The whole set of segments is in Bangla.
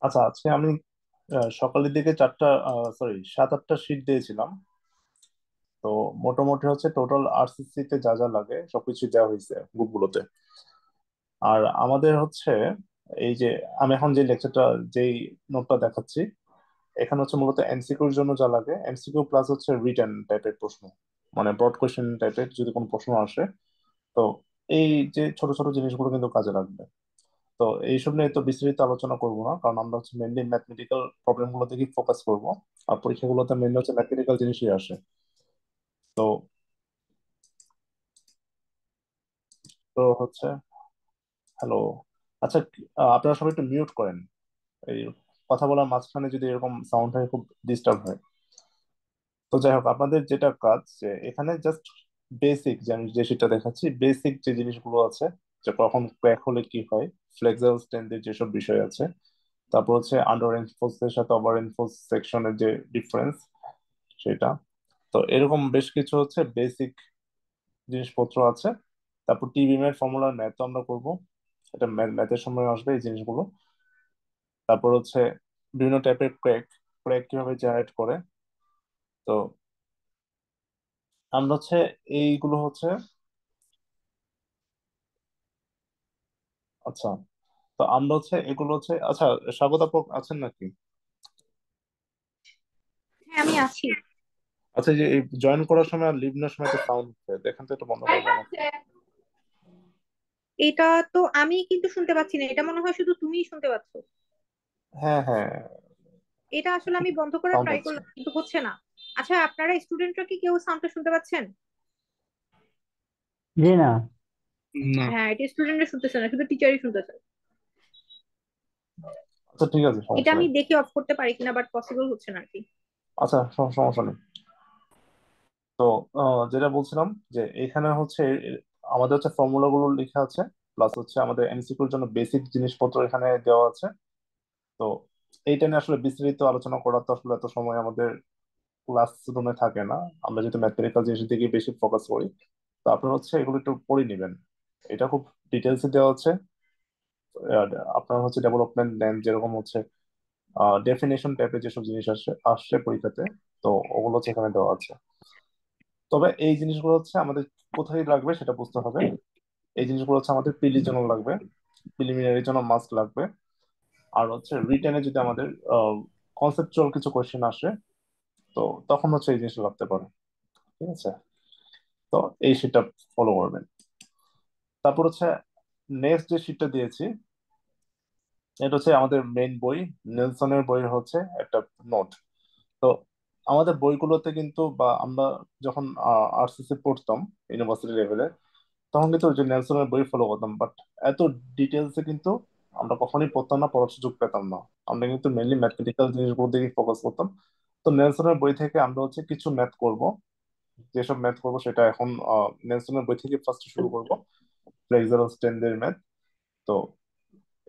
আচ্ছা, আজকে আমি সকালের দিকে চারটা, সরি, 7-8টা শিট দিয়েছিলাম। তো মোটামুটি হচ্ছে টোটাল আরসিসি তে যা যা লাগে সবকিছু দেওয়া হয়েছে গ্রুপগুলোতে। আর আমাদের হচ্ছে এই যে আমি এখন যে লেকচারটা, যেই নোটটা দেখাচ্ছি, এখানে হচ্ছে মূলত এমসিকিউর জন্য যা লাগে এমসিকিউ প্লাস হচ্ছে রিটেন টাইপের প্রশ্ন, মানে ব্রড কোয়েশ্চেন টাইপের যদি কোনো প্রশ্ন আসে। তো এই যে ছোট ছোট জিনিসগুলো কিন্তু কাজে লাগবে। তো এইসব নিয়ে তো বিস্তারিত আলোচনা করবো না, কারণ আমরা হচ্ছে মেনলি ম্যাথমেটিক্যাল প্রবলেম গুলো দিকে ফোকাস করবো। আর পরীক্ষাগুলোতে মেনলি হচ্ছে ম্যাথমেটিক্যাল জিনিসই আসে। তো তো হচ্ছে, হ্যালো, আচ্ছা, আপনারা সবাই একটু মিউট করেন। এই কথা বলার মাঝখানে যদি এরকম সাউন্ড হয় খুব ডিস্টার্ব হয়। তো যাই হোক, আপনাদের যেটা কাজ যে এখানে জাস্ট বেসিক, যে আমি যে সেটা দেখাচ্ছি, বেসিক যে জিনিসগুলো আছে, যে কখন ক্র্যাক হলে কি হয়, ফ্লেক্সাল স্ট্রেন্থের যেসব বিষয় আছে, তারপর হচ্ছে আন্ডার এনফোর্স এর সাথে ওভার এনফোর্স সেকশনের যে ডিফারেন্স, সেটা। তো এরকম বেশ কিছু হচ্ছে বেসিক জিনিসপত্র আছে। তারপর টি বিম এর ফর্মুলার ম্যাথ তো আমরা করবো, এটা ম্যাথের সময় আসবে এই জিনিসগুলো। তারপর হচ্ছে বিভিন্ন টাইপের ক্র্যাক, ক্র্যাক কিভাবে জেনারেট করে। তো আমরা হচ্ছে এইগুলো হচ্ছে, আচ্ছা, তো আমরা হচ্ছে এগুলো হচ্ছে, আচ্ছা, স্বাগত আপু আছেন নাকি? হ্যাঁ, আমি আছি। আচ্ছা, এই যে জয়েন করার সময় আর লিভ নেওয়ার সময় একটা সাউন্ড হচ্ছে, দেখেন তো একটু বন্ধ করে দেন আপনি। এটা তো আমি কিন্তু শুনতে পাচ্ছি না, এটা মনে হয় শুধু তুমিই শুনতে পাচ্ছ। হ্যাঁ, হ্যাঁ, এটা আসলে আমি বন্ধ করার সাউন্ড ট্রাই হচ্ছে। করলাম কিন্তু হচ্ছে না। আচ্ছা, আপনারা স্টুডেন্টরা কি কেউ সাউন্ডটা শুনতে পাচ্ছেন? জি না। না। হ্যাঁ, এটা স্টুডেন্টরা শুনতেছে না, শুধু টিচারই শুনতেছে। আচ্ছা, ঠিক আছে, এটা সমস্যা আমি নেই। দেখে অফ করতে পারি কিনা, বাট পসিবল হচ্ছে না আর কি। আচ্ছা, সমস্যা নেই। তো যেটা বলছিলাম, যে এখানে হচ্ছে আমাদের হচ্ছে ফর্মুলা গুলো লেখা আছে, প্লাস হচ্ছে আমাদের এমসিকিউর জন্য বেসিক জিনিসপত্র এখানে দেওয়া আছে। তো এইটা নিয়ে আসলে বিস্তারিত আলোচনা করার তো আসলে এত সময় আমাদের ক্লাস রুমে থাকে না। আমরা যেহেতু ম্যাথমেটিক্যাল জিনিসের দিকে বেশি ফোকাস করি, তো আপনারা হচ্ছে এগুলো একটু পড়ে নেবেন। এটা খুব ডিটেলসে দেওয়া আছে। আর আপনার হচ্ছে ডেভেলপমেন্ট নেন, যেরকম হচ্ছে ডেফিনেশন টাইপের যেসব জিনিস আসে আসছে পরীক্ষাতে, তো ওগুলো হচ্ছে এখানে দেওয়া আছে। তবে এই জিনিসগুলো হচ্ছে আমাদের কোথায় লাগবে সেটা বুঝতে হবে। এই জিনিসগুলো হচ্ছে আমাদের পিলির জন্য লাগবে, প্রিলিমিনারির জন্য মাস্ট লাগবে। আর হচ্ছে রিটেনে যদি আমাদের কনসেপচুয়াল কিছু কোয়েশ্চেন আসে, তো তখন হচ্ছে এই জিনিসটা লাগতে পারে। ঠিক আছে, তো এই শিটটা ফলো করবেন। তারপর হচ্ছে নেক্সট যে শিটটা দিয়েছি, এটা হচ্ছে আমাদের মেইন বই, নেলসনের বইয়ের হচ্ছে একটা নোট। তো আমাদের বইগুলোতে কিন্তু, বা আমরা যখন আরসিসি পড়তাম ইউনিভার্সিটি লেভেলে, তখন কিন্তু ওই যে নেলসনের বই ফলো করতাম, বাট এত ডিটেলসে কিন্তু আমরা কখনোই পড়তাম না, পড়ার সুযোগ পেতাম না। আমরা কিন্তু মেনলি ম্যাথমেটিক্যাল জিনিসগুলোর দিকে ফোকাস করতাম। তো নেলসনের বই থেকে আমরা হচ্ছে কিছু ম্যাথ করব। যেসব ম্যাথ করব সেটা এখন নেলসনের বই থেকে ফার্স্ট শুরু করব, ফ্লেক্সাল স্ট্রেন্থের ম্যাথ। তো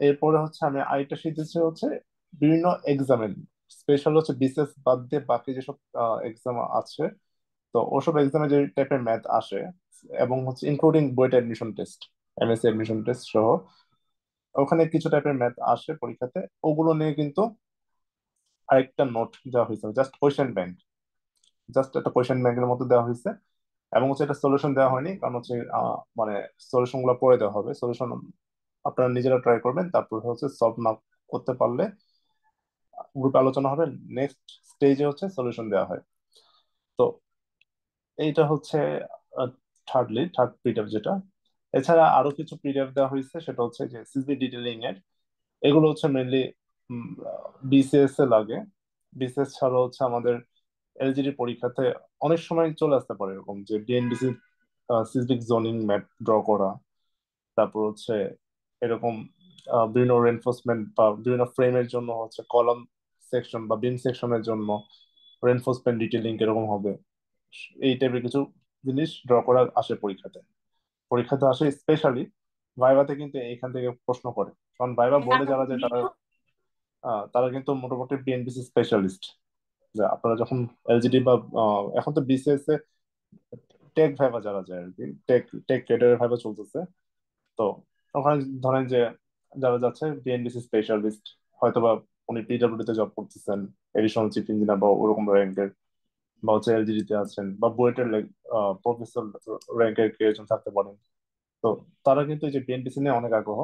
এরপরে হচ্ছে আমি আরেকটা শিখতেছি হচ্ছে বিভিন্ন এক্সামের, স্পেশাল হচ্ছে বিসিএস বাদ দিয়ে বাকি যেসব এক্সাম আছে, তো ওসব এক্সামে যে টাইপের ম্যাথ আসে, এবং হচ্ছে including BUET admission test, MSc admission test সহ, ওখানে কিছু টাইপের ম্যাথ আসে পরীক্ষাতে, ওগুলো নিয়ে কিন্তু আরেকটা নোট দেওয়া হয়েছে, জাস্ট কোয়েশ্চেন ব্যাংক, জাস্ট একটা কোয়েশ্চেন ব্যাংকের মতো দেওয়া হয়েছে। এবং হচ্ছে এটা সলিউশন দেওয়া হয়নি, কারণ হচ্ছে মানে সলিউশন গুলো পরে দেওয়া হবে। সলিউশন আপনারা নিজেরা ট্রাই করবেন, তারপর হচ্ছে সলভ না করতে পারলে গ্রুপে আলোচনা হবে, নেক্সট স্টেজে হচ্ছে সলিউশন দেওয়া হয়। তো এইটা হচ্ছে থার্ড পিডিএফ যেটা। এছাড়া আরো কিছু পিডিএফ দেওয়া হয়েছে, সেটা হচ্ছে যে সিসবি ডিটেইলিং এর। এগুলো হচ্ছে মেনলি বিসিএস এ লাগে। বিসিএস ছাড়া হচ্ছে আমাদের এলজিডি পরীক্ষাতে অনেক সময় চলে আসতে পারে এরকম, যে ডিএনবিসি সিসমিক জোনিং ম্যাপ ড্র করা। তারপর হচ্ছে এরকম বিভিন্ন রেনফোর্সমেন্ট বা বিভিন্ন ফ্রেমের জন্য হচ্ছে কলাম সেকশন বা বিম সেকশনের জন্য রেনফোর্সমেন্ট ডিটেইলিং এরকম হবে। এই টাইপের কিছু জিনিস ড্র করা আসে পরীক্ষাতে। পরীক্ষাতে আসে স্পেশালি ভাইভাতে, কিন্তু এইখান থেকে প্রশ্ন করে। কারণ ভাইভা বোর্ডে যারা যায় তারা তারা কিন্তু মোটামুটি বিএনপিসি স্পেশালিস্ট। যে আপনারা যখন এলজিডি বা এখন তো বিসিএস এ টেক ভাইভা যারা যায় আর কি, টেক টেক ক্যাডারের ভাইভা চলতেছে। তো ওখানে ধরেন যে যারা যাচ্ছে বিএনপিসি স্পেশালিস্ট, হয়তোবা উনি পিডব্লিউডি তে জব করতেছেন, এডিশনাল চিফ ইঞ্জিনিয়ার বা ওরকম র্যাঙ্কের, বা হচ্ছে এলজিডি তে আছেন, বা বুয়েটের প্রফেসর র্যাঙ্কের কেউ একজন থাকতে পারেন। তো তারা কিন্তু এই যে বিএনপিসি নিয়ে অনেক আগ্রহ,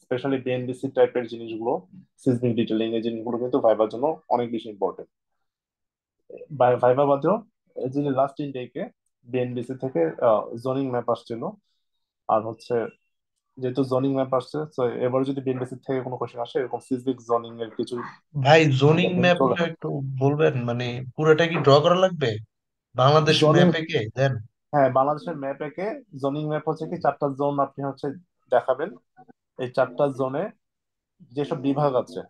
স্পেশালি বিএনপিসি টাইপের জিনিসগুলো, সিজনিং ডিটেলিং এই জিনিসগুলো কিন্তু ভাইবার জন্য অনেক বেশি ইম্পর্টেন্ট। ভাইবা বাদেও এই যে লাস্ট ইনটেকে বিএনবিসি থেকে জোনিং ম্যাপ আসছিল। আর হচ্ছে যেহেতু জোনিং ম্যাপ আসছে, তো এবার যদি বিএনবিসি থেকে কোনো কোশ্চেন আসে এরকম সিসমিক জোনিং এর কিছু ভাই জোনিং document চলে ম্যাপটা একটু বলবেন, মানে পুরোটা কি ড্র করা লাগবে বাংলাদেশ জোনিং। ম্যাপ এঁকে দেন? হ্যাঁ, বাংলাদেশের ম্যাপ একে জোনিং ম্যাপ হচ্ছে কি চারটা জোন আপনি হচ্ছে দেখাবেন। এই চারটা জোনে যেসব বিভাগ আছে,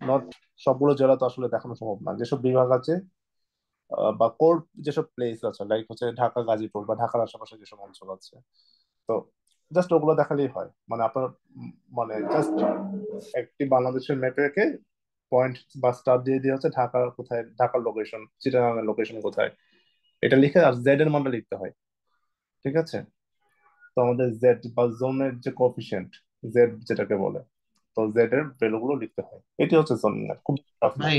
নট সবগুলো জেলা তো আসলে দেখানো সম্ভব না, যেসব বিভাগ আছে বা কোর যেসব প্লেস আছে, লাইক হচ্ছে ঢাকা গাজীপুর বা ঢাকার আশেপাশে যেসব অঞ্চল আছে, তো জাস্ট ওগুলো দেখালেই হয়। মানে আপনার মানে জাস্ট একটি বাংলাদেশের ম্যাপে রেখে পয়েন্ট বা স্টার দিয়ে দিয়ে হচ্ছে ঢাকা কোথায়, ঢাকার লোকেশন, চিটাগাং লোকেশন কোথায়, এটা লিখে আর জেড এর মানটা লিখতে হয়। ঠিক আছে? তো আমাদের জেড বা জোনের যে কোফিশিয়েন্ট, জেড যেটাকে বলে, তো জেড এর ভ্যালু গুলো লিখতে হয়। এটি হচ্ছে জোনিং, খুব টাফ না। ভাই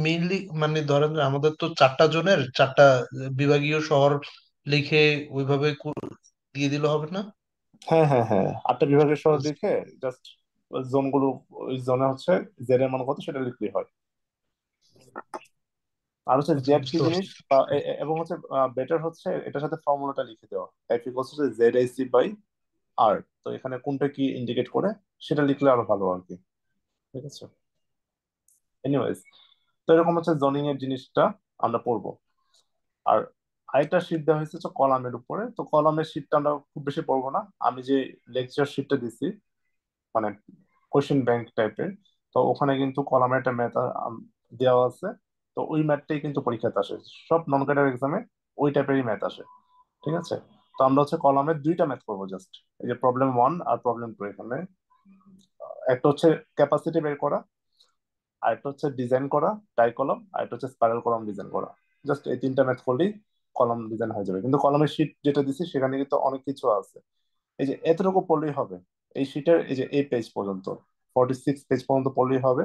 মেইনলি মানে ধরেন যে আমাদের তো চারটা জনের চারটা বিভাগীয় শহর লিখে ওইভাবে দিয়ে দিলে হবে না? হ্যাঁ, হ্যাঁ, হ্যাঁ, আটটা বিভাগের শহর লিখে জাস্ট জোন গুলো, ওই জোনে হচ্ছে জেড এর মান কত সেটা লিখলেই হয়। আর হচ্ছে আচ্ছা, জেড কি বুঝতে জিনিস, পারছি। এবং হচ্ছে বেটার হচ্ছে এটার সাথে ফর্মুলাটা লিখে দেওয়া, এফ ইকুয়ালস হচ্ছে জেড আইসি বাই আর। তো এখানে কোনটা কি ইন্ডিকেট করে সেটা লিখলে আরো ভালো আর কি। ঠিক আছে? এনিওয়েজ, তো এরকম হচ্ছে জোনিং এর জিনিসটা আমরা পড়বো। আর আরেকটা শীট দেওয়া হয়েছে হচ্ছে কলামের উপরে, তো কলামের শীটটা আমরা খুব বেশি পড়বো না। আমি যে লেকচার শীটটা দিছি, মানে কোশ্চেন ব্যাংক টাইপের, তো ওখানে কিন্তু কলামের একটা ম্যাথ দেওয়া আছে। তো ওই ম্যাথটাই কিন্তু পরীক্ষাতে আসে, সব নন ক্যাডার এক্সামে ওই টাইপেরই ম্যাথ আসে। ঠিক আছে? তো আমরা হচ্ছে কলামের দুইটা ম্যাথ করবো জাস্ট, এই যে প্রবলেম 1 আর প্রবলেম 2 এখানে। একটা হচ্ছে ক্যাপাসিটি বের করা, আর একটা হচ্ছে ডিজাইন করা ডাই কলাম, আর একটা হচ্ছে স্পাইরাল কলাম ডিজাইন করা। জাস্ট এই তিনটা ম্যাথ করলেই কলাম ডিজাইন হয়ে যাবে। কিন্তু কলামের শীট যেটা দিছি সেখানে কিন্তু অনেক কিছু আছে। এই যে এতটুকু পড়লেই হবে, এই শীটের এই যে এই পেজ পর্যন্ত, 46 পেজ পর্যন্ত পড়লেই হবে।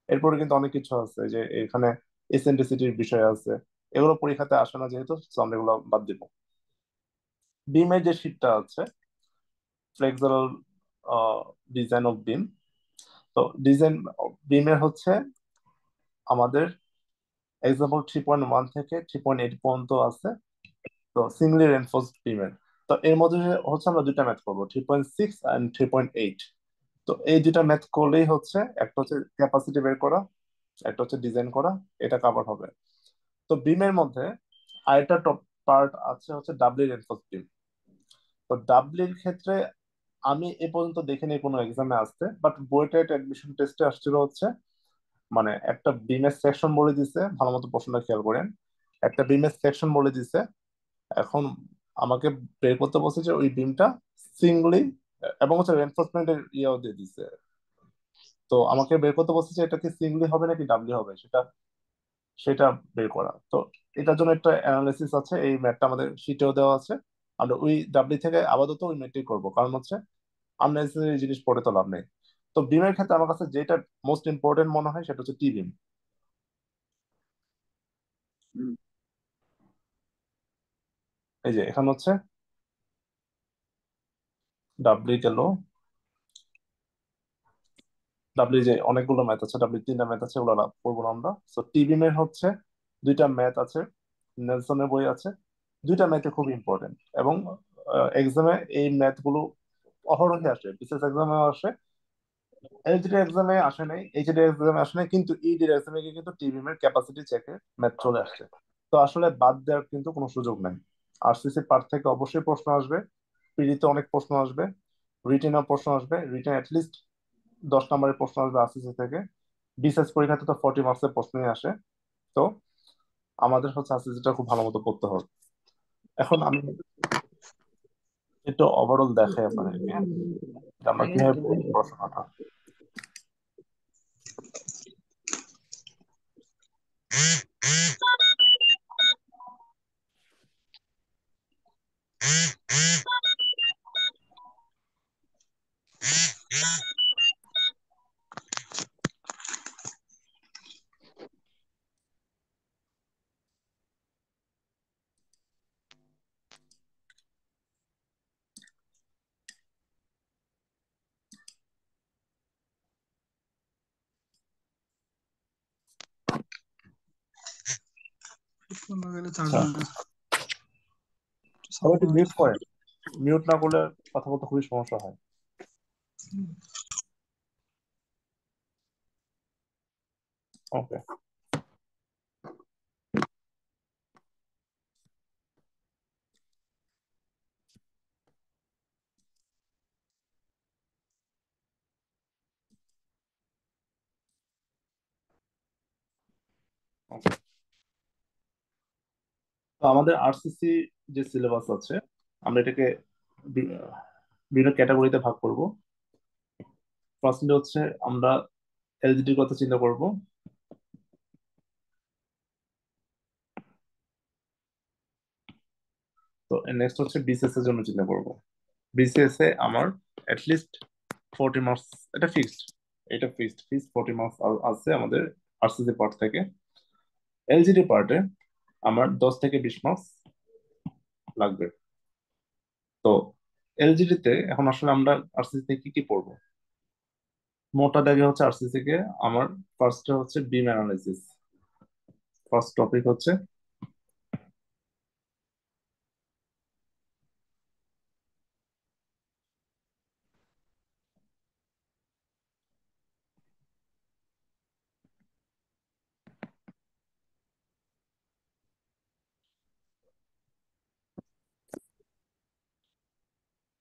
এরপরে কিন্তু অনেক কিছু আছে, এই যে এখানে এসেন্ট্রিসিটির বিষয় আছে, এগুলো পরীক্ষাতে আসে না যেহেতু, তো আমরা এগুলো বাদ দিব। বিমের যে শীটটা আছে, ফ্লেক্সিবল ডিজাইন অফ বিম, তো ডিজাইন বিমের হচ্ছে আমাদের এক্সাম্পল 3.1 থেকে 3.8 পর্যন্ত আছে। তো সিঙ্গলি রেনফোর্সড বিমের, তো এর মধ্যে হচ্ছে আমরা দুইটা ম্যাথ করবো, 3.6 অ্যান্ড 3.8। তো এই দুইটা ম্যাথ করলেই হচ্ছে একটা হচ্ছে ক্যাপাসিটি বের করা, একটা হচ্ছে ডিজাইন করা, এটা কভার হবে। তো বিমের মধ্যে আরেকটা টপ পার্ট আছে হচ্ছে ডাবলি রেনফোর্সড বিম। তো ডাবলির ক্ষেত্রে আমি এ পর্যন্ত দেখিনি কোনো এক্সামে আসতে, বাট বুয়েটের অ্যাডমিশন টেস্টে আসছিল হচ্ছে, মানে একটা বিমের সেকশন বলে দিছে, ভালো মতো প্রশ্নটা খেয়াল করেন। একটা বিমের সেকশন বলে দিছে, এখন আমাকে বের করতে বলছে যে ওই বিমটা সিঙ্গলি, এবং হচ্ছে রেনফোর্সমেন্টের ইয়েও দিয়ে দিছে। তো আমাকে বের করতে বলছে যে এটা কি সিঙ্গলি হবে নাকি ডাবলি হবে, সেটা সেটা বের করা। তো এটার জন্য একটা অ্যানালিসিস আছে, এই ম্যাথটা আমাদের শিটেও দেওয়া আছে। আমরা ওই ডাবলি থেকে আপাতত ওই ম্যাথটাই করবো, কারণ হচ্ছে আননেসেসারি জিনিস পড়ে তো লাভ নেই। তো বিমের ক্ষেত্রে আমার কাছে যেটা মোস্ট ইম্পর্টেন্ট মনে হয় সেটা হচ্ছে টি বিম। এই যে এখানে হচ্ছে ডাবলি গেল, ডাব্লিউ যে অনেকগুলো ম্যাথ আছে, ডাব্লিউ তিনটা ম্যাথ আছে, ওগুলো পড়বো না আমরা। তো টিবিএম এর হচ্ছে দুইটা ম্যাথ আছে, নেলসনের বই আছে, দুইটা ম্যাথে খুব ইম্পর্টেন্ট। এবং এক্সামে এই ম্যাথ গুলো অহরহই আসে, বিশেষ এক্সামে আসে। এলজিডি এক্সামে আসে নাই, এইচডি এক্সামে আসে নাই, কিন্তু ইডি এক্সামে গিয়ে কিন্তু টিবিএম এর ক্যাপাসিটি চেকে ম্যাথ চলে আসছে। তো আসলে বাদ দেওয়ার কিন্তু কোনো সুযোগ নাই। আরসিসি পার্ট থেকে অবশ্যই প্রশ্ন আসবে, পিডিতে অনেক প্রশ্ন আসবে, রিটেনও প্রশ্ন আসবে, রিটেন অ্যাটলিস্ট 10 নম্বরের প্রশ্ন আসবে আরসিসি থেকে। বিসিএস পরীক্ষাতে তো 40 মার্কসের প্রশ্নই আসে। তো আমাদের হচ্ছে আরসিসিটা খুব ভালো মতো করতে হবে। এখন আমি একটু ওভারঅল দেখাই আপনাদেরকে যে আমরা কিভাবে পড়বো পড়াশোনাটা। হেডফোন লাগাইলে চার্জ আচ্ছা, হয় না, সবাই সাউন্ড একটু হয়। মিউট করেন। মিউট না করলে কথা বলতে খুবই সমস্যা হয়। ওকে। ওকে, তো আমাদের আরসিসি যে সিলেবাস আছে, আমরা এটাকে বি- বিভিন্ন ক্যাটাগরিতে ভাগ করব। ফার্স্টলি হচ্ছে আমরা এলজিডির কথা চিন্তা করব। তো নেক্সট হচ্ছে বিসিএস এর জন্য চিন্তা করব। বিসিএস এ আমার অ্যাটলিস্ট 40 মার্কস, এটা ফিক্সড, এটা ফিক্সড 40 মার্কস আছে আমাদের আরসিসি পার্ট থেকে। এলজিডি পার্টে আমার 10 থেকে 20 মার্কস লাগবে। তো এলজিডি তে এখন আসলে আমরা আরসিসি তে কি কি পড়বো? মোটা দাগে হচ্ছে আরসিসি কে আমার ফার্স্টে হচ্ছে বিম অ্যানালাইসিস, ফার্স্ট টপিক হচ্ছে।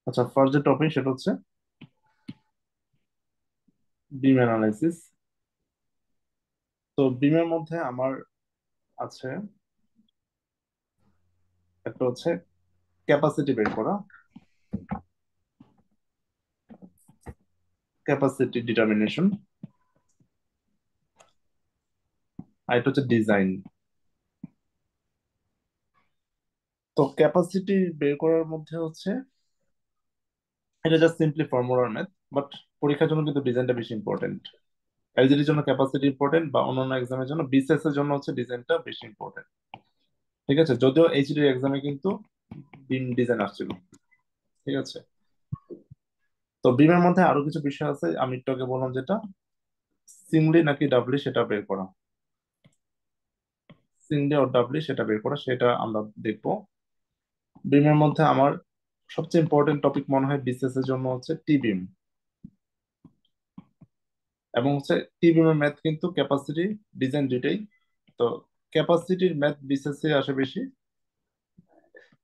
আচ্ছা, ফার্স্ট যে টপিক সেটা হচ্ছে বিম অ্যানালাইসিস। তো বিমের মধ্যে আমার আছে একটা হচ্ছে ক্যাপাসিটি বের করা, ক্যাপাসিটি ডিটারমিনেশন, আর এটা হচ্ছে ডিজাইন। তো ক্যাপাসিটি বের করার মধ্যে হচ্ছে এটা জাস্ট সিম্পলি ফর্মুলার ম্যাথ, বাট পরীক্ষার জন্য কিন্তু ডিজাইনটা বেশি ইম্পর্টেন্ট। এলজিডির জন্য ক্যাপাসিটি ইম্পর্টেন্ট, বা অন্যান্য এক্সামের জন্য বিসিএস এর জন্য হচ্ছে ডিজাইনটা বেশি ইম্পর্টেন্ট। ঠিক আছে, যদিও এইচডি এক্সামে কিন্তু বিম ডিজাইন আসছিল। ঠিক আছে, তো বিমের মধ্যে আরো কিছু বিষয় আছে, আমি একটু আগে বললাম যেটা সিঙ্গলি নাকি ডাবলি সেটা বের করা, সিঙ্গলি ও ডাবলি সেটা বের করা, সেটা আমরা দেখবো। বিমের মধ্যে আমার সবচেয়ে ইম্পর্টেন্ট টপিক মনে হয় বিসিএস এর জন্য হচ্ছে টি বিম, এবং হচ্ছে টি বিমের ম্যাথ কিন্তু ক্যাপাসিটি ডিজাইন দুইটাই। তো ক্যাপাসিটির ম্যাথ বিসিএস এ আসে বেশি,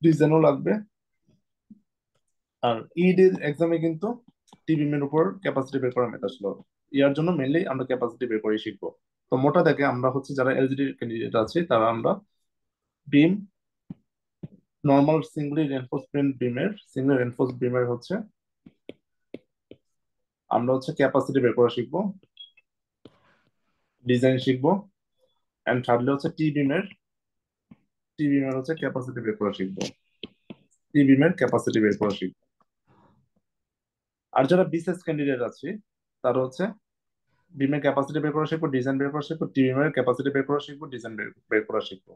ডিজাইনও লাগবে। আর ইডি এক্সামে কিন্তু টি বিম এর উপর ক্যাপাসিটি বের করার ম্যাথ আসলো। ইয়ার জন্য মেনলি আমরা ক্যাপাসিটি বের করে শিখবো। তো মোটা দেখে আমরা হচ্ছে যারা এলজিডি ক্যান্ডিডেট আছি তারা আমরা বিম, নর্মাল সিঙ্গলি রেনফোর্সমেন্ট বিমের, সিঙ্গলি রেনফোর্স বিমের হচ্ছে আমরা হচ্ছে ক্যাপাসিটি বের করা শিখবো, ডিজাইন শিখবো, এন্ড থার্ডলি হচ্ছে টি বিমের হচ্ছে ক্যাপাসিটি বের করা শিখবো, টি বিমের ক্যাপাসিটি বের করা শিখবো। আর যারা বিসিএস ক্যান্ডিডেট আছে তারা হচ্ছে বিমের ক্যাপাসিটি বের করা শিখবো, ডিজাইন বের করা শিখবো, টি বিমের ক্যাপাসিটি বের করা শিখবো, ডিজাইন বের বের করা শিখবো।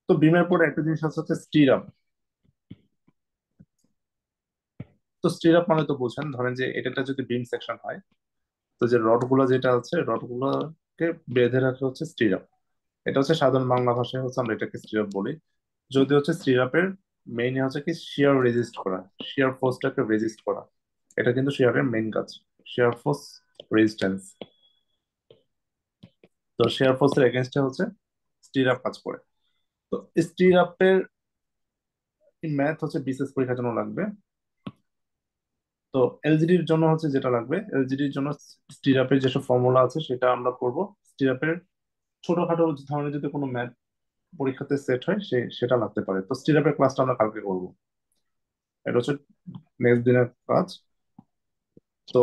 তো বিমের পরে একটা জিনিস আছে হচ্ছে স্টির আপ। তো স্টির আপ মানে তো বোঝেন, ধরেন যে এটা একটা যদি বিম সেকশন হয়, তো যে রড গুলো যেটা আছে রড গুলোকে বেঁধে রাখা হচ্ছে স্টির আপ। এটা হচ্ছে সাধারণ বাংলা ভাষায় হচ্ছে আমরা এটাকে স্টিরাপ বলি। যদি হচ্ছে স্টিরাপের মেইন হচ্ছে কি শিয়ার রেজিস্ট করা, শিয়ার ফোর্সটাকে রেজিস্ট করা। এটা কিন্তু শিয়ারের মেইন কাজ, শিয়ার ফোর্স রেজিস্ট্যান্স। তো শিয়ার ফোর্সের এগেনস্টে হচ্ছে স্টিরাপ কাজ করে। তো স্টিরাপের ম্যাথ হচ্ছে বিশেষ পরীক্ষার জন্য লাগবে। তো এলজিডির জন্য হচ্ছে যেটা লাগবে, এলজিডির জন্য স্টিরাপের যেসব ফর্মুলা আছে সেটা আমরা করব। স্টিরাপের ছোটখাটো ধরনের যদি কোনো ম্যাথ পরীক্ষাতে সেট হয় সেটা লাগতে পারে। তো স্টিরাপের ক্লাসটা আমরা কালকে করবো, এটা হচ্ছে নেক্সট দিনের কাজ। তো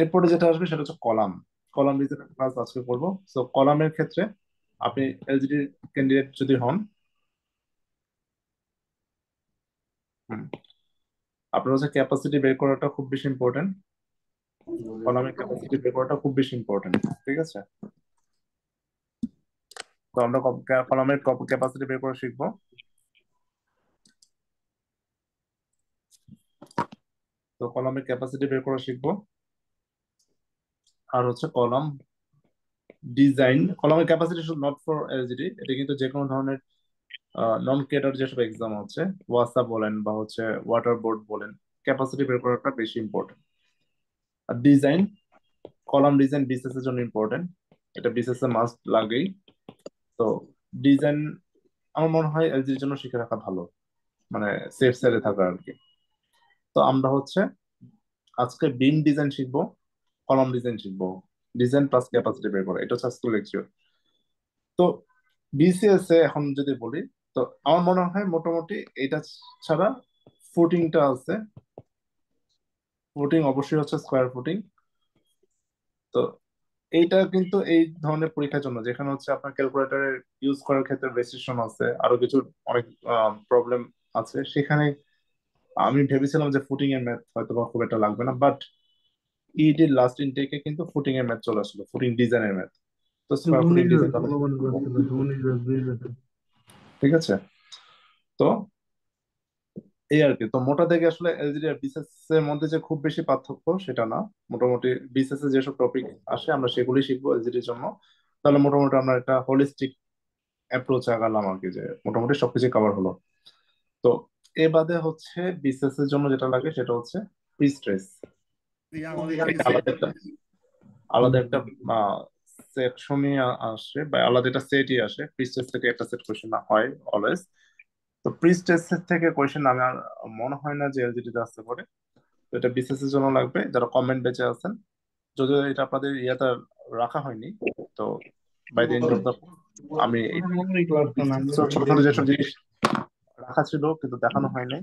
এরপরে যেটা আসবে সেটা হচ্ছে কলাম, কলাম রিলেটেড ক্লাস আজকে করবো। তো কলামের ক্ষেত্রে আপনি এলজিডি ক্যান্ডিডেট যদি হন, হুম, আপনার হচ্ছে ক্যাপাসিটি বের করাটা খুব বেশি ইম্পর্টেন্ট, কলামের ক্যাপাসিটি বের করাটা খুব বেশি ইম্পর্টেন্ট। ঠিক আছে, তো আমরা কলামের ক্যাপাসিটি বের করা শিখবো। তো কলামের ক্যাপাসিটি বের করা শিখবো, আর হচ্ছে কলাম ডিজাইন কলামের capacity should not for LGD, এটা কিন্তু যে কোনো ধরনের নন কেটার যেসব এক্সাম আছে, ওয়াসা বলেন বা হচ্ছে ওয়াটার বোর্ড বলেন, ক্যাপাসিটি বের করাটা বেশি ইম্পর্টেন্ট। আর ডিজাইন, কলাম ডিজাইন বিসিএস এর জন্য ইম্পর্টেন্ট, এটা বিসিএস এ মাস্ট লাগেই। তো ডিজাইন আমার মনে হয় এলজির জন্য শিখে রাখা ভালো, মানে সেফ সাইডে থাকা আর কি। তো আমরা হচ্ছে আজকে বিম ডিজাইন শিখবো, কলাম ডিজাইন শিখবো, ডিজাইন প্লাস ক্যাপাসিটি বের করা, এটা হচ্ছে আজকে লেকচার। তো বিসিএস এ এখন যদি বলি, তো আমার মনে হয় মোটামুটি এটা ছাড়া ফুটিংটা আছে। ফুটিং অবশ্যই হচ্ছে স্কোয়ার ফুটিং। তো এইটা কিন্তু এই ধরনের পরীক্ষার জন্য, যেখানে হচ্ছে আপনার ক্যালকুলেটরের ইউজ করার ক্ষেত্রে রেস্ট্রিকশন আছে, আরো কিছু অনেক প্রবলেম আছে, সেখানে আমি ভেবেছিলাম যে ফুটিং এর ম্যাথ হয়তো বা খুব একটা লাগবে না, বাট ইডির লাস্ট ইনটেকে কিন্তু ফুটিং এর ম্যাথ চলে আসলো, ফুটিং ডিজাইনের ম্যাথ। তো স্কোয়ার ফুটিং ডিজাইন তাহলে ঠিক আছে। তো এই আর কি। তো মোটা থেকে আসলে এলজিডি আর বিসিএস এর মধ্যে যে খুব বেশি পার্থক্য সেটা না, মোটামুটি বিসিএস এ যেসব টপিক আসে আমরা সেগুলি শিখবো এলজিডির জন্য। তাহলে মোটামুটি আমরা একটা হোলিস্টিক অ্যাপ্রোচ আগালাম আর কি, যে মোটামুটি সবকিছু কভার হলো। তো এ বাদে হচ্ছে বিসিএস এর জন্য যেটা লাগে সেটা হচ্ছে প্রি স্ট্রেস। এটা আলাদা একটা আলাদা একটা সেকশনই আসে বা আলাদা একটা সেটই আসে, প্রি স্ট্রেস থেকে একটা সেট কোশ্চেন হয় অলওয়েজ। তো প্রি স্ট্রেস থেকে কোশ্চেন আমার মনে হয় না যে এলজিডি তে আসতে পারে। তো এটা বিসিএস এর জন্য লাগবে, যারা কমেন্ট বেঁচে আছেন। যদিও এটা আপনাদের ইয়াতে রাখা হয়নি, তো by the end of the আমি ছোট ছোট যেসব জিনিস রাখা ছিল কিন্তু দেখানো হয় নাই,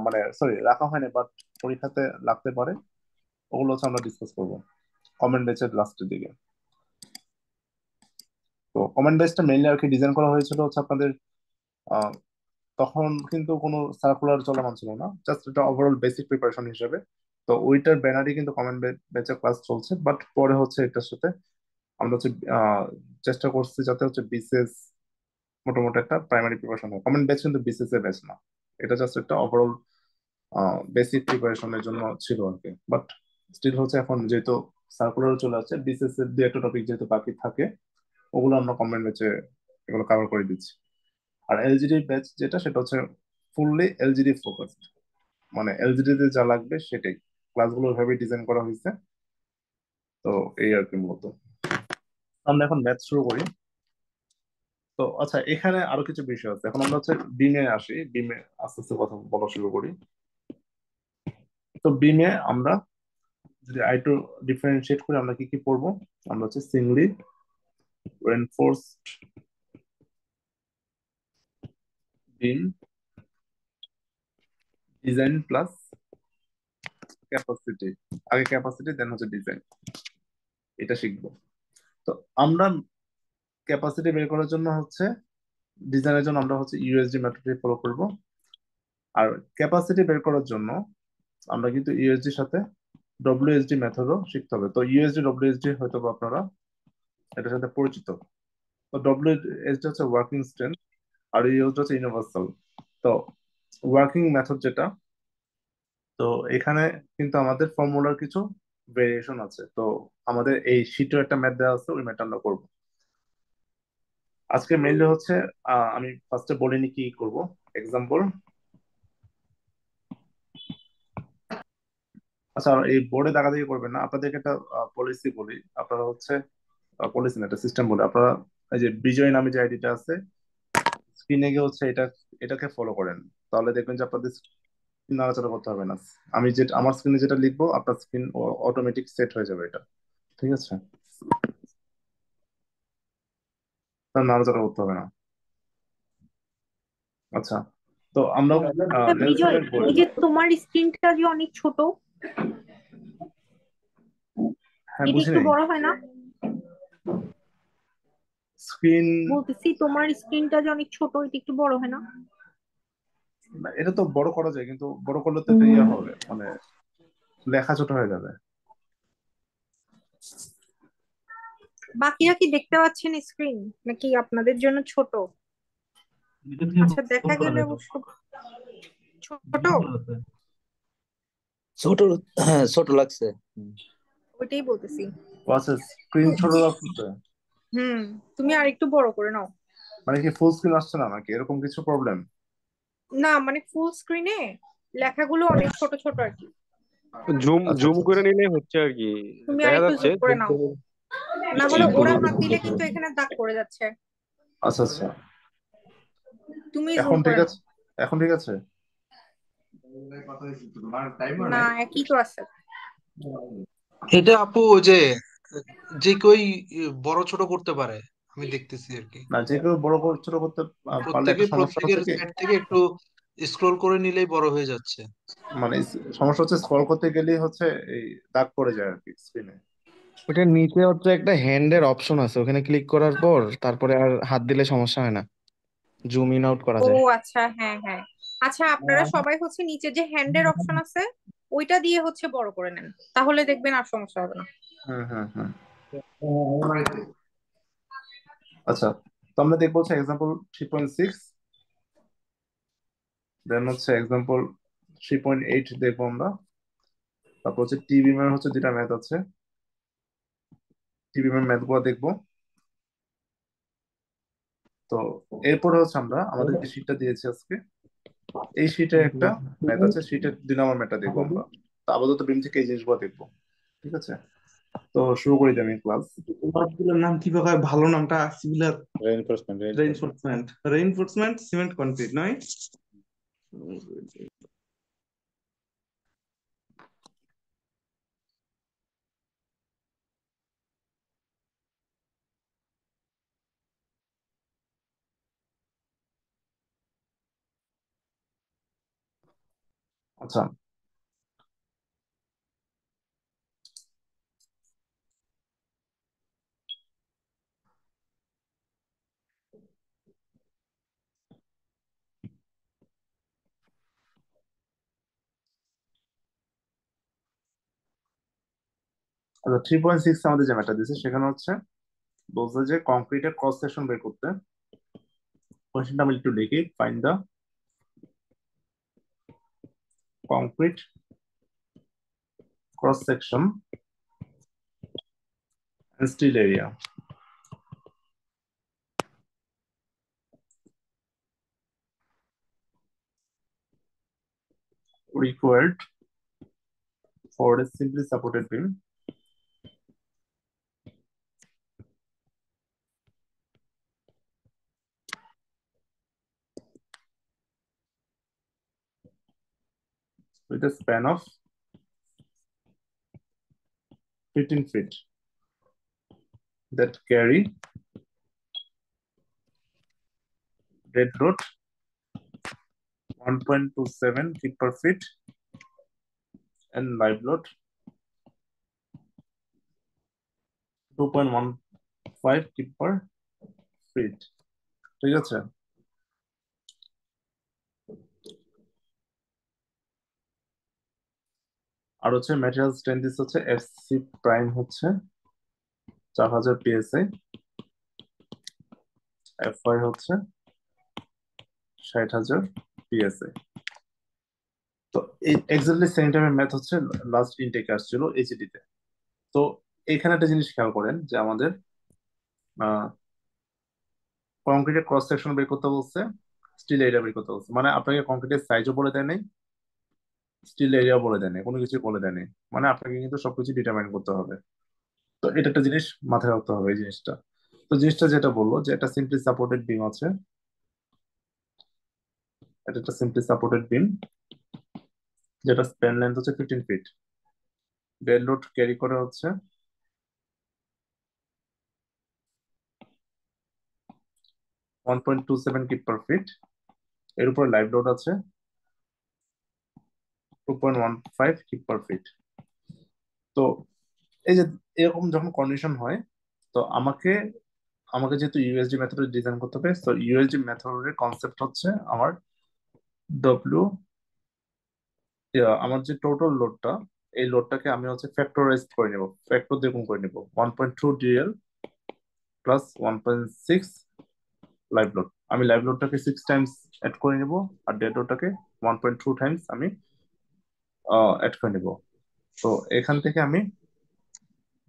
মানে সরি রাখা হয়নি বাট পরীক্ষাতে লাগতে পারে, ওগুলো হচ্ছে আমরা ডিসকাস করবো কমেন্ট বেচের লাস্টের দিকে। তো কমেন্ট বেচটা মেইনলি আর কি ডিজাইন করা হয়েছিল হচ্ছে আপনাদের আহ, তখন কিন্তু কোনো সার্কুলার চলমান ছিল না, জাস্ট এটা ওভারঅল বেসিক প্রিপারেশন হিসেবে। তো ওইটার ব্যানারই কিন্তু কমেন্ট বেচের ক্লাস চলছে, বাট পরে হচ্ছে এটার সাথে আমরা হচ্ছে চেষ্টা করছি যাতে হচ্ছে বিসিএস মোটামুটি একটা প্রাইমারি প্রিপারেশন হয়। কমেন্ট ব্যাচ কিন্তু বিসিএস এর ব্যাচ না, এটা জাস্ট একটা ওভারঅল বেসিক প্রিপারেশনের জন্য ছিল আর কি। বাট স্টিল হচ্ছে এখন যেহেতু সার্কুলার চলে আসছে, বিসিএস এর দু একটা টপিক যেহেতু বাকি থাকে, ওগুলো আমরা কমেন্ট ব্যাচে এগুলো কভার করে দিচ্ছি। আর এলজিডি ব্যাচ যেটা সেটা হচ্ছে ফুললি এলজিডি ফোকাসড, মানে এলজিডি তে যা লাগবে সেটাই, ক্লাসগুলো ওইভাবে ডিজাইন করা হয়েছে। তো এই আর কি মূলত। আমরা এখন ম্যাথ শুরু করি। তো আচ্ছা, এখানে আরো কিছু বিষয় আছে, এখন আমরা হচ্ছে বিমে আসি, বিমে আস্তে আস্তে কথা বলা শুরু করি। তো বিমে আমরা যদি আরেকটু ডিফারেন্সিয়েট করি, আমরা কি কি পড়বো? আমরা হচ্ছে সিংলি রেনফোর্সড বিম, ডিজাইন প্লাস ক্যাপাসিটি। আগে ক্যাপাসিটি দেন হচ্ছে ডিজাইন, এটা শিখবো। তো আমরা ক্যাপাসিটি বের করার জন্য হচ্ছে, ডিজাইনের জন্য আমরা হচ্ছে ইউএসডি মেথডটি ফলো করব। আর ক্যাপাসিটি বের করার জন্য আমরা কিন্তু ইউএসডির সাথে ডব্লিউএসডি মেথডও শিখতে হবে। তো ইউএসডি ডব্লিউএসডি হয়তো বা আপনারা এটার সাথে পরিচিত। তো ডব্লিউএসডি হচ্ছে ওয়ার্কিং স্ট্রেন্থ, আর ইউএসডি হচ্ছে ইউনিভার্সাল। তো ওয়ার্কিং মেথড যেটা, তো এখানে কিন্তু আমাদের ফর্মুলার কিছু ভেরিয়েশন আছে। তো আমাদের এই শীটের একটা ম্যাথ দেওয়া আছে, ওই ম্যাথ আমরা করবো আজকে মেইনলি হচ্ছে। আমি ফার্স্টে বলিনি কি করব, এক্সাম্পল। আচ্ছা, এই বোর্ডে দাগাদাগি করবেন না, আপনাদেরকে একটা পলিসি বলি। আপনারা হচ্ছে পলিসি না, একটা সিস্টেম বলে, আপনারা এই যে বিজয় নামে যে আইডিটা আছে, স্ক্রিনে গিয়ে হচ্ছে এটাকে ফলো করেন। তাহলে দেখবেন যে আপনাদের screen নাড়াচাড়া করতে হবে না। আমি যেটা আমার স্ক্রিনে যেটা লিখবো আপনার স্ক্রিন অটোমেটিক সেট হয়ে যাবে এটা, ঠিক আছে? তার নাড়াচাড়া করতে হবে না। আচ্ছা, তো আমরা আচ্ছা বিজয়, নেলসনের বই। এই যে তোমার স্ক্রিনটা যে অনেক ছোট, হ্যাঁ, এটা বুঝি একটু নাই। বড় হয় না? স্ক্রিন, বলতেছি তোমার স্ক্রিনটা যে অনেক ছোট, এটা একটু বড় হয় না? এটা তো বড় করা যায়, কিন্তু বড় করলে তো এটা ইয়ে হবে, মানে লেখা ছোট হয়ে যাবে। বাকিরা কি দেখতে পাচ্ছেন স্ক্রিন, নাকি আপনাদের জন্য ছোট? আচ্ছা, দেখা গেলে অবশ্য ছোট। ছোট, হ্যাঁ ছোট লাগছে। ওইটাই বলতেছি। ও আচ্ছা, স্ক্রিন ছোট লাগতেছে। হুম, তুমি আর একটু বড় করে নাও। মানে কি ফুল স্ক্রিন আসছে না নাকি এরকম কিছু প্রবলেম? না মানে ফুল স্ক্রিনে লেখাগুলো অনেক ছোট ছোট আর কি। জুম আচ্ছা জুম আচ্ছা করে আচ্ছা নিলে হচ্ছে আর কি, তুমি আর দেখা একটু যাচ্ছে জুম করে জুম নাও, করে। না হলে ওরা হাত দিলে কিন্তু এখানে দাগ পড়ে যাচ্ছে। আচ্ছা আচ্ছা। তুমি জুম এখন ঠিক করে নাও। আছে, এখন ঠিক আছে। না, একই তো আছে। এটা আপু ওই যে যে কেউই বড় ছোট করতে পারে, আমি দেখতেছি আর কি। না, যে কেউ বড় ছোট করতে পারলে একটা সমস্যা প্রত্যেকের হচ্ছে কি, সাইড থেকে একটু স্ক্রল করে নিলেই বড় হয়ে যাচ্ছে। মানে সমস্যা হচ্ছে স্ক্রল করতে গেলেই হচ্ছে এই দাগ পড়ে যায় আর কি স্ক্রিনে। ওটার নিচে হচ্ছে একটা হ্যান্ডের অপশন আছে, ওখানে ক্লিক করার পর তারপরে আর হাত দিলে সমস্যা হয় না, জুম ইন আউট করা ও যায়। আচ্ছা, হ্যাঁ হ্যাঁ। আচ্ছা, আপনারা সবাই হচ্ছে নিচে যে হ্যান্ডের অপশন আছে ওইটা দিয়ে হচ্ছে বড় করে নেন, তাহলে দেখবেন আর সমস্যা হবে না। হুম হুম হুম। আচ্ছা, তো আমরা দেখবো হচ্ছে এক্সাম্পল 3.6, দেন হচ্ছে এক্সাম্পল 3.8 দেখবো আমরা। তারপর হচ্ছে টিবিএম হচ্ছে দুটা ম্যাথ আছে, টিবিএম ম্যাথ গুলো দেখবো। তো এরপরে হচ্ছে আমরা আমাদের যে শীটটা দিয়েছি আজকে, এই শীটে একটা ম্যাথ আছে, শীটের 2 নম্বর ম্যাথটা দেখবো আমরা। তো আপাতত বিম থেকে এই জিনিসগুলো দেখবো, ঠিক আছে? তো শুরু করি আমি ক্লাস। ওয়ার্ডগুলোর নাম কিভাবে হয়? ভালো নামটা similar. Reinforcement. Reinforcement, reinforcement cement concrete নয়? আচ্ছা, আচ্ছা 3.6 আমাদের যে ম্যাথটা দিয়েছে সেখানে হচ্ছে বলছে যে কংক্রিটের ক্রস সেকশন বের করতে। কোয়েশ্চেনটা আমি একটু লিখি, find the concrete cross section and steel area required for a simply supported beam with a span of 15 feet that carry dead load 1.27 feet per feet and live load 2.15 feet per feet, ঠিক আছে? আর হচ্ছে ম্যাটেরিয়াল স্ট্রেংথ হচ্ছে এফসি প্রাইম হচ্ছে 4000 পিএসআই, এফআই হচ্ছে 60,000 পিএসআই। তো এই এক্স্যাক্টলি সেম টাইমের ম্যাথ হচ্ছে লাস্ট ইনটেকে আসছিল এইচডি তে। তো এখানে একটা জিনিস খেয়াল করেন যে আমাদের কংক্রিটের ক্রস সেকশন বের করতে বলছে, স্টিল এরিয়া বের করতে বলছে, মানে আপনাকে কংক্রিটের সাইজও বলে দেয় নাই, স্টিল এরিয়া বলে দেয় নাই, কোনো কিছু বলে দেয় নাই, মানে আপনাকে কিন্তু সবকিছু ডিটারমাইন করতে হবে। তো এটা একটা জিনিস মাথায় রাখতে হবে এই জিনিসটা। তো জিনিসটা যেটা বললো যে একটা সিম্পলি সাপোর্টেড বিম আছে, এটা একটা সিম্পলি সাপোর্টেড বিম যেটা স্প্যান লেন্থ হচ্ছে 15 ফিট, ডেড লোড ক্যারি করে হচ্ছে 1.27 কিপ পার ফিট, এর উপর লাইভ লোড আছে 2.15 কিপ পার ফিট। তো এই যে এরকম যখন কন্ডিশন হয়, তো আমাকে আমাকে যেহেতু ইউএসডি মেথডে ডিজাইন করতে হবে, তো ইউএসডি মেথডের কনসেপ্ট হচ্ছে আমার ডব্লিউ, আমার যে টোটাল লোডটা, এই লোডটাকে আমি হচ্ছে ফ্যাক্টরাইজ করে নেব, ফ্যাক্টর দ্বিগুণ করে নেব, 1.2 ডিএল প্লাস 1.6 লাইভ লোড। আমি লাইভ লোডটাকে 6 টাইমস অ্যাড করে নেব, আর ডেড লোডটাকে 1.2 টাইমস আমি অ্যাড করে নেব। তো এখান থেকে আমি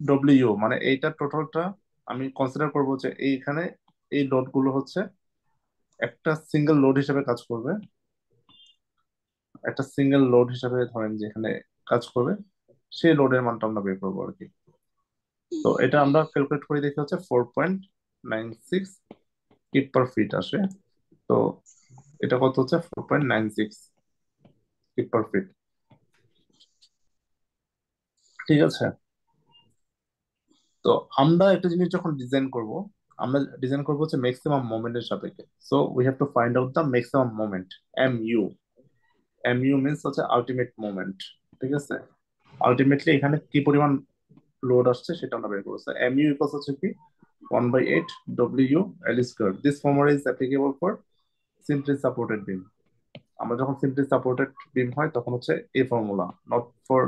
ডব্লিউ মানে এইটা টোটালটা আমি কনসিডার করবো যে এইখানে এই লোড গুলো হচ্ছে একটা সিঙ্গেল লোড হিসেবে কাজ করবে, একটা সিঙ্গেল লোড হিসেবে ধরেন যে এখানে কাজ করবে, সেই লোডের মানটা আমরা বের করবো আর কি। তো এটা আমরা ক্যালকুলেট করে দেখি হচ্ছে 4.96 কিপ পার ফিট আসে। তো এটা কত হচ্ছে 4.96 কিপ পার ফিট। ঠিক আছে। তো আমরা একটা জিনিস যখন ডিজাইন করব, আমরা ডিজাইন করবো হচ্ছে ম্যাক্সিমাম মোমেন্টের সাপেক্ষে। So we have to find out the maximum moment, mu. Mu means হচ্ছে আলটিমেট মোমেন্ট। ঠিক আছে। আলটিমেটলি এখানে কি পরিমাণ লোড আসছে সেটা আমরা বের করবো। এমইউ ইকুয়ালস হচ্ছে কি 1/8 W L square. This formula is applicable for simply supported বিম। আমরা যখন সিম্পলি সাপোর্টেড বিম হয় তখন হচ্ছে এই ফর্মুলা, নট ফর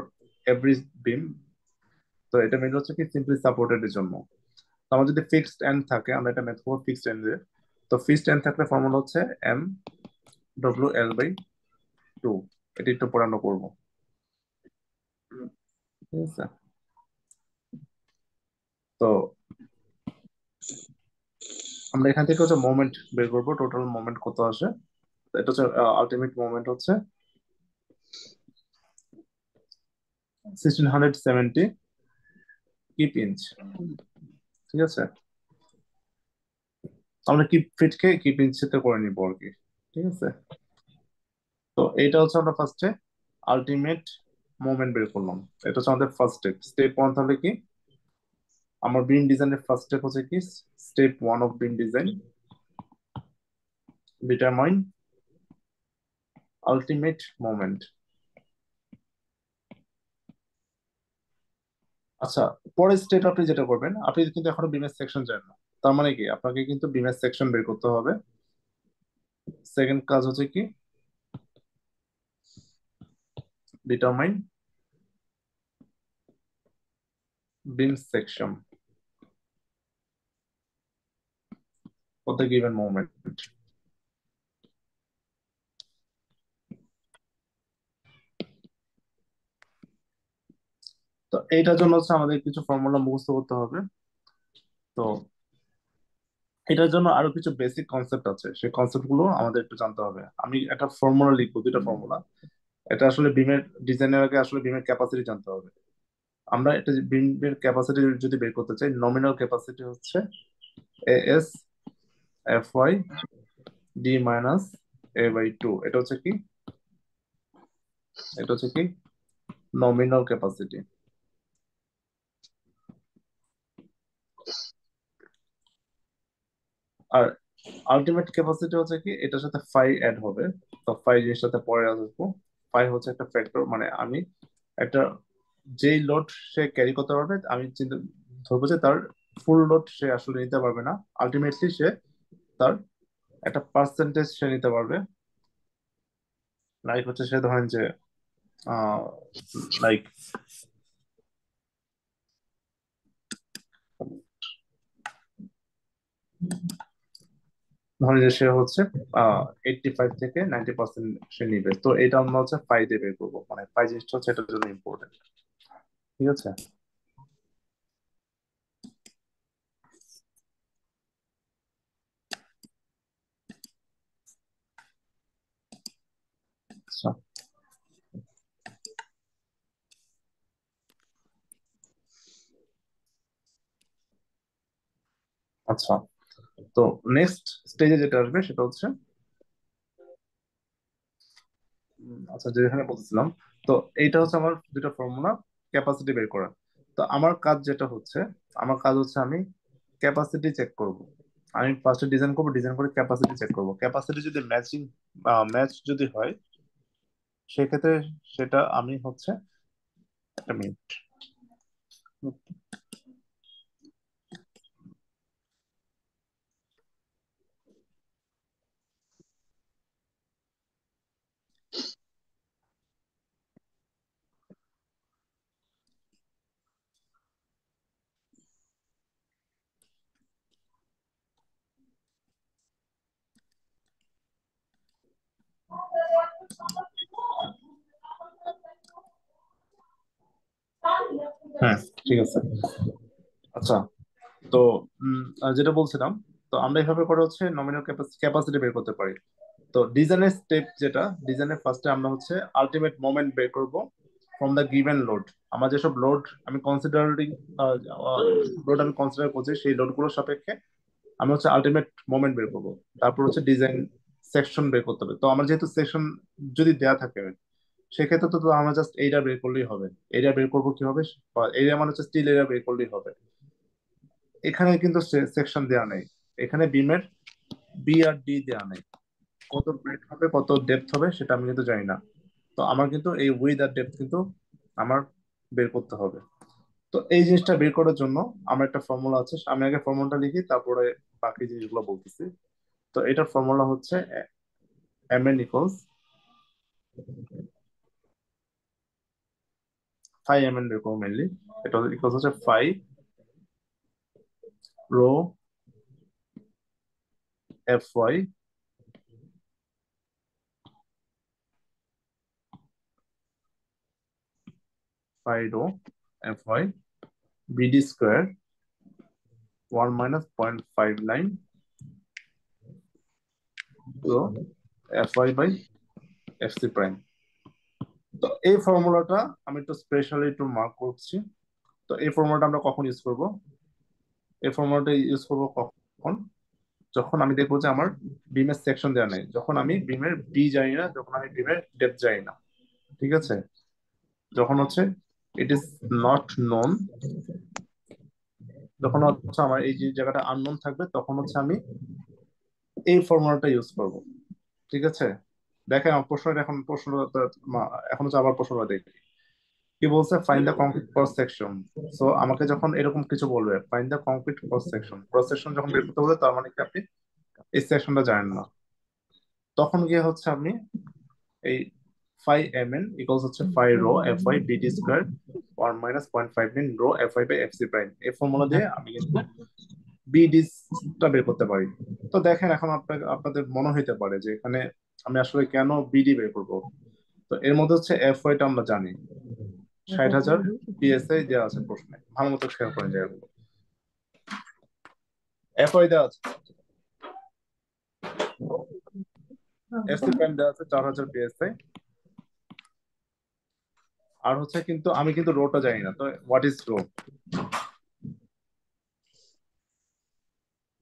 এভরি বিম। তো এটা মেন হচ্ছে কি সিম্পলি সাপোর্টেড এর জন্য। তো আমার যদি ফিক্সড এন্ড থাকে, আমরা এটা ম্যাথ করবো ফিক্সড এন্ড এর। তো ফিক্সড এন্ড থাকলে ফর্মুলা হচ্ছে এম ডব্লিউ এল বাই 2। এটা একটু পরে আমরা করবো। ঠিক আছে। তো আমরা এখান থেকে হচ্ছে মোমেন্ট বের করবো, টোটাল মোমেন্ট কত আসে। তো এটা হচ্ছে আলটিমেট মোমেন্ট হচ্ছে 1670 কিপ ইঞ্চ। ঠিক আছে। আমরা কিপ ফিটকে কিপ ইঞ্চিতে করে নিবো আর কি। ঠিক আছে। তো এইটা হচ্ছে আমরা ফার্স্টে আলটিমেট মোমেন্ট বের করলাম। এটা হচ্ছে আমাদের ফার্স্ট স্টেপ। স্টেপ 1 তাহলে কি, আমার বিম ডিজাইনের ফার্স্ট স্টেপ হচ্ছে কি, step 1 of beam design, determine ultimate moment. আচ্ছা, পরের স্টেপ আপনি যেটা করবেন, আপনি কিন্তু এখনো বিমের সেকশন জানেন না, তার মানে কি আপনাকে কিন্তু বিমের সেকশন বের করতে হবে। সেকেন্ড কাজ হচ্ছে কি, determine beam section for the given moment. তো এইটার জন্য হচ্ছে আমাদের কিছু ফর্মুলা মুখস্থ করতে হবে। তো এটার জন্য আরো কিছু বেসিক কনসেপ্ট আছে, সেই কনসেপ্ট গুলো আমাদের একটু জানতে হবে। আমি একটা ফর্মুলা লিখবো, দুইটা ফর্মুলা। এটা আসলে বিমের ডিজাইনের আগে আসলে বিমের ক্যাপাসিটি জানতে হবে। আমরা এটা বিমের ক্যাপাসিটি যদি বের করতে চাই, নমিনাল ক্যাপাসিটি হচ্ছে AS F Y D minus A by 2। এটা হচ্ছে কি, এটা হচ্ছে কি নমিনাল ক্যাপাসিটি। আর আলটিমেট ক্যাপাসিটি হচ্ছে কি, এটার সাথে ফাই অ্যাড হবে। তো ফাই জিনিসটাতে পরে আসবো। ফাই হচ্ছে একটা ফ্যাক্টর, মানে আমি একটা যেই লোড সে ক্যারি করতে পারবে, আমি চিন্তা ধরবো যে তার ফুল লোড সে আসলে নিতে পারবে না, আলটিমেটলি সে তার একটা পার্সেন্টেজ সে নিতে পারবে। লাইক হচ্ছে সে ধরেন যে লাইক ধরেন যে সে হচ্ছে 85 থেকে 90% সে নিবে। তো এটা আমরা হচ্ছে ফাই দিয়ে বের করবো, মানে ফাই জিনিসটা হচ্ছে এটার জন্য ইম্পর্টেন্ট। ঠিক আছে। আচ্ছা। আচ্ছা, তো নেক্সট স্টেজে যেটা আসবে সেটা হচ্ছে আচ্ছা যেখানে বলছিলাম, তো এইটা হচ্ছে আমার দুটো ফর্মুলা, ক্যাপাসিটি বের করা। তো আমার কাজ যেটা হচ্ছে, আমার কাজ হচ্ছে আমি ক্যাপাসিটি চেক করব। আমি ফার্স্টে ডিজাইন করব, ডিজাইন করে ক্যাপাসিটি চেক করব। ক্যাপাসিটি যদি ম্যাচিং ম্যাচ যদি হয়, সেক্ষেত্রে সেটা আমি হচ্ছে একটা মিনিট। হ্যাঁ, ঠিক আছে। আচ্ছা, তো যেটা বলছিলাম, তো আমরা এইভাবে করে হচ্ছে নমিনাল ক্যাপাসিটি বের করতে পারি। তো ডিজাইনের স্টেপ যেটা, ডিজাইনের ফার্স্টে আমরা হচ্ছে আলটিমেট মোমেন্ট বের করব ফ্রম দ্য গিভেন লোড। আমার যেসব লোড আমি কনসিডার করছি সেই লোডগুলোর সাপেক্ষে আমি হচ্ছে আলটিমেট মোমেন্ট বের করবো। তারপর হচ্ছে ডিজাইন সেকশন বের করতে হবে। তো আমার যেহেতু সেকশন যদি দেয়া থাকে সেক্ষেত্রে তো আমরা জাস্ট এরিয়া বের করলেই হবে। এরিয়া বের করবো কি হবে, এরিয়া মানে হচ্ছে স্টিল এরিয়া বের করলেই হবে। এখানে কিন্তু সেকশন দেওয়া নেই, এখানে বিমের বি আর ডি দেওয়া নেই। কত ব্রেড হবে কত ডেপথ হবে সেটা আমি কিন্তু জানি না। তো আমার কিন্তু এই উইথ আর ডেপথ কিন্তু আমার বের করতে হবে। তো এই জিনিসটা বের করার জন্য আমার একটা ফর্মুলা আছে, আমি আগে ফর্মুলাটা লিখি তারপরে বাকি জিনিসগুলো বলতেছি। তো এটার ফর্মুলা হচ্ছে M N equals phi M N বের করবো মেনলি। এটা ইকুয়ালস হচ্ছে phi rho F Y phi rho F Y BD square 1 - 0.59 rho F Y by F C prime. তো এই ফর্মুলাটা আমি একটু স্পেশালি একটু মার্ক করছি। তো এই ফর্মুলাটা আমরা কখন ইউজ করব? এই ফর্মুলাটা ইউজ করব কখন? যখন আমি দেখবো যে আমার বিমের সেকশন দেওয়া নেই, যখন আমি বিমের বি জানি না, যখন আমি বিমের ডেপথ জানি না, ঠিক আছে? যখন হচ্ছে ইট ইজ নট নোন, যখন হচ্ছে আমার এই যে জায়গাটা আননোন থাকবে, তখন হচ্ছে আমি এই ফর্মুলাটা ইউজ করব। ঠিক আছে, দেখেন আমার প্রশ্নটা এখন হচ্ছে আবার প্রশ্নটা দেখি কি বলছে, find the concrete cross section. So আমাকে যখন এরকম কিছু বলবে find the concrete cross section, cross section যখন বের করতে বলবে তার মানে কি আপনি এই সেকশনটা জানেন না। তখন গিয়ে হচ্ছে আমি এই ফাই এম এন ইকুয়ালস হচ্ছে phi rho F Y BD square 1 - 0.59 rho F Y by F C prime, এই ফর্মুলা দিয়ে আমি কিন্তু বিডিটা বের করতে পারি। তো দেখেন এখন আপনাদের মনে হইতে পারে যে এখানে আমি আসলে কেন বিডি বের করবো। তো এর মধ্যে হচ্ছে এফ ওয়াইটা আমরা জানি 60,000 পিএসআই দেওয়া আছে প্রশ্নে, ভালো মতো খেয়াল করেন জায়গাগুলো। এফ ওয়াই দেওয়া আছে, এফ সি প্রাইম দেওয়া আছে 4,000 পিএসআই। আর হচ্ছে কিন্তু আমি কিন্তু রোটা জানি না। তো what is rho,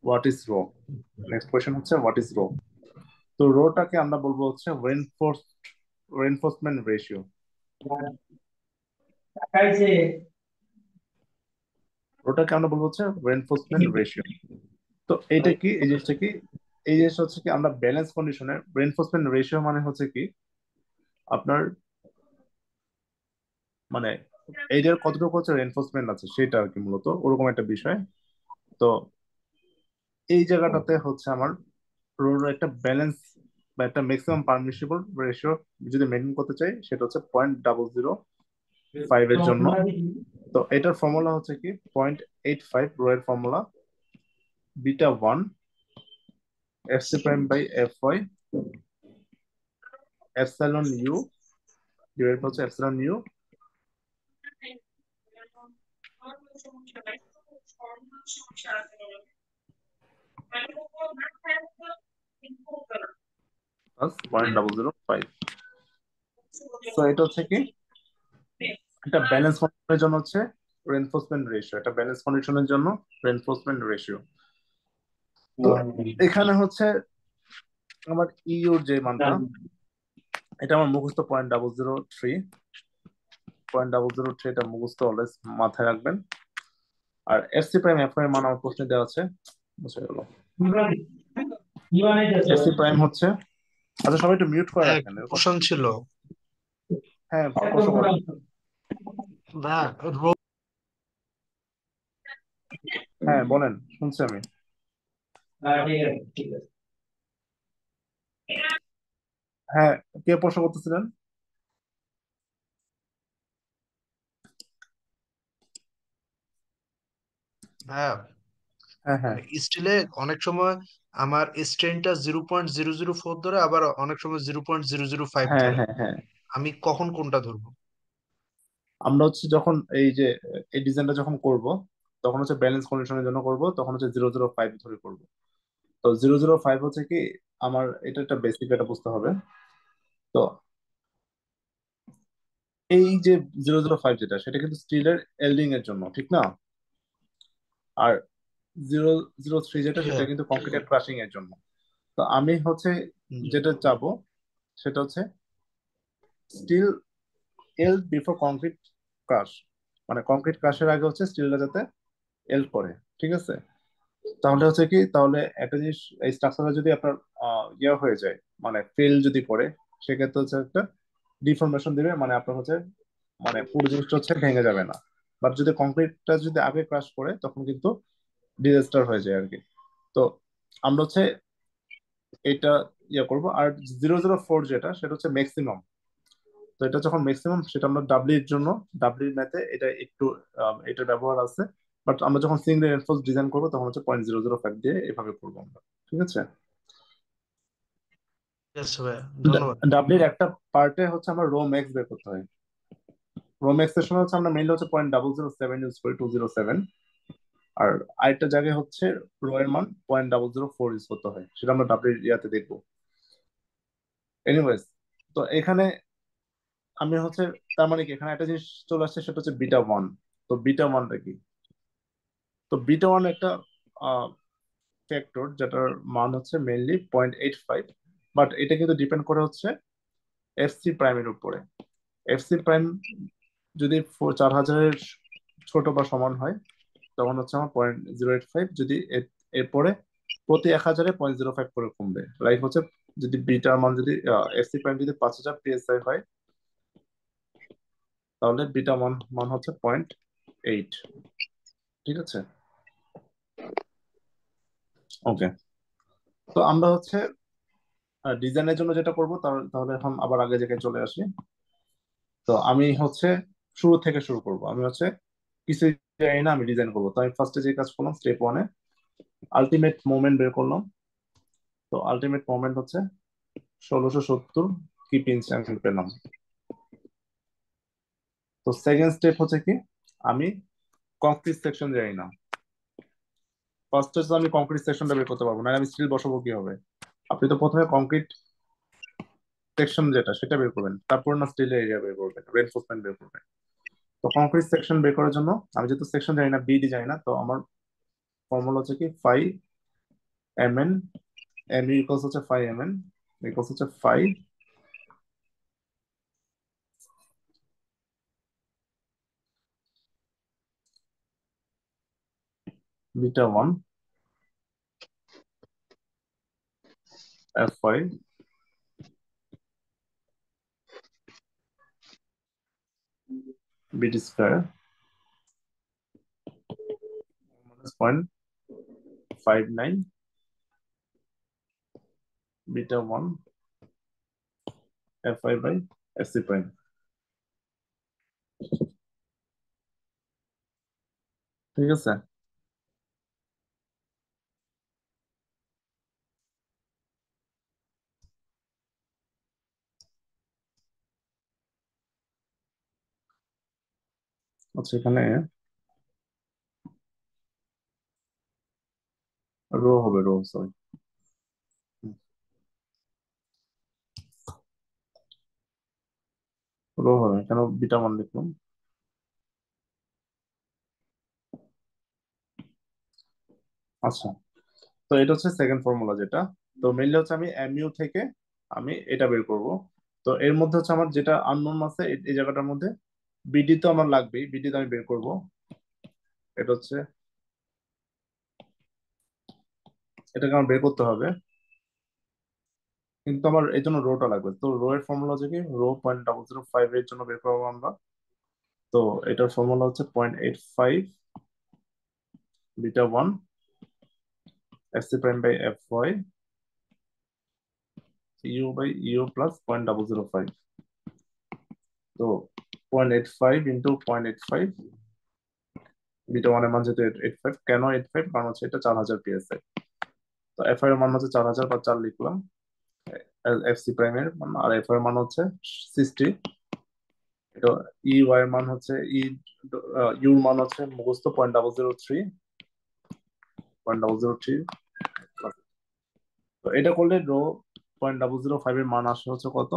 what is rho, next question হচ্ছে হোয়াট ইজ রো। তো রোটাকে আমরা বলবো হচ্ছে রেনফোর্সমেন্ট রেশিও। রোটাকে আমরা বলবো হচ্ছে রেনফোর্সমেন্ট রেশিও। তো এইটা কি, এই জিনিসটা কি, এই জিনিসটা হচ্ছে কি আমরা ব্যালেন্স কন্ডিশনে রেনফোর্সমেন্ট রেশিও মানে হচ্ছে কি আপনার মানে এইটার কতটুকু হচ্ছে রেনফোর্সমেন্ট আছে সেটা আর কি, মূলত ওরকম একটা বিষয়। তো এই জায়গাটাতে হচ্ছে আমার রোড একটা ব্যালেন্স বা একটা ম্যাক্সিমাম পারমিসিবল রেশিও যদি মেনটেন করতে চাই সেটা হচ্ছে 0.005 এর জন্য। তো এটার ফর্মুলা হচ্ছে কি 0.85 রো এর formula beta 1 F C prime by F Y epsilon U, divide হচ্ছে এপসাইলন ইউ প্লাস 0.005। তো এটা হচ্ছে কি এটা ব্যালেন্স কন্ডিশনের জন্য হচ্ছে রেনফোর্সমেন্ট রেশিও, এটা ব্যালেন্স কন্ডিশনের জন্য রেনফোর্সমেন্ট রেশিও। তো এখানে হচ্ছে আমার ইউর যে মানটা, এটা আমার মুখস্থ 0.003, 0.003 এটা মুখস্থ অলওয়েজ মাথায় রাখবেন। আর এফ সি প্রাইম এফ এর মান আমার প্রশ্নে দেওয়া আছে, বুঝে গেল। এফ সি প্রাইম হচ্ছে, আচ্ছা সবাই একটু মিউট করে রাখেন এরকম। কোশ্চেন ছিল হ্যাঁ প্রশ্ন করেন। রো হ্যাঁ বলেন, শুনছি আমি। হ্যাঁ, কে প্রশ্ন করতেছিলেন? হ্যাঁ হ্যাঁ হ্যাঁ স্টিলে অনেক সময় আমার স্ট্রেনটা 0.004 ধরে, আবার অনেক সময় 0.005 হ্যাঁ ধরে। হ্যাঁ হ্যাঁ আমি কখন কোনটা ধরবো? আমরা হচ্ছে যখন এই যে এই ডিজাইনটা যখন করব তখন হচ্ছে ব্যালেন্স কন্ডিশনের জন্য করব, তখন হচ্ছে 005 ধরে করব। তো 005 হচ্ছে কি, আমার এটা একটা বেসিক, এটা বুঝতে হবে। তো এই যে 005 যেটা, সেটা কিন্তু স্টিলের এল্ডিং এর জন্য, ঠিক না? আর 003 যেটা, সেটা হ্যাঁ। কিন্তু কংক্রিটের ক্রাশিং এর জন্য। তো আমি হচ্ছে যেটা চাবো সেটা হচ্ছে স্টিল এল্ড বিফোর কংক্রিট ক্রাশ, মানে কংক্রিট ক্রাশের আগে হচ্ছে স্টিলটা যাতে এল্ড করে, ঠিক আছে? তাহলে হচ্ছে কি, তাহলে একটা জিনিস, এই স্ট্রাকচারটা যদি আপনার ইয়ে হয়ে যায়, মানে ফেল যদি করে, সেক্ষেত্রে হচ্ছে একটা ডিফরমেশন দিবে, মানে আপনার হচ্ছে মানে পুরো জিনিসটা হচ্ছে ভেঙে যাবে না। বাট যদি কংক্রিটটা যদি আগে ক্রাশ করে, তখন কিন্তু ডিজাস্টার হয়ে যায় আর কি। তো আমরা হচ্ছে এটা ইয়ে করব। আর 004 যেটা, সেটা হচ্ছে ম্যাক্সিমাম। তো এটা যখন ম্যাক্সিমাম, সেটা আমরা ডাব্লিউ এর জন্য, ডাব্লিউ ম্যাথে এটা একটু এটার ব্যবহার আছে। বাট আমরা যখন সিঙ্গেল রেনফোর্স ডিজাইন করবো, তখন হচ্ছে 0.005 দিয়ে এভাবে করবো আমরা, ঠিক আছে? ঠিক আছে ভাইয়া, ধন্যবাদ। ডাব্লিউর একটা পার্টে হচ্ছে আমরা রো ম্যাক্স বের করতে হয়। রো ম্যাক্স এর সময় হচ্ছে আমরা মেইনলি হচ্ছে 0.007 ইউজ করি, 207। আর আরেকটা জায়গায় হচ্ছে রো এর মান 0.004 ইউজ করতে হয়, সেটা আমরা ডাব্লিউ ইয়াতে দেখবো। এনিওয়েজ, তো এখানে আমি হচ্ছে, তার মানে কি, এখানে একটা জিনিস চলে আসছে, সেটা হচ্ছে বিটা ওয়ান। তো বিটা ওয়ানটা কি? তো বিটা ওয়ান একটা ফ্যাক্টর, যেটার মান হচ্ছে মেইনলি 0.85। বাট এটা কিন্তু ডিপেন্ড করে হচ্ছে এফসি প্রাইমের উপরে। এফসি প্রাইম যদি 4000-এর ছোট বা সমান হয়, তখন হচ্ছে আমার 0.085। যদি এরপরে প্রতি 1000-এ 0.05 করে কমবে, লাইক হচ্ছে যদি বিটার মান, যদি এফসি প্রাইম যদি 5000 পিএসআই হয়, তাহলে বিটা মান মান হচ্ছে 0.8, ঠিক আছে? ওকে। তো আমরা হচ্ছে ডিজাইনের জন্য যেটা করবো, তাহলে এখন আবার আগে জায়গায় চলে আসি। তো আমি হচ্ছে শুরু থেকে শুরু করব। আমি হচ্ছে কিছু জানি না, আমি ডিজাইন করবো। তো আমি ফার্স্টে যে কাজ করলাম, স্টেপ ওয়ানে আলটিমেট মোমেন্ট বের করলাম। তো আলটিমেট মোমেন্ট হচ্ছে 1670 কি পিঞ্চ আমি পেলাম। তো সেকেন্ড স্টেপ হচ্ছে কি, আমি কংক্রিট সেকশন জানি না। ফার্স্ট হচ্ছে আমি কংক্রিট সেকশনটা বের করতে পারবো না, আমি স্টিল বসাবো কি হবে? আপনি তো প্রথমে কংক্রিট সেকশন যেটা, সেটা বের করবেন, তারপর না স্টিলের এরিয়া বের করবেন, রেনফোর্সমেন্ট বের করবেন। তো কংক্রিট সেকশন বের করার জন্য আমি যেহেতু সেকশন জানি না, বিডি জানি না, তো আমার ফর্মুলা হচ্ছে কি, phi M N, M equals হচ্ছে ফাই এম এন, ইকুয়ালস হচ্ছে phi beta one F Y BT square minus 0.59 beta one F Y by F C prime. ঠিক আছে? আচ্ছা, এখানে রো হবে, রো, সরি, রো হবে, কেন বিটা ওয়ান লিখলাম? আচ্ছা, তো এটা হচ্ছে সেকেন্ড ফর্মুলা যেটা। তো মেইনলি হচ্ছে আমি এমইউ থেকে আমি এটা বের করব। তো এর মধ্যে হচ্ছে আমার যেটা আননোন আছে, এই জায়গাটার মধ্যে বিডি তো আমার লাগবেই, বিডি তো আমি বের করব। এটা হচ্ছে, এটাকে আমার বের করতে হবে, কিন্তু আমার এই জন্য রোটা লাগবে। তো রো এর ফর্মুলা হচ্ছে কি, রো 0.005 এর জন্য বের করবো আমরা। তো এটার ফর্মুলা হচ্ছে 0.85 beta one F C prime by F Y U by U plus 0.005। তো 0.85 ইন্টু 0.85, বিটা ওয়ানের মান যেহেতু 85, কেন 85? কারণ হচ্ছে এটা 4000 পিএসআই। তো এফ এর মান হচ্ছে 4000 বা 4 লিখলাম, এফ সি প্রাইম এর মান। আর এফ এর মান হচ্ছে 60, এটা ওয়াই এর মান হচ্ছে ইউর মান হচ্ছে মুখস্থ 0.003 0.003। তো এটা করলে রো 0.005 এর মান আসে হচ্ছে কত,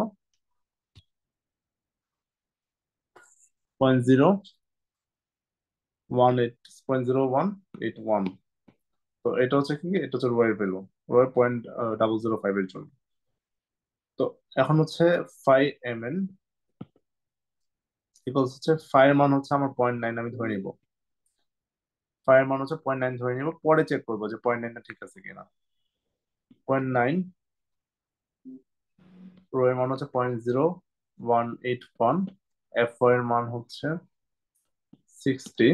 0.0181। তো এটা হচ্ছে কি, এটা হচ্ছে রো এর ভ্যালু, রো এর 0.005 এর জন্য। তো এখন হচ্ছে ফাই এম এন ইকুয়ালস হচ্ছে ফাই এর মান হচ্ছে আমার 0.9 আমি ধরে নিব, ফাই এর মান হচ্ছে 0.9 ধরে নিব, পরে চেক করবো যে 0.9টা ঠিক আছে কিনা। 0.9, রো এর মান হচ্ছে 0.0181, এফ এর মান হচ্ছে 60।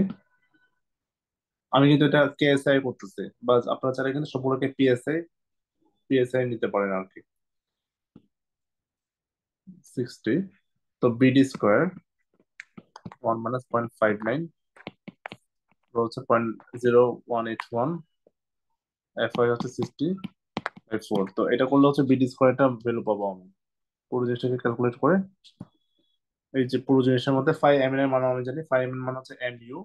আমি কিন্তু এটা কেএসআই করতেছি, বা আপনারা চাইলে কিন্তু সবগুলোকে পিএসআই নিতে পারেন আর কি। 60, তো বিডি স্কোয়ার 1 মাইনাস 0.59, হচ্ছে 0.0181, এফ আই হচ্ছে 60/4। তো এটা করলে হচ্ছে বিডি স্কোয়ারটা ভ্যালু পাবো আমি, পুরো জিনিসটাকে ক্যালকুলেট করে। এই যে পুরো জিনিসের মধ্যে ফাই এম এর মান আমি জানি, ফাই এম এর মান হচ্ছে এম ইউ।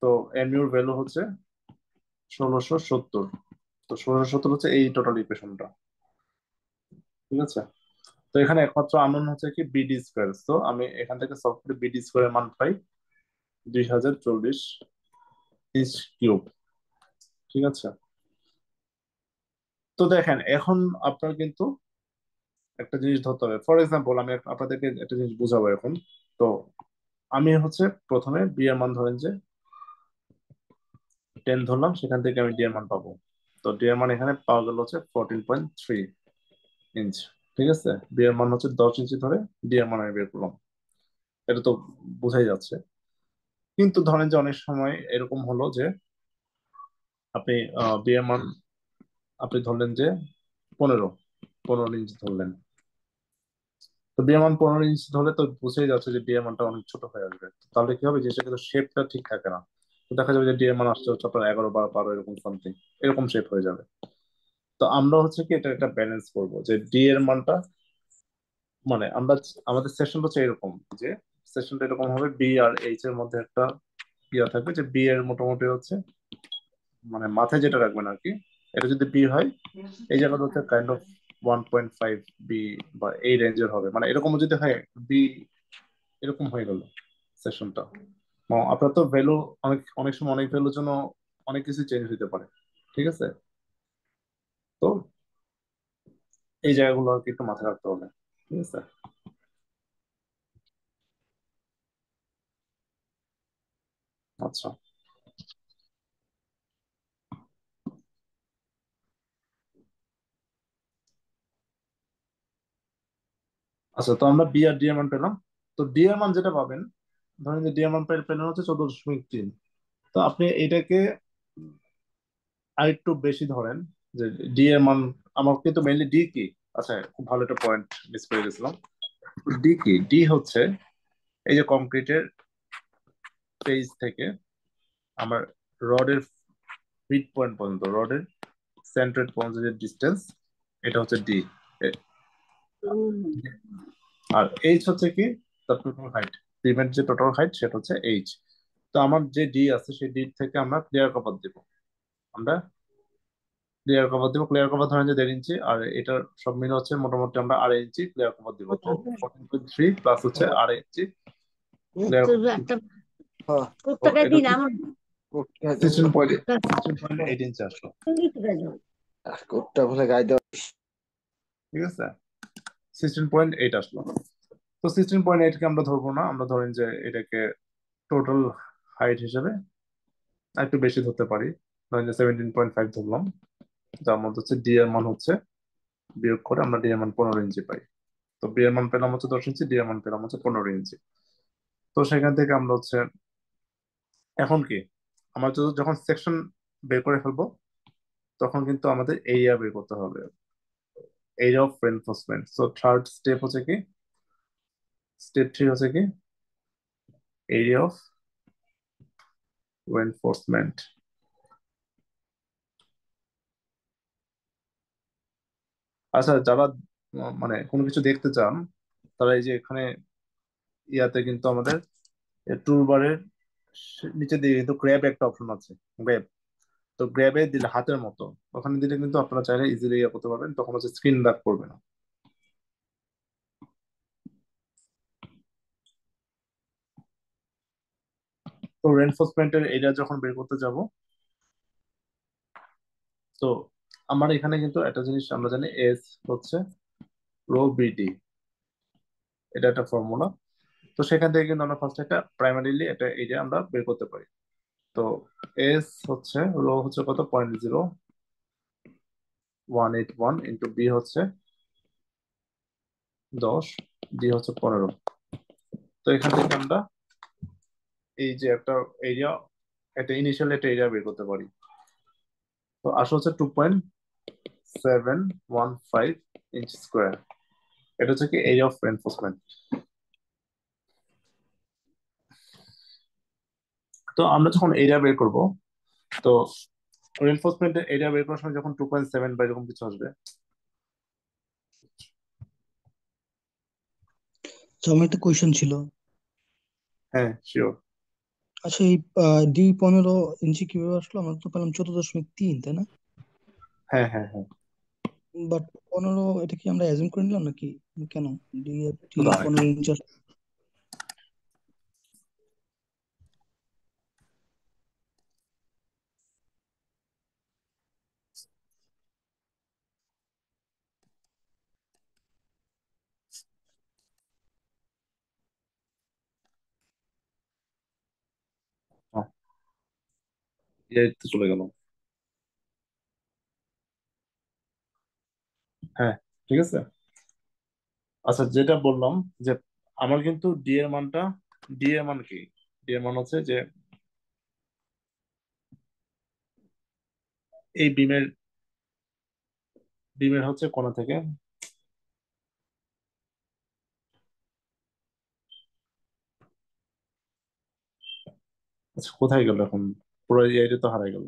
তো এম ইউর ভ্যালু হচ্ছে 1670। তো 1670 হচ্ছে এই টোটাল ইকুয়েশনটা, ঠিক আছে। তো এখানে একমাত্র আননোন হচ্ছে কি বিডি স্কোয়ার। তো আমি এখান থেকে সলভ করে বিডি স্কোয়ারের মান পাই 2040 ইঞ্চ কিউব, ঠিক আছে। তো দেখেন এখন আপনার কিন্তু একটা জিনিস ধরতে হবে। ফর এক্সাম্পল আমি আপনাদেরকে একটা জিনিস বুঝাবো এখন। তো আমি হচ্ছে প্রথমে বি এর মান ধরেন যে 10 ধরলাম, সেখান থেকে আমি ডি এর মান পাবো। তো ডি এর মান এখানে পাওয়া গেল হচ্ছে 14.3 ইঞ্চ, ঠিক আছে। বি এর মান হচ্ছে 10 ইঞ্চি ধরে ডি এর মান আমি বের করলাম, এটা তো বোঝাই যাচ্ছে। কিন্তু ধরেন যে অনেক সময় এরকম হলো যে আপনি বি এর মান আপনি ধরলেন যে 15 ইঞ্চি ধরলেন। তো বি এর মান 15 ইঞ্চি ধরলে তো বুঝেই যাচ্ছে যে ডি এর মানটা অনেক ছোট হয়ে আসবে। তাহলে কি হবে, যে সেটা কিন্তু শেপটা ঠিক থাকে না। তো দেখা যাবে যে ডি এর মান আসছে হচ্ছে আপনার 11 12 এরকম সামথিং, এরকম শেপ হয়ে যাবে। তো আমরা হচ্ছে কি এটা একটা ব্যালেন্স করব, যে ডি এর মানটা মানে আমরা আমাদের সেশনটা হচ্ছে এরকম, যে সেশনটা এরকম হবে, বি আর এইচ এর মধ্যে একটা ইয়া থাকবে, যে বি এর মোটামুটি হচ্ছে মানে মাথায় যেটা রাখবেন আর কি, এটা যদি বি হয় এই জায়গাটা হচ্ছে কাইন্ড অফ 1.5 বি বা এই রেঞ্জের হবে, মানে এরকম যদি হয় বি, এরকম হয়ে গেল সেশনটা। আপনার তো ভ্যালু অনেক অনেক সময় অনেক ভ্যালুর জন্য অনেক কিছু চেঞ্জ হতে পারে, ঠিক আছে। তো এই জায়গাগুলো আর কি একটু মাথায় রাখতে হবে, ঠিক আছে। আচ্ছা, আচ্ছা, তো আমরা বি আর ডি এর মান পেলাম। তো ডি এর মান যেটা পাবেন, ধরেন যে ডি এর মান পেলেন হচ্ছে 14.3। তো আপনি এটাকে আরেকটু বেশি ধরেন, যে ডি এর মান, আমার কিন্তু মেইনলি ডি কি, আচ্ছা খুব ভালো একটা পয়েন্ট মিস করে গেছিলাম। ডি কি, ডি হচ্ছে এই যে কংক্রিটের পেজ থেকে আমার রডের ফিট পয়েন্ট পর্যন্ত, রডের সেন্টার পর্যন্ত যে ডিস্টেন্স, এটা হচ্ছে ডি। আর এইচ হচ্ছে কি, তার টোটাল হাইট, সিমেন্ট যে টোটাল হাইট সেটা হচ্ছে এইচ। তো আমার যে ডি আছে সেই ডি থেকে আমরা ক্লিয়ার কভার দিব, আমরা ক্লিয়ার কভার ধরেন যে 1.5 ইঞ্চি, আর এটার সব মিলে হচ্ছে মোটামুটি আমরা 2.5 ইঞ্চি ক্লিয়ার কভার দিব। তো 14.3 প্লাস হচ্ছে 2.5 ইঞ্চি ক্লিয়ার কভার, এটা হচ্ছে 16.8 ইঞ্চি আসলো, ঠিক আছে। 16.8 আসলো। তো 16.8 কে আমরা ধরবো না, আমরা ধরেন যে এটাকে টোটাল হাইট হিসেবে একটু বেশি ধরতে পারি, ধরেন যে 17.5 ধরলাম। যার মধ্যে হচ্ছে ডি এর মান হচ্ছে বিয়োগ করে আমরা ডি এর মান 15 ইঞ্চি পাই। তো বি এর মান পেলাম হচ্ছে 10 ইঞ্চি, ডি এর মান পেলাম হচ্ছে 15 ইঞ্চি। তো সেখান থেকে আমরা হচ্ছে এখন কি, আমরা যখন সেকশন বের করে ফেলবো, তখন কিন্তু আমাদের এরিয়া বের করতে হবে, area of reinforcement. So third step হচ্ছে কি, স্টেপ 3 হচ্ছে কি, এরিয়া অফ রেনফোর্সমেন্ট। আচ্ছা, যারা মানে কোনো কিছু দেখতে চান, তারা এই যে এখানে ইয়াতে কিন্তু আমাদের টুল বারের নিচে দিয়ে কিন্তু গ্র্যাব একটা অপশন আছে, গ্র্যাব। তো গ্র্যাবে দিলে হাতের মতো, ওখানে দিলে কিন্তু আপনারা চাইলে ইজিলি ইয়ে করতে পারবেন, তখন হচ্ছে স্ক্রিন ব্যাক করবে না। তো রেনফোর্সমেন্টের এরিয়া যখন বের করতে যাব, তো আমার এখানে কিন্তু একটা জিনিস আমরা জানি, এস হচ্ছে রো বিডি, এটা একটা ফর্মুলা। তো সেখান থেকে কিন্তু আমরা ফার্স্ট একটা প্রাইমারিলি একটা এরিয়া আমরা বের করতে পারি। তো এস হচ্ছে, রো হচ্ছে কত, 0.0181 ইন্টু বি হচ্ছে 10, ডি হচ্ছে 15। তো এখান থেকে আমরা এই যে একটা এরিয়া, একটা ইনিশিয়াল একটা এরিয়া বের করতে পারি। তো আসলে হচ্ছে 2.715 ইঞ্চ স্কোয়ার। এটা হচ্ছে কি এরিয়া অফ এনফোর্সমেন্ট। তো আমরা যখন এরিয়া বের করব, তো রেনফোর্সমেন্টের এরিয়া বের করার সময় যখন 2.7 বা এরকম কিছু আসবে। তো আমার একটা কোয়েশ্চেন ছিল। হ্যাঁ, শিওর। আচ্ছা, এই D15 ইঞ্চি কিভাবে আসলো? আমরা তো পেলাম 14.3, তাই না? হ্যাঁ, হ্যাঁ, হ্যাঁ। বাট 15, এটা কি আমরা অ্যাজুম করে নিলাম নাকি? কেন ডি ডি দাঁড়ান। 15 ইঞ্চি? হ্যাঁ, এই তো চলে গেল। হ্যাঁ, ঠিক আছে। আচ্ছা, যেটা বললাম যে আমার কিন্তু ডি এর মানটা, ডি এর মান কি, ডি এর মান হচ্ছে যে এই বিমের, বিমের হচ্ছে কোণা থেকে, আচ্ছা কোথায় গেল এখন, পুরো এটা তো হারাই গেল।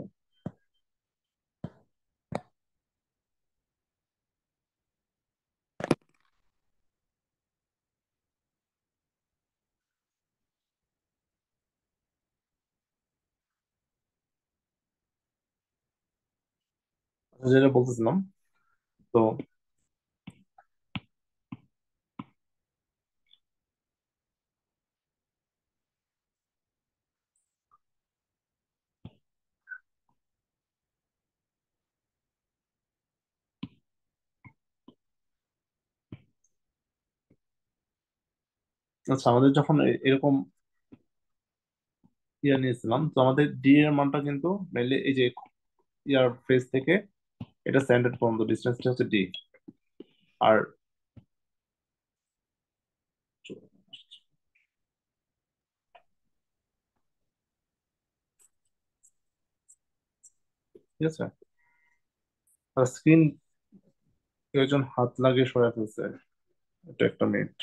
আচ্ছা, যেটা বলতেছিলাম, তো আচ্ছা আমাদের যখন এরকম ইয়ে নিয়েছিলাম, তো আমাদের ডি এর মানটা কিন্তু মেনলি এই যে ইয়ার ফেস থেকে এটা স্ট্যান্ডার্ড পর্যন্ত ডিস্টেন্সটা হচ্ছে ডি। আর ঠিক আছে, স্ক্রিন একজন হাত লাগিয়ে সরাই ফেলছে, এটা একটা মিনিট।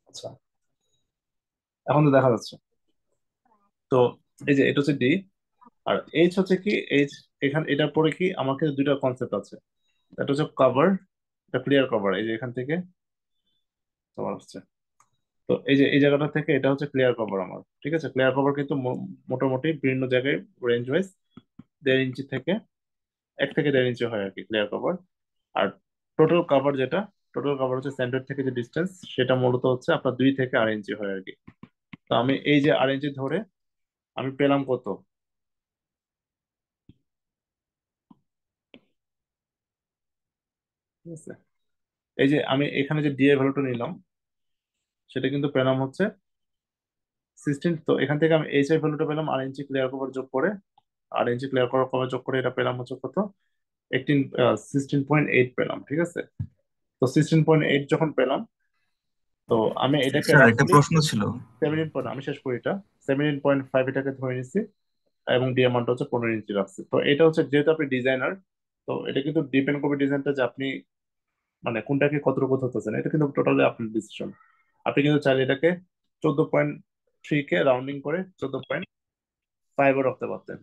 আচ্ছা, এখন তো দেখা যাচ্ছে। তো এই যে এটা হচ্ছে ডি, আর এইচ হচ্ছে কি, এইচ এখানে এটার পরে কি আমাকে দুইটা কনসেপ্ট আছে। এটা হচ্ছে কভার, এটা ক্লিয়ার কভার, এই যে এখান থেকে তোমার হচ্ছে, তো এই যে এই জায়গাটা থেকে এটা হচ্ছে ক্লিয়ার কভার আমার, ঠিক আছে। ক্লিয়ার কভার কিন্তু মোটামুটি বিভিন্ন জায়গায় রেঞ্জ ওয়াইজ 1.5 ইঞ্চি থেকে 1 থেকে 1.5 ইঞ্চি হয় আর কি ক্লিয়ার কভার। আর টোটাল কভার যেটা, টোটাল কভার হচ্ছে সেন্টার থেকে যে ডিস্টেন্স, সেটা মূলত হচ্ছে আপনার 2 থেকে 2.5 ইঞ্চি হয় আর কি। তো আমি এই যে 2.5 ইঞ্চি ধরে আমি পেলাম কত, ঠিক আছে। এই যে আমি এখানে যে ডি এর ভ্যালুটা নিলাম, সেটা কিন্তু পেলাম হচ্ছে 16। তো এখান থেকে আমি এইচ এর ভ্যালুটা পেলাম 2.5 ইঞ্চি ক্লিয়ার কভার যোগ করে, 2.5 ইঞ্চি ক্লিয়ার কভার যোগ করে এটা পেলাম হচ্ছে কত, 16.8 পেলাম, ঠিক আছে। তো 16.8 যখন পেলাম, তো আমি এটাকে স্যার একটা রাফলি প্রশ্ন ছিল। 17 আমি শেষ করি এটা, 17.5 এটাকে ধরে নিচ্ছি, এবং ডি অ্যামাউন্টটা হচ্ছে 15 ইঞ্চি রাখছি। তো এটা হচ্ছে যেহেতু আপনি ডিজাইনার, তো এটা কিন্তু ডিপেন্ড করবে ডিজাইনটা, যে আপনি মানে কোনটাকে কতটুকু ধরতেছেন, এটা কিন্তু টোটালি আপনার ডিসিশন। আপনি কিন্তু চাইলে এটাকে 14.3 কে রাউন্ডিং করে 14.5 রাখতে পারতেন,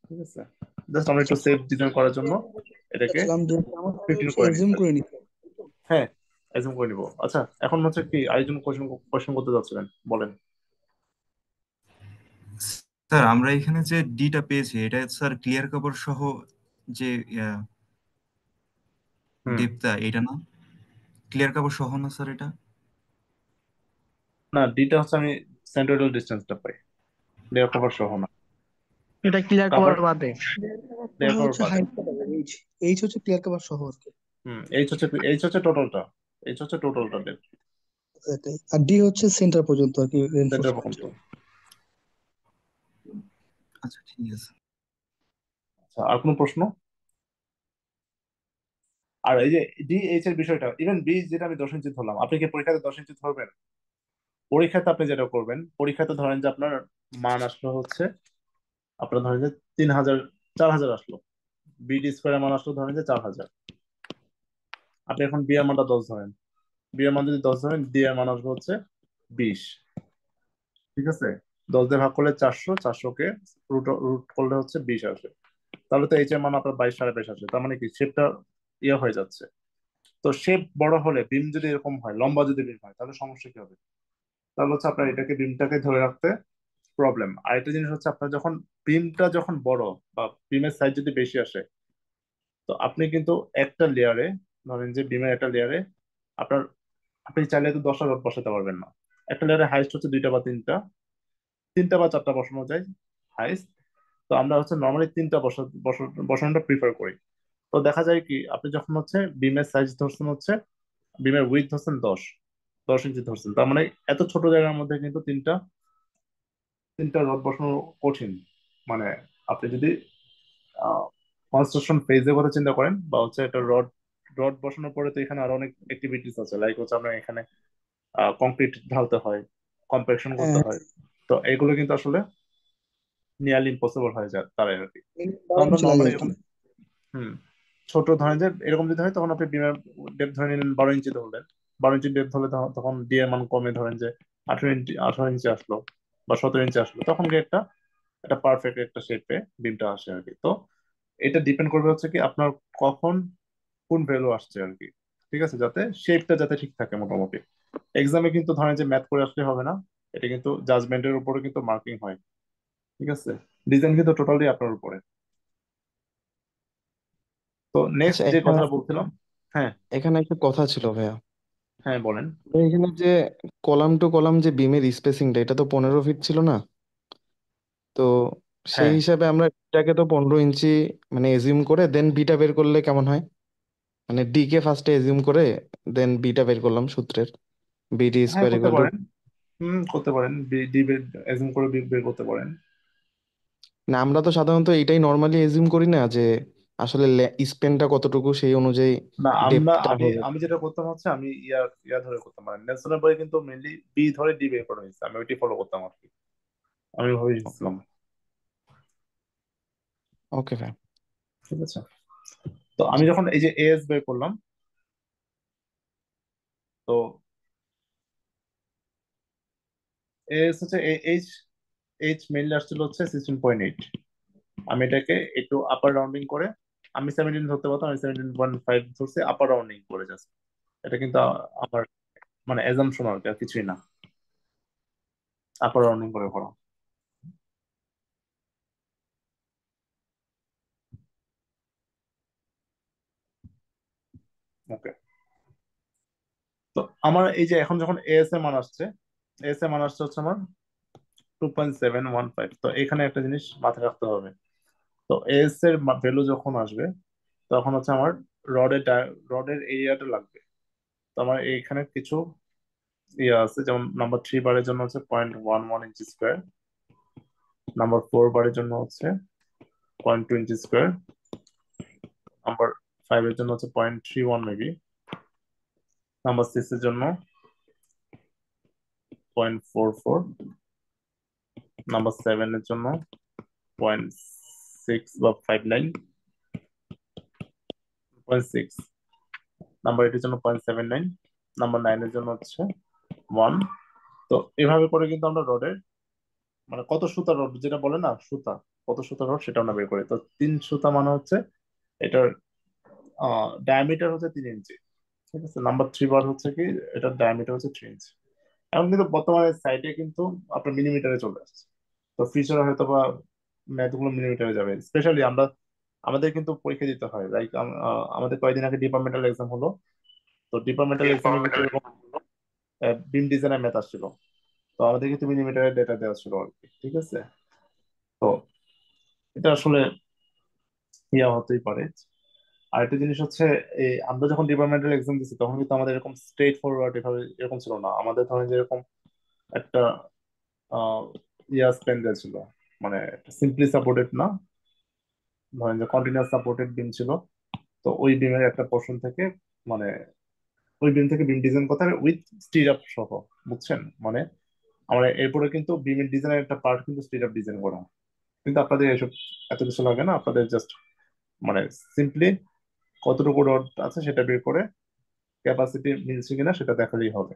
ঠিক আছে। জাস্ট আমরা একটু সেফ ডিজাইন করার জন্য এটাকে চাচ্ছিলাম যে আমার 15 করে এজিউম নিচ্ছি। করে নিতে। হ্যাঁ, এজুম করে নিবো। আচ্ছা, এখন হচ্ছে কি আরেকজন কোশ্চেন করতে যাচ্ছিলেন, বলেন। স্যার আমরা এখানে যে ডিটা পেয়েছি এটা স্যার ক্লিয়ার কভার সহ যে হুম। ডেপটা এটা না, ক্লিয়ার কভার সহ না স্যার এটা? না, ডিটা হচ্ছে আমি সেন্ট্রোইডাল ডিস্টেন্সটা পাই, লেয়ার কভার সহ না। এটা ক্লিয়ার কভার, কভার বাদে। লেয়ার কভার হচ্ছে বাদে। হাইট এইচ এইচ হচ্ছে ক্লিয়ার কভার সহ আর কি। এইচ হচ্ছে টোটালটা, এইচ হচ্ছে টোটালটা ডেপথ, এটাই। আর ডি হচ্ছে সেন্টার পর্যন্ত আর কি সেন্টার রেইনফোর্সমেন্ট। পর্যন্ত। আচ্ছা ঠিক আছে। আচ্ছা, আর কোনো প্রশ্ন? আর এই যে ডি এইচ এর বিষয়টা, ইভেন বি যেটা আমি 10 ইঞ্চি ধরলাম, আপনি কি পরীক্ষাতে 10 ইঞ্চি ধরবেন? পরীক্ষাতে আপনি যেটা করবেন, পরীক্ষাতে ধরেন যে আপনার মান আসলো হচ্ছে, আপনার ধরেন যে 3000 4000 আসলো, বিডি স্কোয়ারের মান আসলো ধরেন যে 4000। আপনি এখন বি এর মানটা 10 ধরেন, বি এর মান যদি 10 ধরেন, ডি এর মান আসবে হচ্ছে 20। ঠিক আছে, 10 দিয়ে ভাগ করলে 400, 400 কে রুট রুট করলে হচ্ছে 20 আসে। তাহলে তো এইচ এর মান আপনার 22 22.5 আসে। তার মানে কি শেপটা ইয়ে হয়ে যাচ্ছে। তো শেপ বড় হলে, বিম যদি এরকম হয়, লম্বা যদি বিম হয়, তাহলে সমস্যা কি হবে? তাহলে হচ্ছে আপনার এটাকে, বিমটাকে ধরে রাখতে প্রবলেম। আরেকটা জিনিস হচ্ছে, আপনার যখন বিমটা যখন বড় বা বিমের সাইজ যদি বেশি আসে, তো আপনি কিন্তু একটা লেয়ারে, ধরেন যে বিমের একটা লেয়ারে আপনার, আপনি চাইলে তো 10টা রড বসাতে পারবেন না। একটা লেয়ারে হাইস্ট হচ্ছে 2টা বা 3টা, 3টা বা 4টা বসানো যায় হাইস্ট। তো আমরা হচ্ছে নর্মালি 3টা বসানোটা প্রিফার করি। তো দেখা যায় কি, আপনি যখন হচ্ছে বিমের সাইজ ধরছেন হচ্ছে, বিমের উইথ ধরছেন 10 ইঞ্চি ধরছেন, তার মানে এত ছোট জায়গার মধ্যে কিন্তু তিনটা তিনটা রড বসানো কঠিন। মানে আপনি যদি কনস্ট্রাকশন ফেজের কথা চিন্তা করেন, বা হচ্ছে একটা রড রড বসানোর পরে তো এখানে আরো অনেক অ্যাক্টিভিটিস আছে, লাইক হচ্ছে আপনার এখানে কংক্রিট ঢালতে হয়, কম্প্যাকশন করতে হ্যাঁ, হয়। তো এগুলো কিন্তু আসলে নিয়ারলি ইম্পসিবল হয়ে যায় তার আর কি। তো 12 আমরা ইঞ্চি লাগে নর্মালি আর কি। এরকম, হুম, ছোট ধরেন যে এরকম যদি হয়, তখন আপনি বিমের ডেপথ ধরে নিলেন 12 ইঞ্চি ধরলেন। 12 ইঞ্চি ডেপথ হলে তখন ডি এর মান কমে, ধরেন যে 18 ইঞ্চি আসলো বা 17 ইঞ্চি আসলো, তখন গিয়ে একটা একটা পারফেক্ট একটা শেপে বিমটা আসে আর কি। তো এটা ডিপেন্ড করবে হচ্ছে কি আপনার কখন কোন ভ্যালু আসছে আর কি। ঠিক আছে, যাতে শেপটা যাতে ঠিক থাকে মোটামুটি। এক্সামে কিন্তু ধরেন যে ম্যাথ করে আসলে হবে না, এটা কিন্তু জাজমেন্টের উপরে কিন্তু মার্কিং হয়। ঠিক আছে, ডিজাইন কিন্তু টোটালি আপনার উপরে। তো নেক্সট আচ্ছা, যে এখানে কথাটা বলছিলাম, হ্যাঁ, এখানে একটা কথা ছিল ভাইয়া। হ্যাঁ বলেন। এখানে যে কলাম টু কলাম যে বিমের স্পেসিংটা, এটা তো 15 ফিট ছিল না? তো সেই হ্যাঁ, হিসাবে আমরা এটাকে তো 15 ইঞ্চি মানে এজিউম করে দেন বিটা বের করলে কেমন হয়? মানে ডি কে ফার্স্টে এজিউম করে দেন বিটা বের করলাম সূত্রের, বিডি হ্যাঁ স্কোয়ার করতে ইকুয়াল টু। পারেন। করতে পারেন, ডি বের এজুম করে বি বের করতে পারেন। না, আমরা তো সাধারণত এটাই নর্মালি এজিউম করি না যে আসলে স্পেনটা কতটুকু সেই অনুযায়ী না, ডেপথটা আমি হবে। আমি যেটা করতাম হচ্ছে, আমি ইয়া ইয়া ধরে করতাম, মানে নেলসনের বই কিন্তু মেনলি বি ধরে ডি বের করা হয়েছে, আমি ওইটি ফলো করতাম আর কি। আমি ভাবেছিলাম। ওকে ভাই। ঠিক আছে, তো আমি যখন এই যে এএস বের করলাম, তো এএস হচ্ছে এইচ, এইচ মেইনলি আসছিল হচ্ছে 16.8। আমি এটাকে একটু আপার রাউন্ডিং করে, আমি 17 ধরতে পারতাম, আমি 17.5 ধরছি আপার রাউন্ডিং করে জাস্ট। এটা কিন্তু আমার মানে এজাম্পশন আর কি, আর কিছুই না, আপার রাউন্ডিং করে করা। ওকে, তো আমার এই যে এখন যখন এএস এর মান আসছে, এএস এর মান আসছে হচ্ছে আমার 2.715। তো এখানে একটা জিনিস মাথায় রাখতে হবে, তো এএস এর ভ্যালু যখন আসবে, তখন হচ্ছে আমার রডের রডের এরিয়াটা লাগবে। তো আমার এখানে কিছু ইয়ে আছে, যেমন নাম্বার 3 বারের জন্য হচ্ছে 0.11 ইঞ্চি স্কোয়ার, নাম্বার 4 বারের জন্য হচ্ছে 0.2 ইঞ্চি স্কোয়ার, নাম্বার 5 এর জন্য হচ্ছে 0.31 মেবি, নাম্বার 6 এর জন্য 0.44, নাম্বার 7 এর জন্য 0.6 বা 59, 0.6, নাম্বার 8 এর জন্য 0.79, নাম্বার 9 এর জন্য হচ্ছে 1। তো এভাবে করে কিন্তু আমরা রডের মানে কত সুতা রড যেটা বলে না সুতা, কত সুতা রড সেটা আমরা বের করি। তো 3 সুতা মানে হচ্ছে এটার ডায়ামিটার হচ্ছে 3 ইঞ্চি। ঠিক আছে, নাম্বার 3 বার হচ্ছে কি এটার ডায়ামিটার হচ্ছে 3 ইঞ্চি। এখন কিন্তু বর্তমানে সাইটে কিন্তু আপনার মিলিমিটারে চলে আসছে। তো ফিউচারে হয়তো বা ম্যাথ গুলো মিলিমিটারে যাবে। স্পেশালি আমাদের কিন্তু পরীক্ষা দিতে হয়, লাইক আমাদের কয়েকদিন আগে ডিপার্টমেন্টাল এক্সাম হলো। তো ডিপার্টমেন্টাল এক্সামে কিন্তু এরকম বিম ডিজাইনের ম্যাথ আসছিল। তো আমাদের কিন্তু মিলিমিটারের ডেটা দেওয়া ছিল আর কি। ঠিক আছে, তো এটা আসলে ইয়া হতেই পারে। আর একটা জিনিস হচ্ছে, এই আমরা যখন ডিপার্টমেন্টাল এক্সাম দিচ্ছি তখন কিন্তু আমাদের এরকম স্ট্রেট ফরওয়ার্ড এভাবে এরকম ছিল না। আমাদের ধরেন যে এরকম একটা আহ ইয়া স্প্যান দেওয়া ছিল, মানে সিম্পলি সাপোর্টেড না, ধরেন যে কন্টিনিউয়াস সাপোর্টেড বিম ছিল। তো ওই বিমের একটা পোর্শন থেকে, মানে ওই বিম থেকে বিম ডিজাইন করতে হবে উইথ স্টির আপ সহ। বুঝছেন, মানে আমরা এরপরে কিন্তু বিমের ডিজাইনের একটা পার্ট কিন্তু স্টির আপ ডিজাইন করা হয়। কিন্তু আপনাদের এসব এত কিছু লাগে না, আপনাদের জাস্ট মানে সিম্পলি কতটুকু রড আছে সেটা বের করে ক্যাপাসিটি মিলছে কিনা সেটা দেখালেই হবে।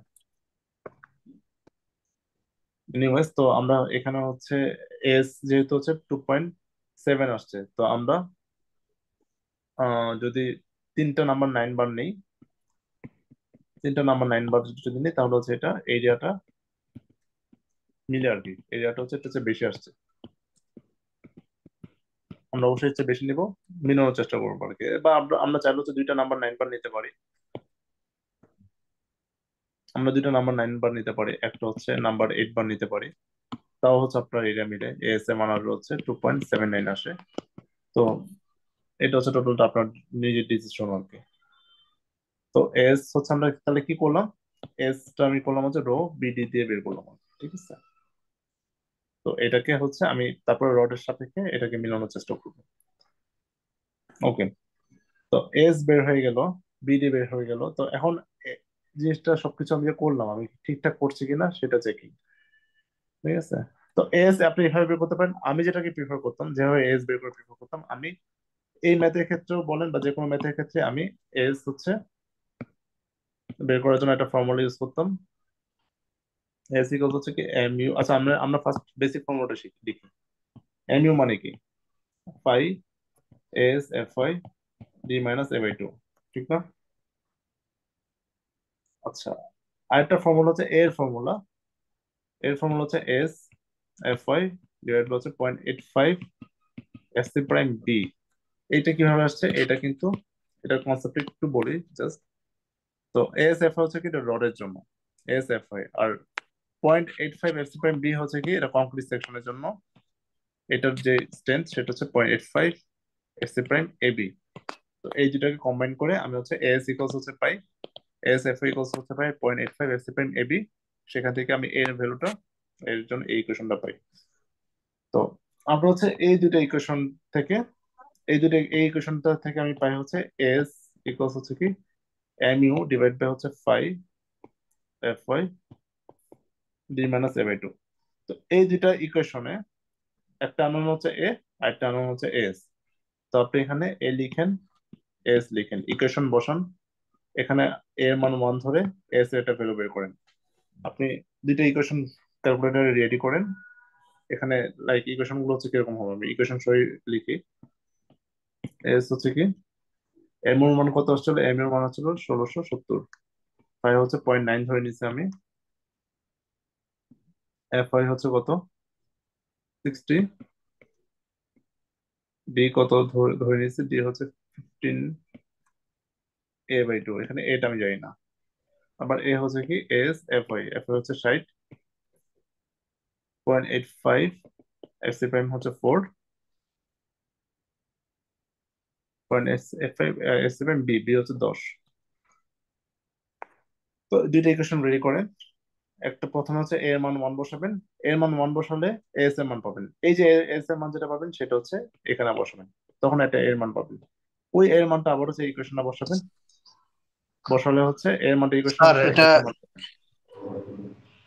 এনিওয়েজ, তো আমরা এখানে হচ্ছে এস যেহেতু হচ্ছে 2.7 আসছে, তো আমরা যদি 3টা নাম্বার 9 বার নেই, 3টা নাম্বার 9 বার যদি নিই তাহলে হচ্ছে এটা এরিয়াটা মিলে আর কি। এরিয়াটা হচ্ছে একটু চেয়ে বেশি আসছে। আমরা অবশ্যই হচ্ছে বেশি নিব, মিলানোর চেষ্টা করবো আর কি। বা আমরা আমরা চাইলে হচ্ছে 2টা নাম্বার 9 বার নিতে পারি। আমরা 2টা নাম্বার 9 বার নিতে পারি, একটা হচ্ছে নাম্বার 8 বার নিতে পারি। তাও হচ্ছে আপনার এরিয়া মিলে এস এম আর হচ্ছে 2.79 আসে। তো এটা হচ্ছে টোটালটা আপনার নিজের ডিসিশন আর কি। তো এস হচ্ছে আমরা তাহলে কি করলাম, এসটা আমি করলাম হচ্ছে রো বিডি দিয়ে বের করলাম। ঠিক আছে, তো এটাকে হচ্ছে আমি তারপরে রডের সাপেক্ষে এটাকে মিলানোর চেষ্টা করবো। ওকে, তো এস বের হয়ে গেল, বিডি বের হয়ে গেল। তো এখন জিনিসটা সবকিছু আমি যে করলাম আমি ঠিকঠাক করছি কিনা সেটা চেকিং। ঠিক আছে, তো এস আপনি এভাবে বের করতে পারেন। আমি যেটাকে প্রিফার করতাম, যেভাবে এস বের করে প্রিফার করতাম, আমি এই ম্যাথের ক্ষেত্রেও বলেন বা যে কোনো ম্যাথের ক্ষেত্রে আমি এস হচ্ছে বের করার জন্য একটা ফর্মুলা ইউজ করতাম। এস ইকুয়াল হচ্ছে কি এম ইউ। আচ্ছা, আমরা আমরা ফার্স্ট বেসিক ফর্মুলাটা লিখি। এম ইউ মানে কি, pi S F I D minus A by two, ঠিক না? আচ্ছা, আরেকটা ফর্মুলা হচ্ছে এর ফর্মুলা। এর ফর্মুলা হচ্ছে এস এফ আই ডিভাইড হচ্ছে 0.85 এস সি প্রাইম ডি। এইটা কিভাবে আসছে এটা কিন্তু, এটার কনসেপ্ট একটু বলি জাস্ট। তো এস এফ হচ্ছে কি এটা রডের জন্য এস এফ আই, আর 0.85 এস সি প্রাইম ডি হচ্ছে কি এটা কংক্রিট সেকশনের জন্য। এটার যে স্ট্রেংথ সেটা হচ্ছে 0.85 S C prime A B. তো এই দুটাকে কম্বাইন করে আমি হচ্ছে এস ইকুয়ালস হচ্ছে পাই এস এফ ইকুয়ালস হচ্ছে পাই 0.85 S C prime A B. সেখান থেকে আমি এর ভ্যালুটা, এর জন্য এই ইকুয়েশনটা পাই। তো আমরা হচ্ছে এই দুটো ইকুয়েশন থেকে, এই ইকুয়েশনটা থেকে আমি পাই হচ্ছে এস ইকুয়ালস হচ্ছে কি এম ইউ ডিভাইড বাই হচ্ছে phi F Y D minus A by two. তো এই দুটা ইকুয়েশনে একটা আননোন হচ্ছে এ আর একটা আননোন হচ্ছে এস। তো আপনি এখানে এ লিখেন, এস লিখেন, ইকুয়েশন বসান, এখানে এ এর মান 1 ধরে এস এর একটা ভ্যালু বের করেন। আপনি দুইটা ইকুয়েশন ক্যালকুলেটরে রেডি করেন। এখানে লাইক ইকুয়েশন গুলো হচ্ছে কিরকম হবে, আমি ইকুয়েশন সই লিখি। এস হচ্ছে কি এম এর মান কত আসছিল, এম এর মান হচ্ছিল 1670, ফাই হচ্ছে 0.9 ধরে নিচ্ছি আমি, এফ আই হচ্ছে কত 60, ডি কত ধরে ধরে নিচ্ছি, ডি হচ্ছে 15 এ বাই টু। এখানে এটা আমি জানি না। আবার এ হচ্ছে কি S F I, F I হচ্ছে 60, 0.85 এফ সি প্রাইম হচ্ছে 4, point S F I S C prime B, B হচ্ছে 10। তো দুইটা ইকুয়েশন রেডি করেন। একটা প্রথমে হচ্ছে এ এর মান 1 বসাবেন, এর মান 1 বসালে এস এর মান পাবেন। এই যে এস এর মান যেটা পাবেন সেটা হচ্ছে এখানে বসাবেন, তখন একটা এর মান পাবেন। ওই এর মানটা আবার হচ্ছে ইকুয়েশনে বসাবেন, বসালে হচ্ছে এর মানটা ইকুয়েশনে স্যার বসালে এটা এস এর মান।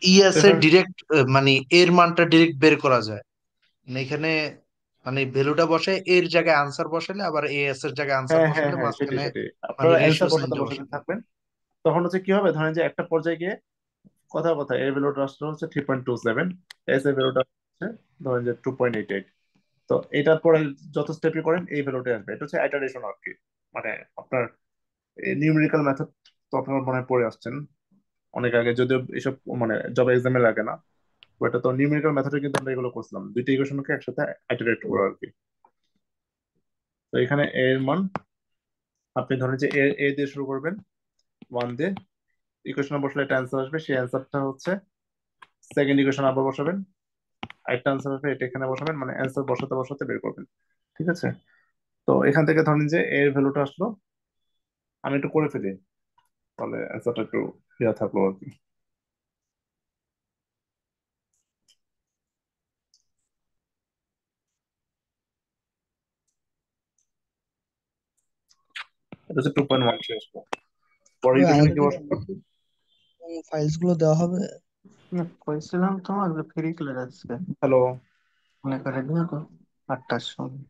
ইএস এর এভাবে ডিরেক্ট মানে এর মানটা ডিরেক্ট বের করা যায় মানে এখানে মানে ভ্যালুটা বসে এর জায়গায় আনসার বসালে আবার এএস এর জায়গায় আনসার হ্যাঁ হ্যাঁ বসালে হ্যাঁ, সেটাই মাঝখানে সেটাই, মানে আপনারা অ্যান্সার রেশিও বসাতে সাইনটা বসাতে বসালে থাকবেন। তখন হচ্ছে কি হবে, ধরেন যে একটা পর্যায়ে গিয়ে কথা কথা এর ভ্যালুটা আসলে হচ্ছে 3.27, এস এর ভ্যালুটা হচ্ছে ধরেন যে 2.88। তো এটার পরে যত স্টেপই করেন এই ভ্যালুটাই আসবে। এটা হচ্ছে আইটারেশন আর কি। মানে আপনার নিউমেরিক্যাল মেথড তো আপনারা মনে হয় পড়ে আসছেন অনেক আগে, যদিও এসব মানে জব এক্সামে লাগে না। তো এটা তো নিউমেরিক্যাল মেথডে কিন্তু আমরা এগুলো করছিলাম, দুইটা ইকুয়েশনকে একসাথে আইটারেট করা আর কি। তো এখানে এ এর মান আপনি ধরেন যে এ দিয়ে শুরু করবেন, 1 দিয়ে ইকুয়েশনে বসলে একটা অ্যান্সার আসবে, সেই অ্যান্সারটা হচ্ছে সেকেন্ড ইকুয়েশন আবার বসাবেন, আরেকটা অ্যান্সার আসবে, এটা এখানে বসাবেন, মানে অ্যান্সার বসাতে বসাতে বের করবেন। ঠিক আছে? তো এখান থেকে ধরেন যে এর ভ্যালুটা আসলো, আমি একটু করে ফেলি তাহলে অ্যান্সারটা একটু ইয়া থাকলো আর কি। এটা হচ্ছে 2.13 আসলো। পরে ইকুয়েশনে কি আমাদেরকে বসাবো? ফাইলস গুলো দেওয়া হবে। কইছিলাম তোমার ফ্রি ক্লাস আজকে হ্যালো, মনে করে দিও তো 8টার সময়।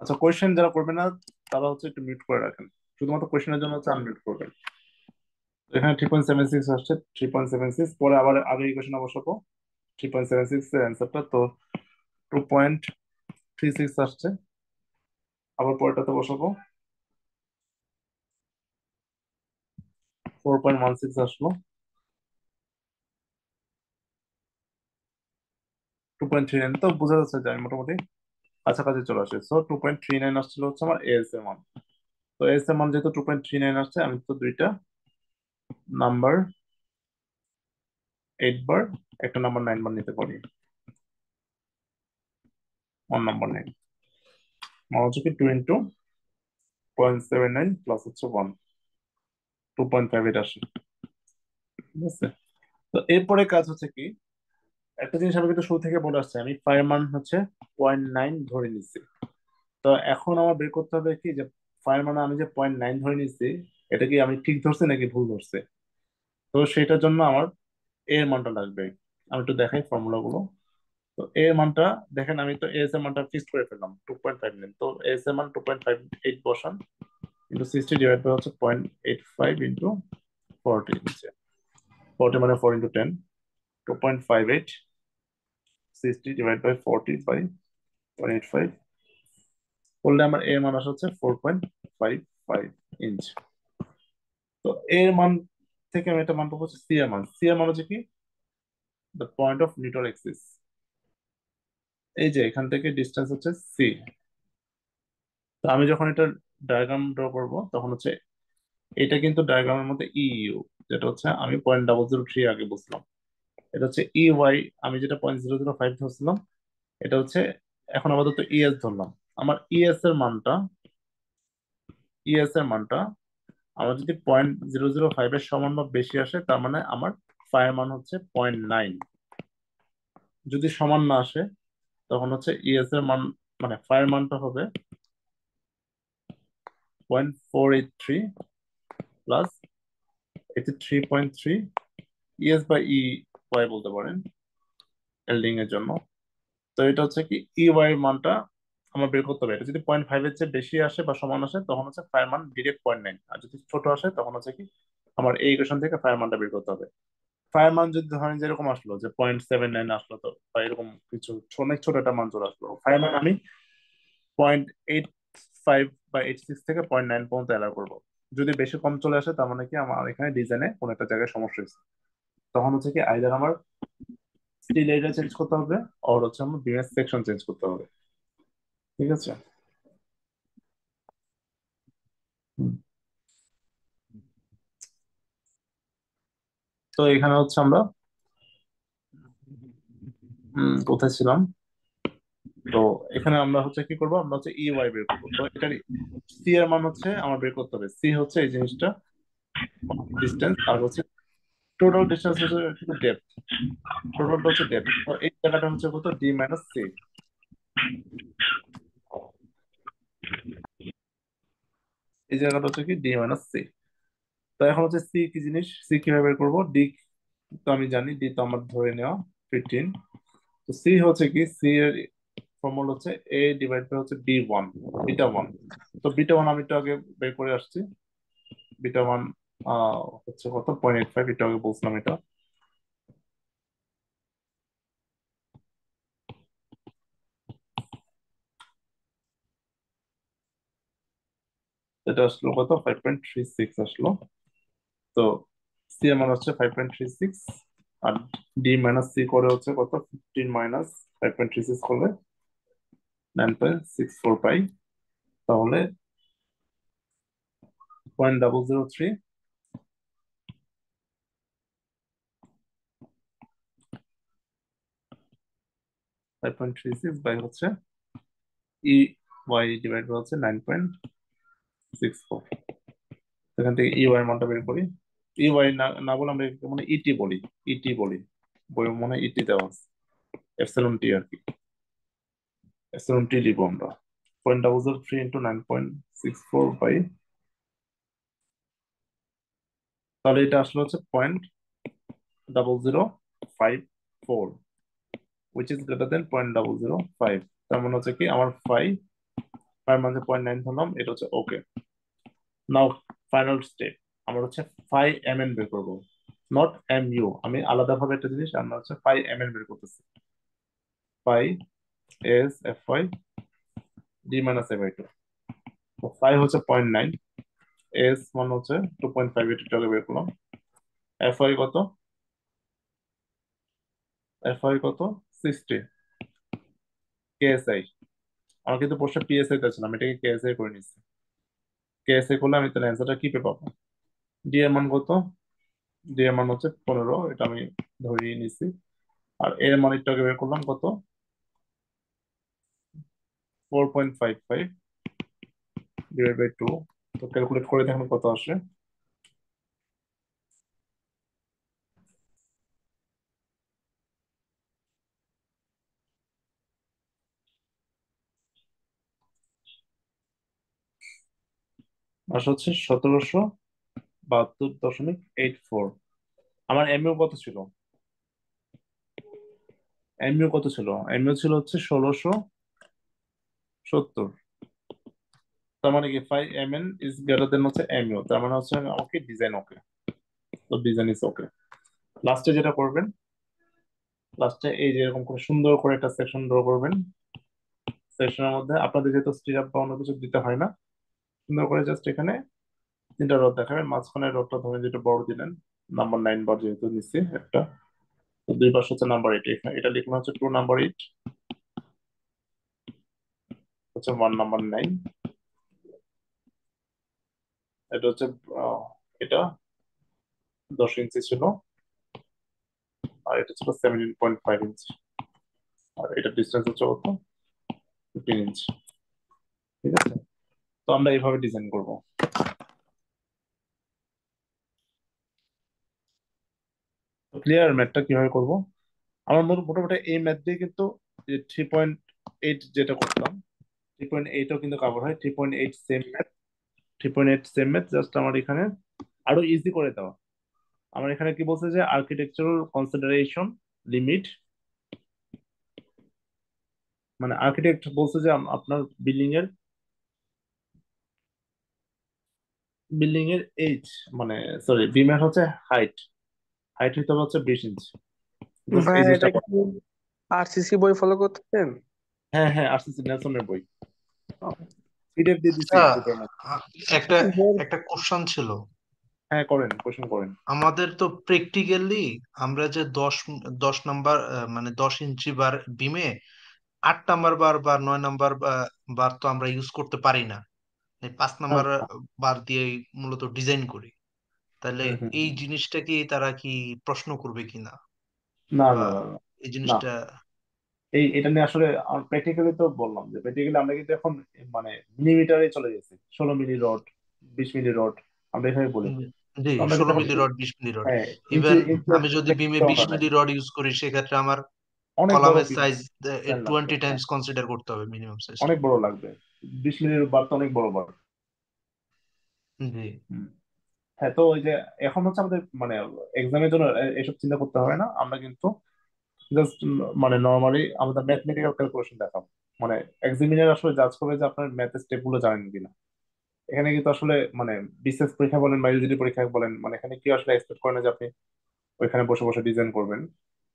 আচ্ছা কোয়েশ্চেন যারা করবে না তারা হচ্ছে একটু মিউট করে রাখেন, শুধুমাত্র কোয়েশ্চেনের জন্য হচ্ছে আনমিউট করবেন। তো এখানে 3.76 আসছে, 3.76 পরে আবার আগে ইকুয়েশনে বসাবো 3.76 এর অ্যান্সারটা, তো 2.36 আসছে, আবার পরেরটাতে বসাবো 4.16 আসলো, 2.39, তো বোঝা যাচ্ছে যে আমি মোটামুটি কাছাকাছি চলে আসে। সো 2.39 আসছিল হচ্ছে আমার এএস এর মান। তো এএস এর মান যেহেতু 2.39 আসছে, আমি তো দুইটা নাম্বার 8 বার, একটা নাম্বার 9 বার নিতে পারি। 1 নাম্বার 9 মানে হচ্ছে কি 2 ইন্টু 0.79 প্লাস হচ্ছে 1, 2.58 আসে। ঠিক আছে? তো এরপরে কাজ হচ্ছে কি, একটা জিনিস আমি কিন্তু শুরু থেকে বলে আসছি, আমি ফায়ার মান হচ্ছে 0.9 ধরে নিচ্ছি। তো এখন আমার বের করতে হবে কি যে ফায়ার মানে আমি যে 0.9 ধরে নিচ্ছি, এটা কি আমি ঠিক ধরছি নাকি ভুল ধরছি। তো সেটার জন্য আমার এর মানটা লাগবে। আমি একটু দেখাই ফর্মুলা গুলো। তো এর মানটা দেখেন, আমি তো এস এর মানটা ফিক্সড করে ফেললাম 2.59, তো এস এর মান 2.58 বসান ইন্টু 60 ডিভাইড বাই হচ্ছে 0.85 ইন্টু 40 নিচে 40 মানে 4 ইন্টু 10, 2.58 60 ডিভাইড বাই 40 বাই 0.85 করলে আমার এর মান আসে হচ্ছে 4.55 ইঞ্চ। তো এর মান থেকে আমি একটা মান পাবো হচ্ছে সি এর মান। সি এর মান হচ্ছে কি the point of neutral axis, এই যে এখান থেকে ডিস্টেন্স হচ্ছে সি। তো আমি যখন এটা ডায়াগ্রাম ড্র করব তখন হচ্ছে এটা কিন্তু ডায়াগ্রামের মধ্যে ইউ, যেটা হচ্ছে আমি 0.003 আগে বুঝলাম, এটা হচ্ছে ই ওয়াই, আমি যেটা 0.005 ধরছিলাম, এটা হচ্ছে এখন আপাতত ইএস ধরলাম। আমার ইএস এর মানটা আমার যদি 0.005 এর সমান বা বেশি আসে, তার মানে আমার ফায়ার মান হচ্ছে 0.9। যদি সমান না আসে তখন হচ্ছে ইএস এর মান মানে ফায়ার মানটা হবে 0.483 প্লাস 83.3 ইএস বা ই ওয়াই বলতে পারেন এলডিং এর জন্য। তো এটা হচ্ছে কি ই ওয়াই এর মানটা আমার বের করতে হবে। এটা যদি 0.5 এর চেয়ে বেশি আসে বা সমান আসে তখন হচ্ছে ফায়ার মান ডিরেক্ট 0.9, আর যদি ছোট আসে তখন হচ্ছে কি আমার এই ইকুয়েশন থেকে ফায়ার মানটা বের করতে হবে। ফায়ার মান যদি ধরেন যেরকম আসলো যে 0.79 আসলো, তো বা এরকম কিছু অনেক ছোট একটা মান চলে আসলো, ফায়ার মান আমি 0.85 বা 86 থেকে 0.9 পর্যন্ত অ্যালাউ করবো। যদি বেশি কম চলে আসে তার মানে কি আমার এখানে ডিজাইনে কোনো একটা জায়গায় সমস্যা হয়েছে, তখন হচ্ছে কি আইদার আমার স্টিল এরিয়া চেঞ্জ করতে হবে আর হচ্ছে আমার বিএস সেকশন চেঞ্জ করতে হবে। ঠিক আছে? হুম। তো এখানে হচ্ছে আমরা কোথায় ছিলাম, তো এখানে আমরা হচ্ছে কি করবো, আমরা হচ্ছে ই ওয়াই বের করবো। তো এটার সি এর মান হচ্ছে আমার বের করতে হবে, সি হচ্ছে এই জিনিসটা ডিস্টেন্স, আর হচ্ছে টোটাল ডিস্টেন্স হচ্ছে কিন্তু ডেপথ, টোটালটা হচ্ছে ডেপথ। তো এই জায়গাটা হচ্ছে কত, ডি মাইনাস সি, এই জায়গাটা হচ্ছে কি ডি মাইনাস সি। তো এখন হচ্ছে সি কি জিনিস, সি কিভাবে বের করবো, ডি তো আমি জানি, ডি তো আমার ধরে নেওয়া 15। তো সি হচ্ছে কি, সি এর ফর্মুলা হচ্ছে এ ডিভাইড বাই হচ্ছে বি ওয়ান, বিটা ওয়ান। তো বিটা ওয়ান আমি একটু আগে বের করে আসছি, বিটা ওয়ান হচ্ছে কত 0.85, এটা আগে বলছিলাম। এটা এটা আসলো কত 5.36 আসলো। তো সি আমার হচ্ছে 5.36, আর ডি মাইনাস সি করে হচ্ছে কত 15 মাইনাস 5.36 করলে 9.64 পাই। তাহলে 0.003 5.36 বাই হচ্ছে ই ওয়াই ডিভাইড বাই হচ্ছে 9.64। এখান থেকে ই ওয়াই মানটা বের করি। ই ওয়াই না না বলে আমরা এটাকে মানে ইটি বলি, ইটি বলি, বই মনে হয় ইটি দেওয়া আছে, এপসিলন টি আর কি, এপসিলন টি লিখবো আমরা। 0.003 ইন্টু 9.64 বাই, তাহলে এটা আসলে হচ্ছে 0.0054, উইচ ইজ গ্রেটার দেন 0.005। তার মানে হচ্ছে কি আমার ফাইভ মানে 0.9 ধরলাম, এটা হচ্ছে ওকে। নাও ফাইনাল স্টেপ, আমরা হচ্ছে ফাই এম এন বের করবো, নট এম ইউ। আমি আলাদাভাবে একটা জিনিস, আমরা হচ্ছে ফাই এম এন বের করতেছি। Phi S F Y D minus A by two. Phi হচ্ছে 0.9, এস মানে হচ্ছে 2.5, এটা বের করলাম। এফ ওয়াই কত, এফ ওয়াই কত 60, কেএসআই। আমার কিন্তু প্রশ্ন পিএসআই তে ছিল, আমি এটাকে কেএসআই করে নিচ্ছি। কেএসআই করলে আমি তাহলে অ্যান্সারটা কি পেয়ে পাবো? ডি এর মান কত, ডি এর মান হচ্ছে 15, এটা আমি ধরিয়ে নিচ্ছি। আর এর মান একটু আগে বের করলাম কত, 4.55 ডিভাইড বাই 2। তো ক্যালকুলেট করে দেখুন কত আসে। আসে হচ্ছে 1772.84। আমার এমইউ কত ছিল, এমইউ কত ছিল, এমইউ ছিল হচ্ছে 1670। তার মানে কি phi M N is greater than হচ্ছে এমইউ, তার মানে হচ্ছে আমাকে ডিজাইন ওকে। তো ডিজাইন ইজ ওকে। লাস্টে যেটা করবেন, লাস্টে এই যে এরকম করে সুন্দর করে একটা সেকশন ড্র করবেন। সেকশনের মধ্যে আপনাদের যেহেতু স্টিরাপ বা অন্য কিছু দিতে হয় না, সুন্দর করে জাস্ট এখানে 3টা রড দেখাবেন। মাঝখানের রডটা ধরেন যেটা বড় দিলেন, নাম্বার 9 বার যেহেতু নিচ্ছি একটা, তো দুই পাশে হচ্ছে নাম্বার 8, এখানে এটা লিখলাম হচ্ছে 2 নাম্বার 8, হচ্ছে 1 নাম্বার 9। এটা হচ্ছে আহ, এটা 10 ইঞ্চি ছিল, আর এটা ছিল 17.5 ইঞ্চি, আর এটা ডিস্টেন্স হচ্ছে কত 15 ইঞ্চি। ঠিক আছে, তো আমরা এইভাবে ডিজাইন করব। ক্লিয়ার ম্যাথটা কিভাবে করব? আমার মোটামুটি এই ম্যাথ দিয়ে কিন্তু 3.8 যেটা করতাম, 3.8ও কিন্তু কভার হয়। 3.8 same math, 3.8 same math, just আমার এখানে আরো ইজি করে দেওয়া। আমার এখানে কি বলছে যে আর্কিটেকচারাল কনসিডারেশন লিমিট, মানে আর্কিটেক্ট বলছে যে আপনার বিল্ডিং এর এইচ, মানে সরি বিমের হচ্ছে হাইট, হাইট হইতে হবে হচ্ছে 20 ইঞ্চি। জাস্ট ভাই এই জিনিসটা এটা কি আরসিসি বই ফলো করতেছেন? হ্যাঁ হ্যাঁ, আরসিসি নেলসনের বই, পিডিএফ দিয়ে দিছি আচ্ছা, গ্রুপের মধ্যে। আ- একটা বই- একটা কোশ্চেন ছিল। হ্যাঁ করেন, কোশ্চেন করেন। আমাদের তো প্র্যাকটিক্যালি আমরা যে 10 নাম্বার মানে 10 ইঞ্চি বার বিমে 8 নাম্বার বার বা 9 নাম্বার বার তো আমরা ইউজ করতে পারি না। এই 5 নাম্বার আচ্ছা। বার দিয়ে মূলত ডিজাইন করি। তাহলে হুম হুম এই হুম। জিনিসটা কি তারা কি প্রশ্ন করবে কিনা, না বা না না না এই না, জিনিসটা? এটা নিয়ে আসলে প্র্যাকটিক্যালি তো বললাম যে প্র্যাকটিক্যালি আমরা কিন্তু এখন মানে মিলিমিটারে চলে গেছি, 16 মিলি রড, 20 মিলি রড আমরা এখানে বলি। উম, জি, তো আমরা কিন্তু 16 এখন মিলি রড, 20 মিলি রড। হ্যাঁ ইঞ্চি ইভেন ইঞ্চি আমি যদি বিমে বিশ দরকার নাই, মিলি রড ইউজ করি, সেক্ষেত্রে আমার অনেক বড় কলামের বিম সাইজ লাগবে। 20 টাইমস কনসিডার করতে হবে, মিনিমাম সাইজটা। অনেক বড় লাগবে, 20 মিলির বার তো অনেক বড় বার। জি হুম। হ্যাঁ, তো ওই যে এখন হচ্ছে আমাদের মানে এক্সামের জন্য এসব চিন্তা করতে হবে না, আমরা কিন্তু জাস্ট মানে নর্মালি আমাদের ম্যাথমেটিক্যাল ক্যালকুলেশন দেখাবো। মানে এক্সামিনার আসলে জাজ করবে যে আপনার ম্যাথের স্টেপ গুলো জানেন কিনা, এখানে কিন্তু আসলে মানে বিসিএস পরীক্ষা বলেন বা ইউজিডি পরীক্ষা বলেন, মানে এখানে কি আসলে এক্সপেক্ট করেন যে আপনি ওইখানে বসে বসে ডিজাইন করবেন।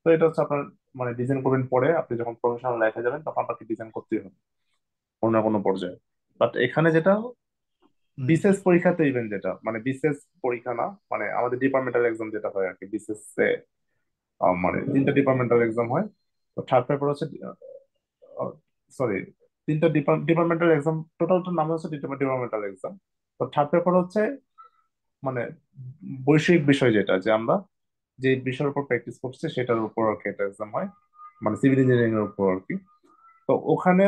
তো এটা হচ্ছে আপনার মানে ডিজাইন করবেন, পরে আপনি যখন প্রফেশনাল লাইফে যাবেন তখন আপনাকে ডিজাইন করতেই হবে কোনো না কোনো পর্যায়ে। বাট এখানে যেটা হুম। বিসিএস পরীক্ষাতে, ইভেন যেটা মানে বিসিএস পরীক্ষা না, মানে আমাদের ডিপার্টমেন্টাল এক্সাম যেটা হয় আর কি বিসিএস এ, মানে তিনটা ডিপার্টমেন্টাল এক্সাম হয়। তো থার্ড পেপার হচ্ছে, সরি, তিনটা ডিপার্টমেন্টাল এক্সাম, টোটালটার নাম হচ্ছে ডিপার্টমেন্টাল এক্সাম। তো থার্ড পেপার হচ্ছে মানে বৈষয়িক বিষয়, যেটা যে আমরা যে বিষয়ের উপর প্র্যাকটিস করছি সেটার উপর আর কি একটা এক্সাম হয়, মানে সিভিল ইঞ্জিনিয়ারিং এর উপর আর কি। তো ওখানে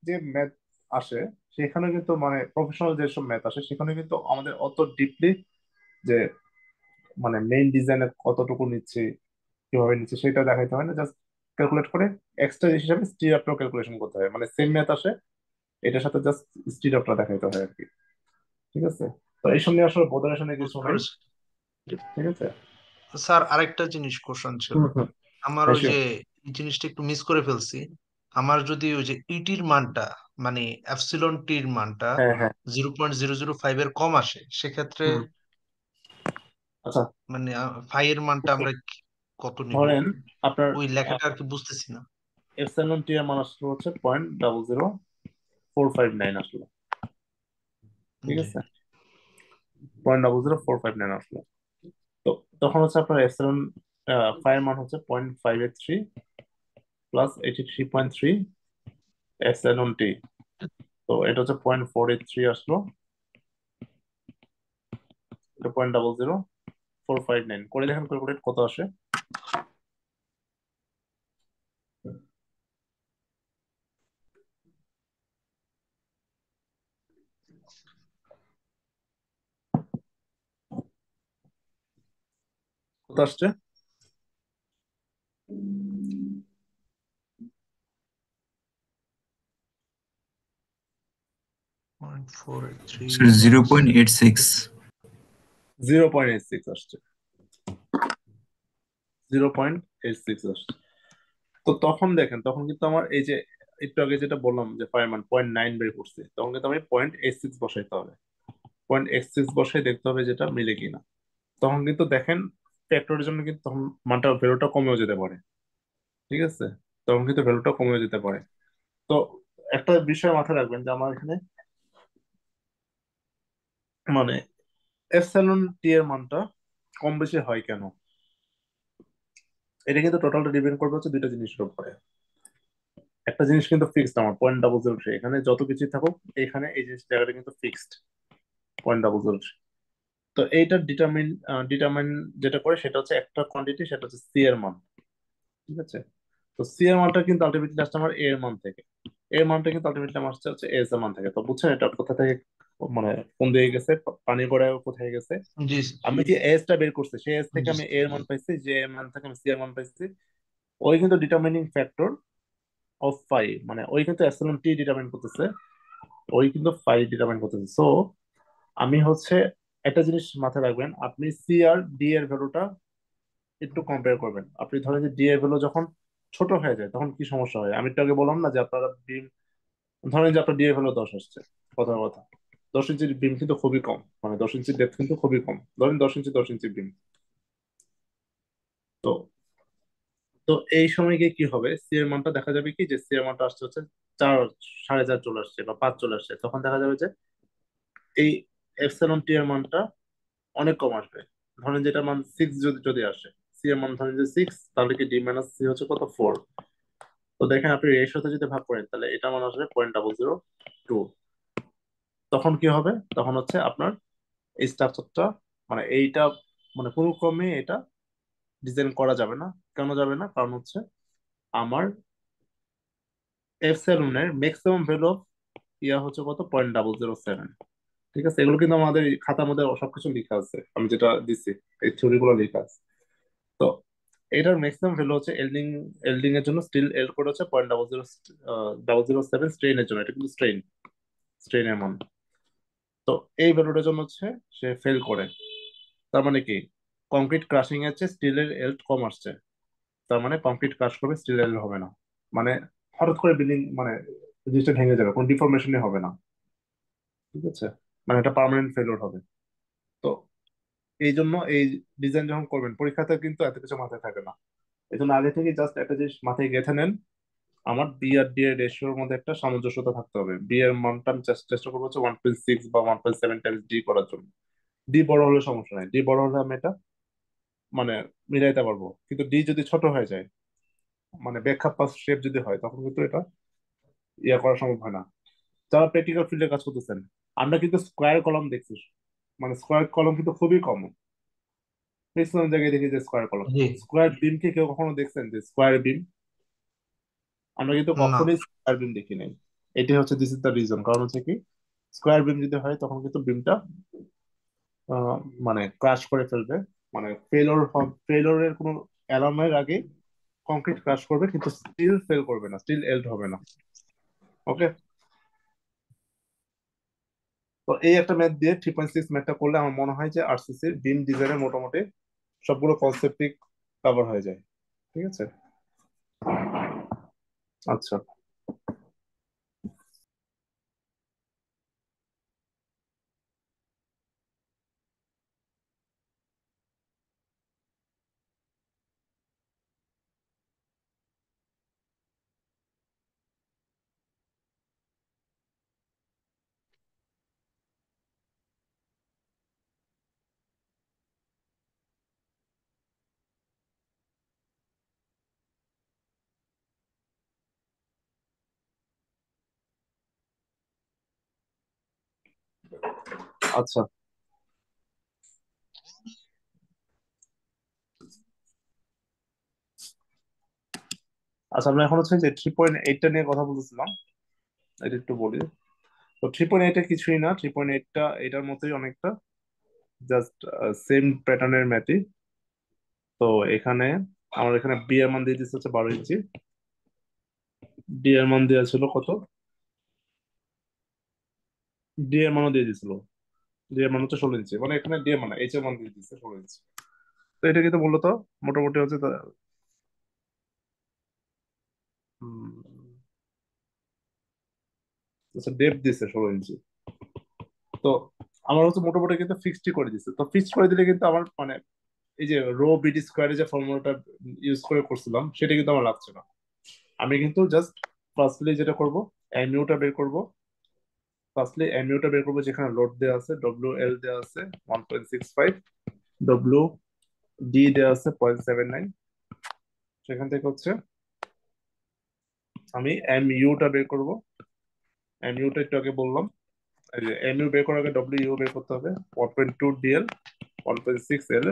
যে ম্যাথ আসে, সেখানে কিন্তু মানে প্রফেশনাল যেসব ম্যাথ আসে সেখানে কিন্তু আমাদের অত ডিপলি যে মানে মেইন ডিজাইনে কতটুকু নিচ্ছে, কিভাবে নিচ্ছে সেটা দেখাইতে হয় না, জাস্ট ক্যালকুলেট করে এক্সট্রা হিসাবে স্টির আপটাও ক্যালকুলেশন করতে হয়, মানে সেম ম্যাথ আসে, এটার সাথে জাস্ট স্টির আপটা দেখাইতে হয় আর কি। ঠিক আছে, তো এইসব নিয়ে আসলে বোর্ডের আসলে কিছু বুঝতে নাই। পেরেছি। ঠিক আছে। স্যার আরেকটা জিনিস কোশ্চেন ছিল। হুম হুম। আমার হ্যাঁ ওই sure. যে এই জিনিসটা একটু মিস করে ফেলছি। আমার যদি ওই যে ইটির মানটা মানে এপসিলন টির মানটা হ্যাঁ হ্যাঁ। 0.005 এর কম আসে, সেক্ষেত্রে হুম। আচ্ছা, মানে ফাই এর মানটা আমরা কত নিব? ধরেন আপনার ওই লেখাটা আর কি বুঝতেছি না। এপসাইলন টি এর মান আসলে হচ্ছে 0.00459 আসলো। ঠিক জি। আছে, 0.00459 আসলো। তো তখন হচ্ছে আপনার এপসাইলন ফাই এর মান হচ্ছে 0.583 প্লাস 83.3 এপসাইলন টি। তো এটা হচ্ছে 0.483 আসলো, এটা 0.00459 করে দেখেন ক্যালকুলেট কত আসে। কত আসছে? 0.483 স্যার প্লাস 0.86। 0.86 আসছে, 0.86 আসছে। তো তখন দেখেন, তখন কিন্তু আমার এই যে একটু আগে যেটা বললাম যে ফায়ারম্যান 0.9 বের করছে, তখন কিন্তু আমি 0.86 বসাইতে হবে। 0.86 বসাই দেখতে হবে যেটা মিলে কিনা। তখন কিন্তু দেখেন ফ্যাক্টরের জন্য কিন্তু তখন মানটা ভ্যালুটা কমেও যেতে পারে। ঠিক আছে, তখন কিন্তু ভ্যালুটা কমেও যেতে পারে। তো একটা বিষয় মাথায় রাখবেন যে আমার এখানে মানে এপসাইলন টি এর মানটা কম বেশি হয় কেন, এটা কিন্তু টোটালটা ডিপেন্ড করবে হচ্ছে দুইটা জিনিসের উপরে। একটা জিনিস কিন্তু ফিক্সড, আমার 0.003, এখানে যত কিছু থাকুক এখানে এই জিনিস জায়গাটা কিন্তু ফিক্সড 0.003। তো এইটা ডিটারমিন ডিটারমিন যেটা করে সেটা হচ্ছে একটা কোয়ান্টিটি, সেটা হচ্ছে সি এর মান। ঠিক আছে, তো সি এর মানটা কিন্তু আলটিমেটলি আসছে আমার এ এর মান থেকে, এর মানটা কিন্তু আলটিমেটলি আমার আসছে হচ্ছে এস এর মান থেকে। তো বুঝছেন এটা কোথা থেকে মানে কোন দিকে গেছে, পানি গড়ায় কোথায় গেছে। জি আমি যে এস টা বের করছি সেই এস থেকে জি। আমি এ এর মান পাইছি, যে এর মান থেকে আমি সি এর মান পাইছি। ওই কিন্তু ডিটারমিনিং ফ্যাক্টর অফ ফাই, মানে ওই কিন্তু এপসিলন টি ডিটারমিন করতেছে, ওই কিন্তু ফাই ডিটারমিন করতেছে। সো আমি হচ্ছে একটা জিনিস মাথায় রাখবেন, আপনি সি আর ডি এর ভ্যালুটা একটু কম্পেয়ার করবেন। আপনি ধরেন যে ডি এর ভ্যালু যখন ছোট হয়ে যায় তখন কি সমস্যা হয়, আমি একটু আগে বললাম না যে আপনারা বিম, ধরেন যে আপনার ডি এর ভ্যালু 10 আসছে, কথার কথা, 10 ইঞ্চির বিম কিন্তু খুবই কম, মানে 10 ইঞ্চির ডেপথ কিন্তু খুবই কম, ধরেন 10 ইঞ্চি 10 ইঞ্চি বিম। তো তো এই সময় গিয়ে কি হবে, সি এর মানটা দেখা যাবে কি যে সি এর মানটা আসছে হচ্ছে 4, 4.5 চলে আসছে বা 5 চলে আসছে, তখন দেখা যাবে যে এই এপসিলন টি এর মানটা অনেক কম আসবে। ধরেন যেটা মান 6 যদি যদি আসে, সি এর মান ধরেন যে 6, তাহলে কি ডি মাইনাস সি হচ্ছে কত, 4। তো দেখেন আপনি রেশিওতে যদি ভাগ করেন তাহলে এটা মান আসবে 0.002। তখন কি হবে, তখন হচ্ছে আপনার এই স্ট্রাকচারটা মানে এইটা মানে কোনো ক্রমে এটা ডিজাইন করা যাবে না। কেন যাবে না, কারণ হচ্ছে আমার এপসিলনের ম্যাক্সিমাম ভ্যালু অফ ইয়া হচ্ছে কত, 0.007। ঠিক আছে, এগুলো কিন্তু আমাদের এই খাতার মধ্যে সবকিছু লেখা আছে, আমি যেটা দিচ্ছি এই থিওরি গুলো লেখা আছে। তো এটার ম্যাক্সিমাম ভ্যালু হচ্ছে এল্ডিং, এল্ডিং এর জন্য স্টিল এল কোড হচ্ছে 0.007 স্ট্রেইনের জন্য, এটা কিন্তু স্ট্রেইন, স্ট্রেইনের মান। তো এই ভ্যালুটার জন্য হচ্ছে সে ফেল করে। তার মানে কি, কংক্রিট ক্রাশিং এর চেয়ে স্টিলের এল্ড কম আসছে, তার মানে কংক্রিট ক্রাশ করবে, স্টিল এল্ড হবে না, মানে হঠাৎ করে বিল্ডিং মানে জিনিসটা ভেঙে যাবে, কোনো ডিফরমেশনই হবে না। ঠিক আছে, মানে এটা পার্মানেন্ট ফেলোর হবে। তো এই জন্য এই ডিজাইন যখন করবেন পরীক্ষাতে কিন্তু এত কিছু মাথায় থাকে না। এই জন্য আগে থেকে জাস্ট একটা জিনিস মাথায় গেঁথে নেন, আমার বি আর ডি এর রেশিওর মধ্যে একটা সামঞ্জস্যতা থাকতে হবে। বি এর মানটা আমি চেষ্টা করবো হচ্ছে 1.6 বা 1.7 টাইমস ডি করার জন্য। ডি বড় হলে সমস্যা নাই, ডি বড় হলে আমি এটা মানে মিলাইতে পারবো, কিন্তু ডি যদি ছোট হয়ে যায়, মানে ব্যাখ্যা পাস শেপ যদি হয়, তখন কিন্তু এটা ইয়া করা সম্ভব হয় না। যারা প্র্যাকটিক্যাল ফিল্ডে কাজ করতেছেন, আমরা কিন্তু স্কোয়ার কলাম দেখছি, মানে স্কোয়ার কলাম কিন্তু খুবই কম। ম্যাক্সিমাম জায়গায় দেখি যে স্কোয়ার কলাম। জি। স্কোয়ার বিম কি কেউ কখনো দেখছেন যে স্কোয়ার বিম? আমরা কিন্তু না। কখনোই স্কোয়ার বিম দেখি নাই। এটি হচ্ছে দিস ইজ দ্য রিজন, কারণ হচ্ছে কি স্কোয়ার বিম যদি হয় তখন কিন্তু বিমটা মানে ক্রাশ করে ফেলবে, মানে ফেলোরের কোনো অ্যালার্মের আগে কংক্রিট ক্রাশ করবে, কিন্তু স্টিল ফেল করবে না, স্টিল এল্ড হবে না। ওকে, তো এই একটা ম্যাথ দিয়ে 3.6 ম্যাথটা করলে আমার মনে হয় যে আরসিসির বিম ডিজাইনের মোটামুটি সবগুলো কনসেপ্টই কভার হয়ে যায়। ঠিক আছে, আচ্ছা। আচ্ছা, আচ্ছা, আমরা এখন হচ্ছে যে 3.8টা নিয়ে কথা বলতেছিলাম, এটা একটু বলি। তো 3.8 কিছুই না, 3.8টা এটার মতোই অনেকটা, জাস্ট সেম প্যাটার্নের ম্যাথই। তো এখানে আমার এখানে বি এর মান দিয়ে দিচ্ছে হচ্ছে 12 ইঞ্চি, ডি এর মান দেওয়া ছিল কত, ডি এর মানও দিয়ে দিছিল, ডি এর মান হচ্ছে 16 ইঞ্চি, মানে এখানে ডি এর মান এইচ এর মান দিয়ে দিচ্ছে 16 ইঞ্চি। তো এটা কিন্তু মূলত মোটামুটি হচ্ছে আচ্ছা ডেপ দিচ্ছে 16 ইঞ্চি। তো আমার হচ্ছে মোটামুটি কিন্তু ফিক্সড করে দিচ্ছে। তো ফিক্সড করে দিলে কিন্তু আমার মানে এই যে রো বিডি স্কোয়ারে যে ফর্মুলাটা ইউজ করে করছিলাম সেটা কিন্তু আমার লাগছে না। আমি কিন্তু জাস্ট ফার্স্টলি যেটা করব, এমইউটা বের করব। ফার্স্টলি এমইউটা বের করবো, যেখানে লোড দেওয়া আছে, ডব্লিউ এল দেওয়া আছে 1.65, ডব্লিউ ডি দেওয়া আছে 0.79। সেখান থেকে হচ্ছে আমি এমইউটা বের করব। এমইউটা একটু আগে বললাম, এই যে এমইউ বের করার আগে ডব্লিউ ইউ বের করতে হবে, 1.2 ডিএল, 1.6 এল।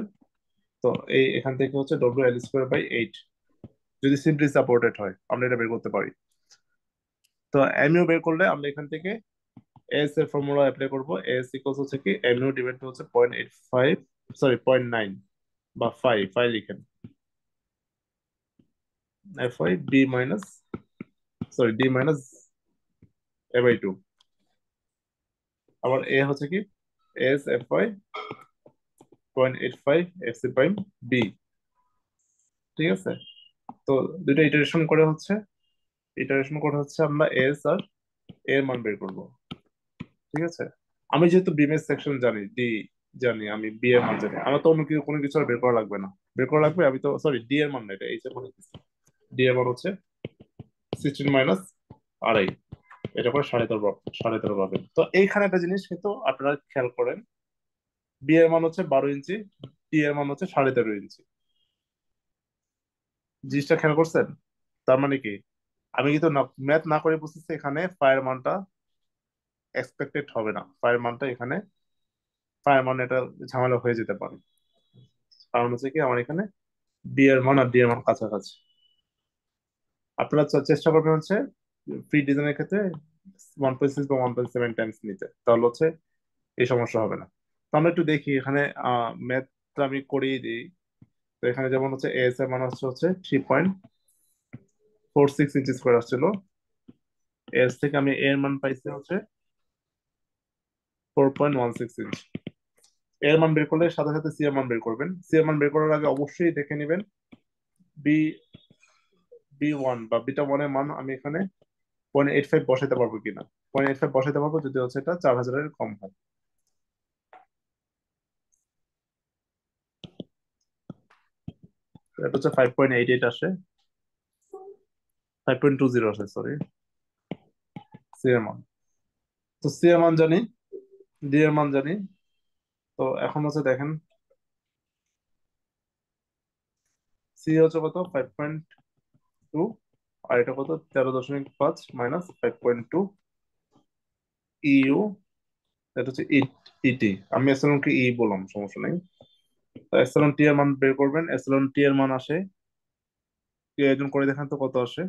তো এই এখান থেকে হচ্ছে ডব্লিউ এল স্কোয়ার বাই 8, যদি সিম্পলি সাপোর্টেড হয় আমরা এটা বের করতে পারি। তো এমইউ বের করলে আমরা এখান থেকে এস এর ফর্মুলা অ্যাপ্লাই করবো। এস ইকুয়ালস হচ্ছে কি এমইউ ডিভাইড হচ্ছে 0.85, সরি 0.9 বা 5 লিখেন, F Y B minus, sorry D minus A by 2। আবার এ হচ্ছে কি S F Y 0.85 F C prime B. ঠিক আছে, তো দুইটা ইটারেশন করে হচ্ছে আমরা এস আর এর মান বের করবো। ঠিক আছে, আমি যেহেতু বিমের সেকশন জানি, ডি জানি, আমি বি এর মান জানি, আমার তো অন্য কিছু কোনো কিছু আর বের করা লাগবে না। বের করা লাগবে, আমি তো সরি ডি এর মান না, এটা এইচ এর মান, ডি এর মান হচ্ছে 16 মাইনাস আড়াই, এটা করে 13.5 পাবেন। তো এইখানে একটা জিনিস কিন্তু আপনারা খেয়াল করেন, বি এর মান হচ্ছে 12 ইঞ্চি, ডি এর মান হচ্ছে 13.5 ইঞ্চি। জিনিসটা খেয়াল করছেন? তার মানে কি আমি কিন্তু ম্যাথ না করে বুঝতেছি এখানে ফায়ের মানটা এক্সপেক্টেড হবে না, ফায়ের মানটা এখানে ফায়ের মান এটা ঝামেলা হয়ে যেতে পারে। কারণ হচ্ছে কি আমার এখানে বি এর মান আর ডি এর মান কাছাকাছি। আপনারা চেষ্টা করবেন হচ্ছে ফ্রি ডিজাইনের ক্ষেত্রে 1.6 বা 1.7 টাইমস নিতে, তাহলে হচ্ছে এই সমস্যা হবে না। তো আমরা একটু দেখি এখানে ম্যাথটা আমি করিয়ে দিই। তো এখানে যেমন হচ্ছে এস এর মান হচ্ছে 3.46 ইঞ্চি স্কোয়ার আসছিল, এস থেকে আমি এর মান পাইছি হচ্ছে 4.16 ইঞ্চ। এর মান বের করলে সাথে সাথে সি এর মান বের করবেন। সি এর মান বের করার আগে অবশ্যই দেখে নেবেন বি বি ওয়ান বা বিটা ওয়ানের মান আমি এখানে 0.85 বসাতে পারবো কিনা। 0.85 বসাতে পারবো যদি হচ্ছে এটা 4000-এর কম হয়। এটা হচ্ছে 5.88 আসে, 5.20 আসে, সরি। সি এর মান, তো সি এর মান জানি, ডি এর মান জানি। তো এখন হচ্ছে দেখেন সি হচ্ছে কত, 5.2, আর এটা কত, 13.5 মাইনাস 5.2 ইউ, এটা হচ্ছে ইটি, আমি এসএলএন কে ই বললাম, সমস্যা নাই। তো এসএলএন টি এর মান বের করবেন, এসএলএন টি এর মান আসে, কেউ একজন করে দেখেন তো কত আসে।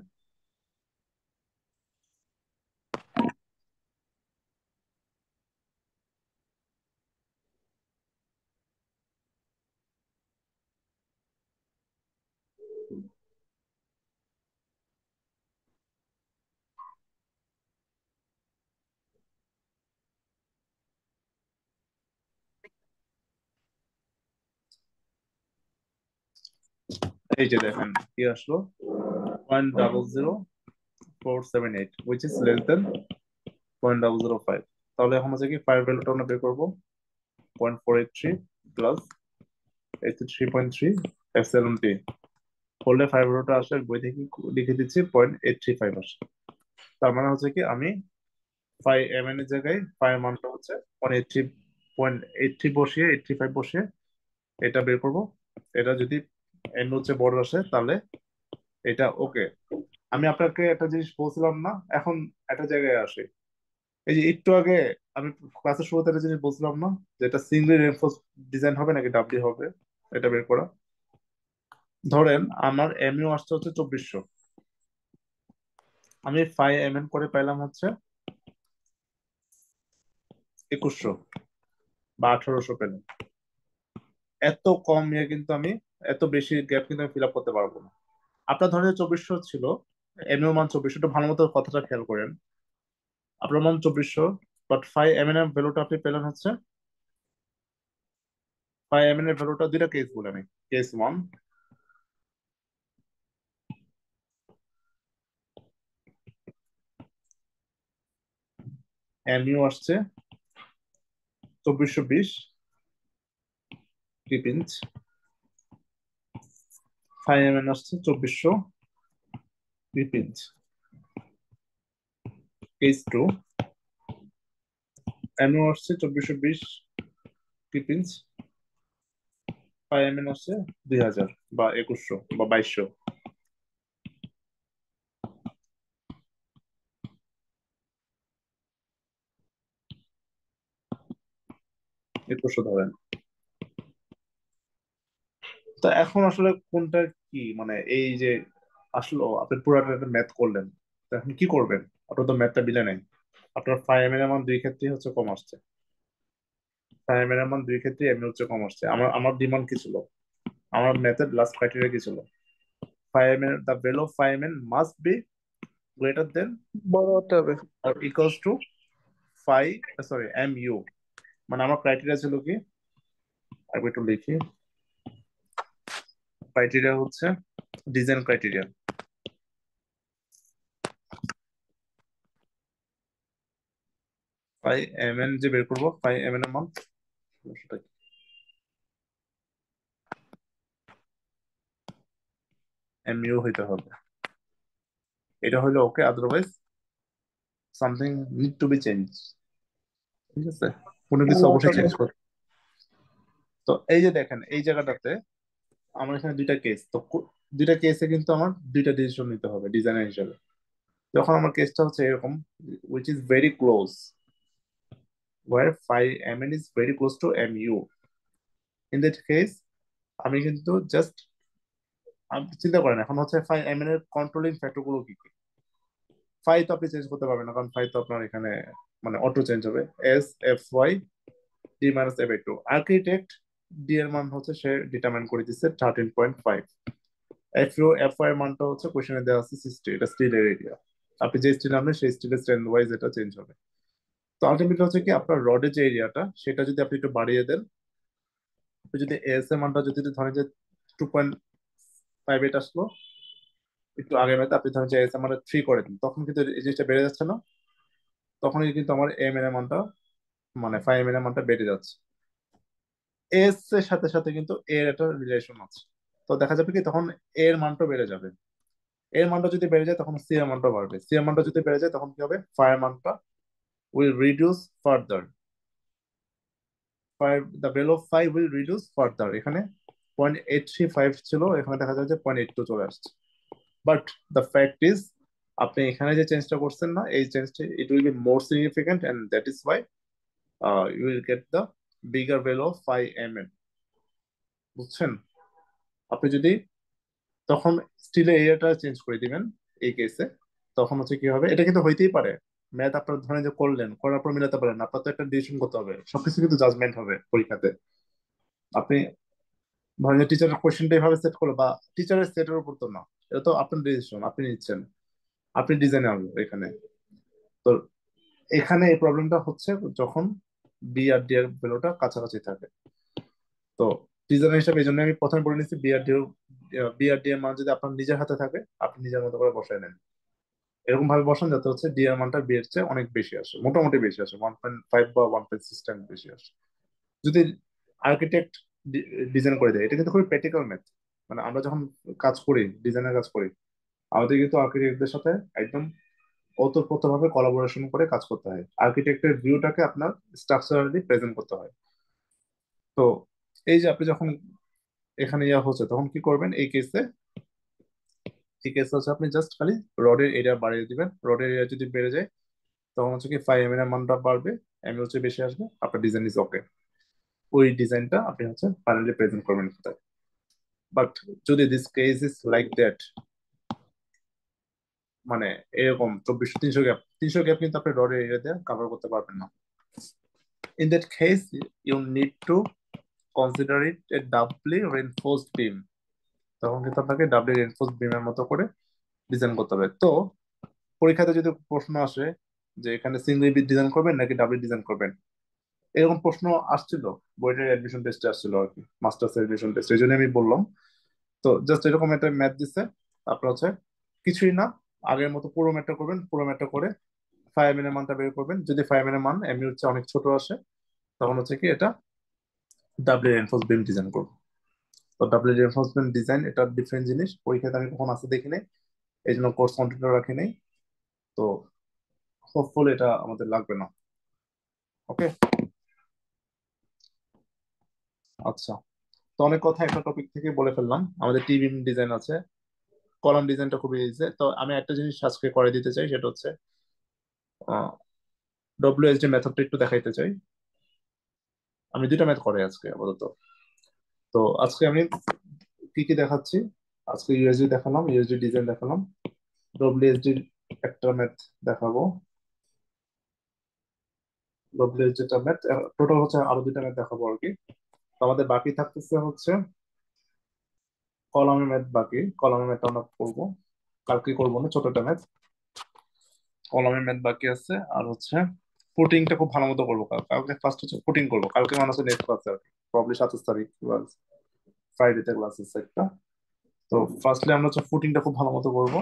এই যে দেখেন কি আসলো, 0.00478, which is less than 0.005। তাহলে এখন হচ্ছে কি ফায়ার ভ্যালুটা আমরা বের করবো, 0.483 প্লাস 83.3 এপসিলন টি, করলে ফায়ার ভ্যালুটা আসে, বই থেকে লিখে দিচ্ছি 0.835 আসে। তার মানে হচ্ছে কি আমি ফাইভ এম এর জায়গায় ফায়ার মানটা হচ্ছে 180.83 বসিয়ে 85 বসিয়ে এটা বের করব। এটা যদি এন হচ্ছে বড় আসে তাহলে এটা ওকে। আমি আপনাকে একটা জিনিস বলছিলাম না, এখন একটা জায়গায় আসে, এই যে একটু আগে আমি ক্লাসের শুরুতে একটা জিনিস বলছিলাম না, যে এটা সিঙ্গেল রেনফোর্স ডিজাইন হবে নাকি ডাবলি হবে, এটা বের করা। ধরেন আমার এমইউ আসছে হচ্ছে 2400, আমি 5 mm করে পাইলাম হচ্ছে 2100 বা 1800 পেলাম। এত কম ইয়ে কিন্তু আমি, এত বেশি গ্যাপ কিন্তু আমি ফিল আপ করতে পারবো না। আপনার ধরেন 2400 ছিল, এমইউ মান 2400, একটু ভালো মতো কথাটা খেয়াল করেন। আপনার মান 2400, বাট 5 mm ভ্যালুটা আপনি পেলেন হচ্ছে, 5 mm এর ভ্যালুটা দুইটা কেস বলে আমি, কেস ওয়ান, এমইউ আসছে 2420 পিঞ্চ, 5 mm আসছে 2400 পিঞ্চ। কেস টু, এমইউ আসছে 2420 পিঞ্চ, 5 mm আসছে 2000 বা 2100 বা 2200। একুশশো ধরেন। তো এখন আসলে কোনটা কি, মানে এই যে আসলে আপনি পুরাটা একটা ম্যাথ করলেন, তো এখন কি করবেন? আপনার তো ম্যাথটা মিলে নাই। আপনার 5 mm এর মান দুই ক্ষেত্রেই হচ্ছে কম আসছে, 5 mm এর মান দুই ক্ষেত্রে এমনি হচ্ছে কম আসছে। আমার ডিমান্ড কি ছিল, আমার ম্যাথের লাস্ট ক্রাইটেরিয়া কি ছিল, 5 mm, the value of 5 mm must be greater than বড় হতে হবে। আর ইকুয়ালস টু 5, সরি mu, মানে আমার ক্রাইটেরিয়া ছিল কি, আমি একটু লিখি, ক্রাইটেরিয়া হচ্ছে ডিজাইন ক্রাইটেরিয়া, 5 mm যে বের করবো, 5 mm এর মান mu হইতে হবে, এটা হইলে okay, otherwise something need to be change. ঠিক আছে, কোনো কিছু অবশ্যই চেঞ্জ করতে। তো এই যে দেখেন এই জায়গাটাতে আমার এখানে দুইটা কেস, তো দুইটা কেসে কিন্তু আমার দুইটা ডিসিশন নিতে হবে ডিজাইনার হিসেবে। যখন আমার কেসটা হচ্ছে এরকম, which is very close, where 5 mm is very close to mu, in that case আমি কিন্তু জাস্ট, চিন্তা করেন এখন হচ্ছে 5 mm এর কন্ট্রোলিং ফ্যাক্টর গুলো কি কি। 5 তো আপনি চেঞ্জ করতে পারবেন না, কারণ 5 তো আপনার এখানে মানে অটো চেঞ্জ হবে, S F Y D minus F two. Architect D এর মান হচ্ছে সে ডিটারমাইন করে দিচ্ছে 13.5, এফ ইউ এফ ওয়াই এর মানটা হচ্ছে কোশ্চেনে দেওয়া আছে 60, এটা স্টিলের এরিয়া, আপনি যে স্টিল আনবেন সেই স্টিলের স্ট্রেন্থ ওয়াইজ এটা চেঞ্জ হবে। তো আলটিমেটলি হচ্ছে কি আপনার রডের যে এরিয়াটা সেটা যদি আপনি একটু বাড়িয়ে দেন, আপনি যদি এস এর মানটা যদি ধরেন যে 2.58 আসলো, একটু আগের ম্যাথে আপনি ধরেন যে এস এর মানটা 3 করে দিন, তখন কিন্তু এই জিনিসটা বেড়ে যাচ্ছে না, তখনই কিন্তু আমার এম এর মানটা, মানে 5 এর মানটা বেড়ে যাচ্ছে। এস এর সাথে সাথে কিন্তু এর একটা রিলেশন আছে। তো তো দেখা যাবে কি তখন এ এর মানটা বেড়ে যাবে। এর মানটা যদি বেড়ে যায় তখন সি এর মানটা বাড়বে, সি এর মানটা যদি বেড়ে যায় তখন কি হবে, ফাই এর মানটা will reduce further, phi the value of phi will reduce further. এখানে 0.835 ছিল, এখানে দেখা যাচ্ছে 0.82 চলে আসছে। বাট দ্য ফ্যাক্ট ইজ আপনি এখানে যে চেঞ্জটা করছেন না, এই চেঞ্জটা it will be more significant and that is why you will get the bigger value of phi M N. বুঝছেন? আপনি যদি তখন স্টিলের এরিয়াটা চেঞ্জ করে দিবেন এই কেসে, তখন হচ্ছে কি হবে, এটা কিন্তু হইতেই পারে। ম্যাথ আপনার ধরেন যে করলেন, করার পর মিলাতে পারেন, আপনার তো একটা ডিসিশন করতে হবে, সবকিছু কিন্তু জাজমেন্ট হবে পরীক্ষাতে। আপনি ধরেন যে টিচারের কোশ্চেনটা এইভাবে সেট করলো, বা টিচারের সেটের উপর তো না, এটা তো আপনার ডিসিশন, আপনি নিচ্ছেন, আপনি ডিজাইনে আসবেন এখানে। তো এখানে এই প্রবলেমটা হচ্ছে যখন বি আর ডি এর ভ্যালুটা কাছাকাছি থাকে। তো ডিজাইনার হিসাবে এই জন্য আমি প্রথমে বলে নিচ্ছি, বি আর ডি এর মান যদি আপনার নিজের হাতে থাকে, আপনি নিজের মতো করে বসায় নেন, এরকম ভাবে বসান যাতে হচ্ছে ডি এর মানটা বি এর চেয়ে অনেক বেশি আসে, মোটামুটি বেশি আসে, 1.5 বা 1.6 টাইম বেশি আসে। যদি আর্কিটেক্ট ডিজাইন করে দেয়, এটা কিন্তু খুবই প্র্যাকটিক্যাল ম্যাথ। মানে আমরা যখন কাজ করি, ডিজাইনের কাজ করি, আমাদের কিন্তু আর্কিটেক্টদের সাথে একদম ওতপ্রোতভাবে কোলাবোরেশন করে কাজ করতে হয়, আর্কিটেক্টের ভিউটাকে আপনার স্ট্রাকচারালি প্রেজেন্ট করতে হয়। তো এই যে আপনি যখন এখানে ইয়া হচ্ছে তখন কি করবেন, এই কেসে হচ্ছে আপনি জাস্ট খালি রডের এরিয়া বাড়িয়ে দিবেন, রডের এরিয়া যদি বেড়ে যায় তখন হচ্ছে কি 5 এর মানটা বাড়বে, এম হচ্ছে বেশি আসবে, আপনার ডিজাইন ইজ ওকে। ওই ডিজাইনটা আপনি হচ্ছে ফাইনালি প্রেজেন্ট করবেন খাতায়। বাট যদি this case is like that, মানে এরকম 2400 300 গ্যাপ কিন্তু আপনি রডের এরিয়া দিয়ে কভার করতে পারবেন না। In that case you need to consider it a doubly reinforced beam, তখন কিন্তু আপনাকে ডাবলি রেনফোর্সড বিমের মতো করে ডিজাইন করতে হবে। তো পরীক্ষাতে যদি প্রশ্ন আসে যে এখানে সিঙ্গেল বিট ডিজাইন করবেন নাকি ডাবলি ডিজাইন করবেন, এরকম প্রশ্ন আসছিল, বইটার অ্যাডমিশন টেস্টে আসছিল আর কি, মাস্টার্স অ্যাডমিশন টেস্ট, এই জন্য আমি বললাম। তো জাস্ট এরকম একটা ম্যাথ দিচ্ছে, আপনার হচ্ছে কিছুই না, আগের মতো পুরো ম্যাথটা করবেন, পুরো ম্যাথটা করে 5 এর মানটা বের করবেন, যদি 5 এর মান এমনি হচ্ছে অনেক ছোট আসে, তখন হচ্ছে কি এটা ডাবলি রেনফোর্স বিম ডিজাইন করবো। তো ডাবলি রেনফোর্সমেন্ট ডিজাইন এটা ডিফারেন্ট জিনিস, পরীক্ষাতে আমি কখন আছে দেখি নাই, এই জন্য কোর্স কন্টিনিউ রাখি নাই। তো হোপফুল এটা আমাদের লাগবে না। ওকে, আচ্ছা। তো অনেক কথা একটা টপিক থেকে বলে ফেললাম। আমাদের টি বিম ডিজাইন আছে, কলাম ডিজাইনটা খুবই ইজি। তো আমি একটা জিনিস আজকে করে দিতে চাই, সেটা হচ্ছে ডব্লিউএসডি মেথডটা একটু দেখাইতে চাই। আমি দুইটা ম্যাথ করে আজকে আপাতত। তো আজকে আমি কি কি দেখাচ্ছি, আজকে ইউএসডি দেখালাম, ইউএসডি ডিজাইন দেখালাম, ডব্লিউএসডি একটা ম্যাথ দেখাবো, ডব্লিউএসডিটা ম্যাথ টোটাল হচ্ছে আরো দুইটা ম্যাথ দেখাবো আর কি। তো আমাদের বাকি থাকতেছে হচ্ছে কলামের ম্যাথ, বাকি কলামের ম্যাথ আমরা করবো, কালকে করবো না, ছোটটা ম্যাথ, কলামের ম্যাথ বাকি আছে। আর হচ্ছে ফুটিংটা খুব ভালো মতো করবো, কালকে ফার্স্ট হচ্ছে ফুটিং করবো, কালকে মানে হচ্ছে নেক্সট ক্লাসে আর কি, প্রবলি 27 তারিখ ফ্রাইডেতে ক্লাস আছে একটা। তো ফার্স্টলি আমরা হচ্ছে ফুটিংটা খুব ভালো মতো করবো।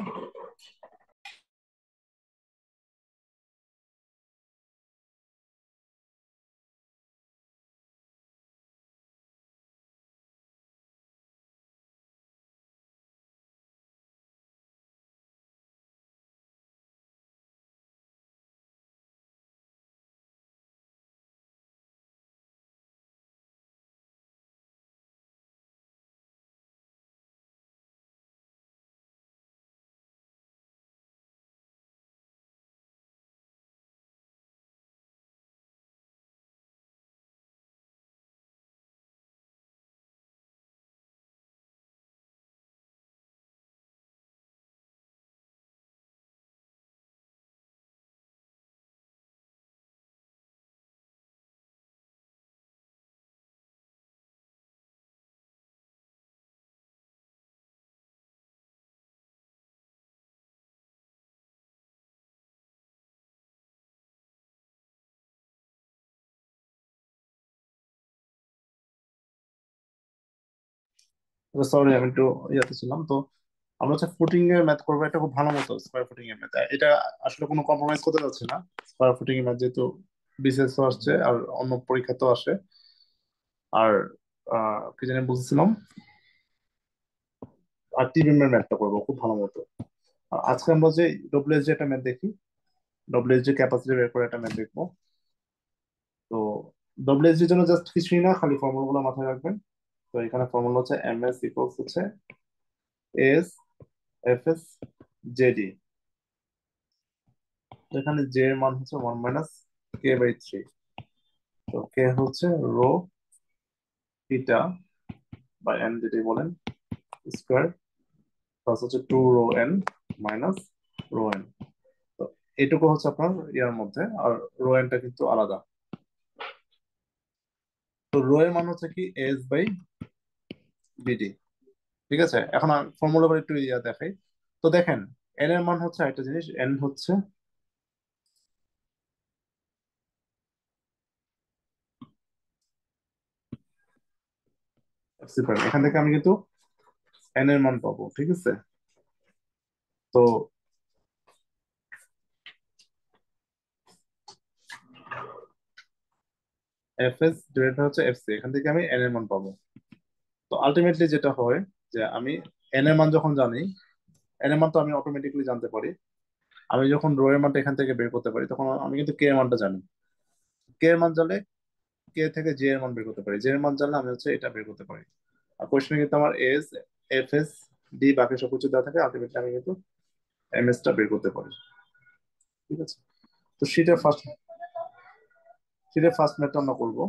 সরি আমি একটু ইয়াতে ছিলাম। তো আমরা হচ্ছে ফুটিং এর ম্যাথ করবো, এটা খুব ভালো মতো স্কোয়ার ফুটিং এর ম্যাথ, এটা আসলে কোনো কম্প্রোমাইজ করতে যাচ্ছে না। স্কোয়ার ফুটিং এর ম্যাথ যেহেতু বিসিএস আসছে আর অন্য পরীক্ষাতেও আসে। আর কি জানি বলছিলাম, আর টি বিমের ম্যাথটা করবো খুব ভালো মতো। আর আজকে আমরা যে ডব্লিউএসজি একটা ম্যাথ দেখি, ডব্লিউএসজি ক্যাপাসিটি বের করে একটা ম্যাথ দেখবো। তো ডব্লিউএসজির জন্য জাস্ট কিছুই না, খালি ফর্মুলা গুলো মাথায় রাখবেন। তো এখানে ফর্মুলা হচ্ছে এম এস ইকুয়ালস হচ্ছে এস এফ এস জেডি। এখানে জে এর মান হচ্ছে 1 - k/3। তো কে হচ্ছে রো থিটা বা এন যেটি বলেন স্কোয়ার, প্লাস হচ্ছে 2 ρn মাইনাস ρn। তো এইটুকু হচ্ছে আপনার ইয়ার মধ্যে, আর ρnটা কিন্তু আলাদা। তো রো এর মান হচ্ছে কি এস বাই বিডি। ঠিক আছে, এখন ফর্মুলা একটু ইয়া দেখাই। তো দেখেন এন এর মান হচ্ছে একটা জিনিস, এন হচ্ছে এখান থেকে আমি কিন্তু এন এর মান পাবো। ঠিক আছে, তো এফ এস ডিভাইডেড হচ্ছে এফ সি, এখান থেকে আমি এন এর মান পাবো। তো আলটিমেটলি যেটা হয় যে আমি এন এর মান যখন জানি, এন এর মান তো আমি অটোমেটিকলি জানতে পারি। আমি যখন রো এর মানটা এখান থেকে বের করতে পারি, তখন আমি কিন্তু কে এর মানটা জানি। কে এর মান জানলে কে থেকে জে এর মান বের করতে পারি, জে এর মান জানলে আমি হচ্ছে এটা বের করতে পারি। আর কোশ্চেনে কিন্তু আমার এস এফ এস ডি বাকি সব কিছু দেওয়া থাকে, আলটিমেটলি আমি কিন্তু এম এস টা বের করতে পারি। ঠিক আছে, তো সেটা ফার্স্ট ম্যাথটা আমরা করবো।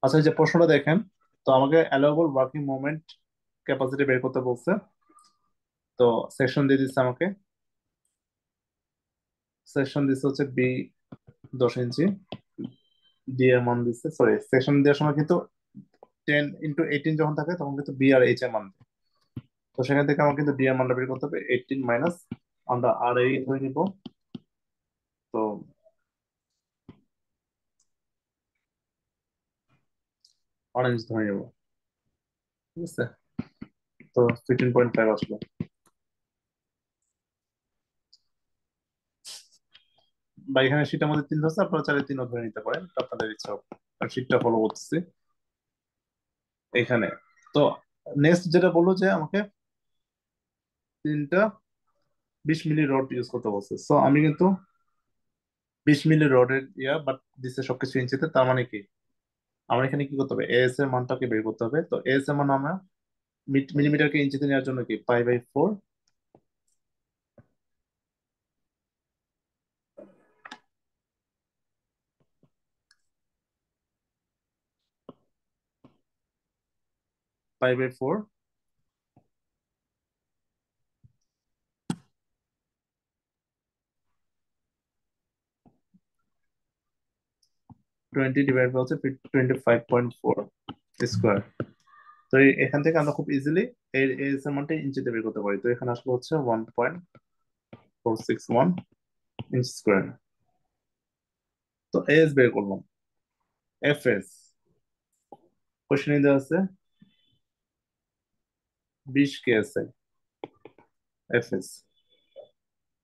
আচ্ছা, এই যে প্রশ্নটা দেখেন, তো আমাকে অ্যালাউবল ওয়ার্কিং মোমেন্ট ক্যাপাসিটি বের করতে বলছে। তো সেকশন দিয়ে দিচ্ছে আমাকে, সেকশন দিচ্ছে হচ্ছে বি 10 ইঞ্চি, ডি এর মান দিচ্ছে, সরি সেকশন দেওয়ার সময় কিন্তু 10 × 18 যখন থাকে তখন কিন্তু বি আর এইচ এর মান দেয়। তো সেখান থেকে আমাকে কিন্তু ডি এর মানটা বের করতে হবে, 18 মাইনাস আমরা আর এই ধরে নিব। তো অরেঞ্জ ধরে নিব। ঠিক আছে, তো 15.5 আসলো। বা এখানে শীট আমাদের 3 ধরছে, আপনারা চাইলে 3ও ধরে নিতে পারেন, এটা আপনাদের ইচ্ছা হবে। আর শীটটা ফলো করতেছি এখানে। তো নেক্সট যেটা বললো যে আমাকে 3টা 20 মিলি রড ইউজ করতে বলছে। সো আমি কিন্তু 20 মিলি রডের বাট দিচ্ছে সবকিছু ইঞ্চিতে, তার মানে কি আমার এখানে কি করতে হবে, এস এর মানটাকে বের করতে হবে। তো এস এর মান আমরা মিলিমিটারকে ইঞ্চিতে নেওয়ার জন্য কি পাই/4, পাই/4। 20 ডিভাইড বাই হচ্ছে 25.4 স্কোয়ার। তো এখান থেকে আমরা খুব ইজিলি এর এস এর মানটা ইঞ্চিতে বের করতে পারি। তো এখানে আসলে হচ্ছে 1.461 ইঞ্চ স্কোয়ার। তো এস বের করলাম। এফ এস কোশ্চেনে দেওয়া আছে 20 কেএসআই এফ এস।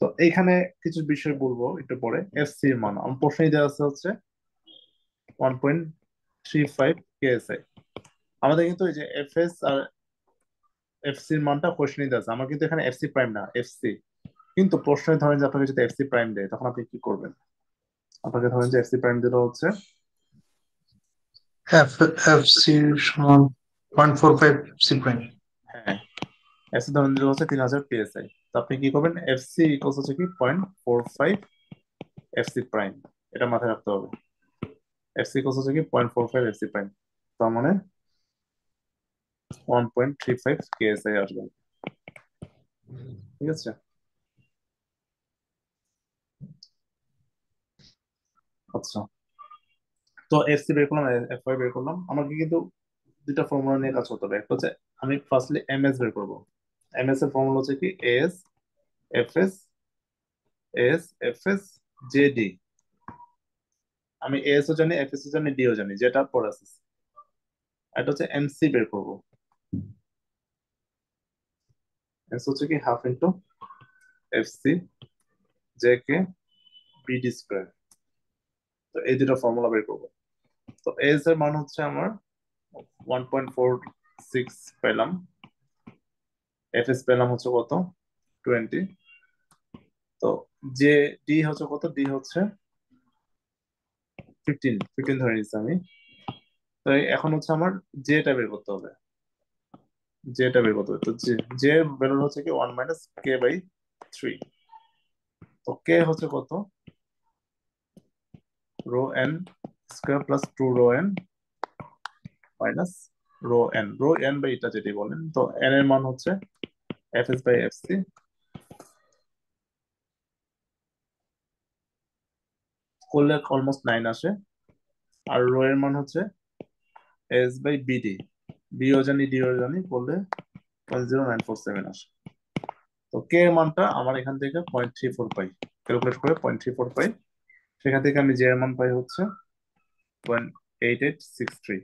তো এইখানে কিছু বিষয় বলবো একটু পরে। এফ সি এর মান আমার প্রশ্নে দেওয়া আছে হচ্ছে 1.35 কেএসআই। আমাদের কিন্তু এই যে এফ এস আর এফ সি এর মানটা কোশ্চেনে দেওয়া আছে, আমার কিন্তু এখানে এফ সি প্রাইম না এফ সি। কিন্তু প্রশ্নে ধরেন যে আপনাকে যদি এফ সি প্রাইম দেয় তখন আপনি কি করবেন? আপনাকে ধরেন যে এফ সি প্রাইম দিলে হচ্ছে এফ এফ সি সমান 0.45 সি প্রাইম। হ্যাঁ এফ সি ধরেন দিলে হচ্ছে 3000 পিএসআই। তো আপনি কি করবেন? এফ সি ইকুয়ালস হচ্ছে কি 0.45 এফ সি প্রাইম। এটা মাথায় রাখতে হবে। এফ সি ইকুয়ালস হচ্ছে কি 0.45 এফ সি প্রাইম, তার মানে 1.35 কেএসআই আসবে। ঠিক আছে? আচ্ছা, তো এফ সি বের করলাম, এফ ওয়াই বের করলাম। আমাকে কিন্তু দুইটা ফর্মুলা নিয়ে কাজ করতে হবে। একটা হচ্ছে আমি ফার্স্টলি এম এস বের করবো। এম এস এর ফর্মুলা হচ্ছে কি S F S S F S J D. আমি এস ও জানি এফ এস ও জানি ডি ও জানি, যেটা পরে আছে। এটা হচ্ছে এমসি বের করবো। এস হচ্ছে কি half into F C J K BD square. তো এই দুটো ফর্মুলা বের করবো। তো এস এর মান হচ্ছে আমার 1.46 পেলাম। এফ এস পেলাম হচ্ছে কত? 20। তো যে ডি হচ্ছে কত? ডি হচ্ছে 15 ধরে নিচ্ছি আমি। তো এখন হচ্ছে আমার জেটা বের করতে হবে। জেটা বের করতে হবে। তো জে বের হচ্ছে কি 1 মাইনাস কে বাই 3। তো কে হচ্ছে কত? Rho N square plus 2 rho N minus rho N by এটা যেটি বলেন। তো এন এর মান হচ্ছে F S by F C করলে অলমোস্ট 9 আসে। আর রো এর মান হচ্ছে এস বাই বিডি, বি ও জানি ডি ও জানি, করলে 0.0947 আসে। তো কে এর মানটা আমার এখান থেকে 0.34 পাই, ক্যালকুলেট করে 0.34 পাই। সেখান থেকে আমি জে এর মান পাই হচ্ছে 0.8863।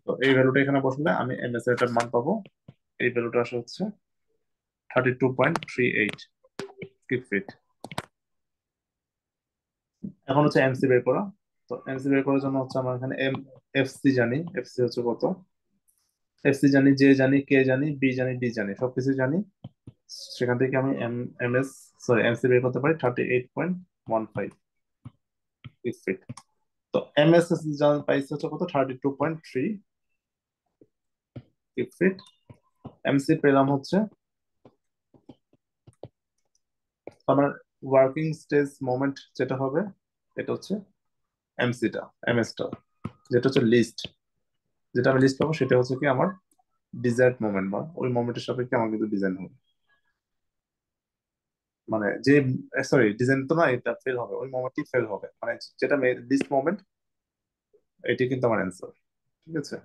তো এই ভ্যালুটা এখানে বসলে আমি এম এস এর মান পাবো। এই ভ্যালুটা আসে হচ্ছে 32.38 কিউব ফিট। এখন হচ্ছে এমসি বের করা। তো এমসি বের করার জন্য হচ্ছে আমার এখানে এম এফ সি জানি, এফ সি হচ্ছে কত? এফ সি জানি, জে জানি, কে জানি, বি জানি, ডি জানি, সবকিছু জানি। সেখান থেকে আমি এম এস সরি এমসি বের করতে পারি 38.15 কিউব ফিট। তো এম এস পাইছে হচ্ছে কত? 32.3 কিউব ফিট। এমসি পেলাম হচ্ছে আমার ওয়ার্কিং স্টেজ মোমেন্ট যেটা হবে এটা হচ্ছে এমসিটা, এমএসটা যেটা হচ্ছে লিস্ট, যেটা আমি লিস্ট পাবো সেটা হচ্ছে কি আমার ডিজায়ার্ড মোমেন্ট, বা ওই মোমেন্টের সাপেক্ষে আমার কিন্তু ডিজাইন হবে। মানে যে সরি ডিজাইন তো না, এটা ফেল হবে, ওই মোমেন্টই ফেল হবে, মানে যেটা লিস্ট মোমেন্ট এটি কিন্তু আমার অ্যান্সার। ঠিক আছে?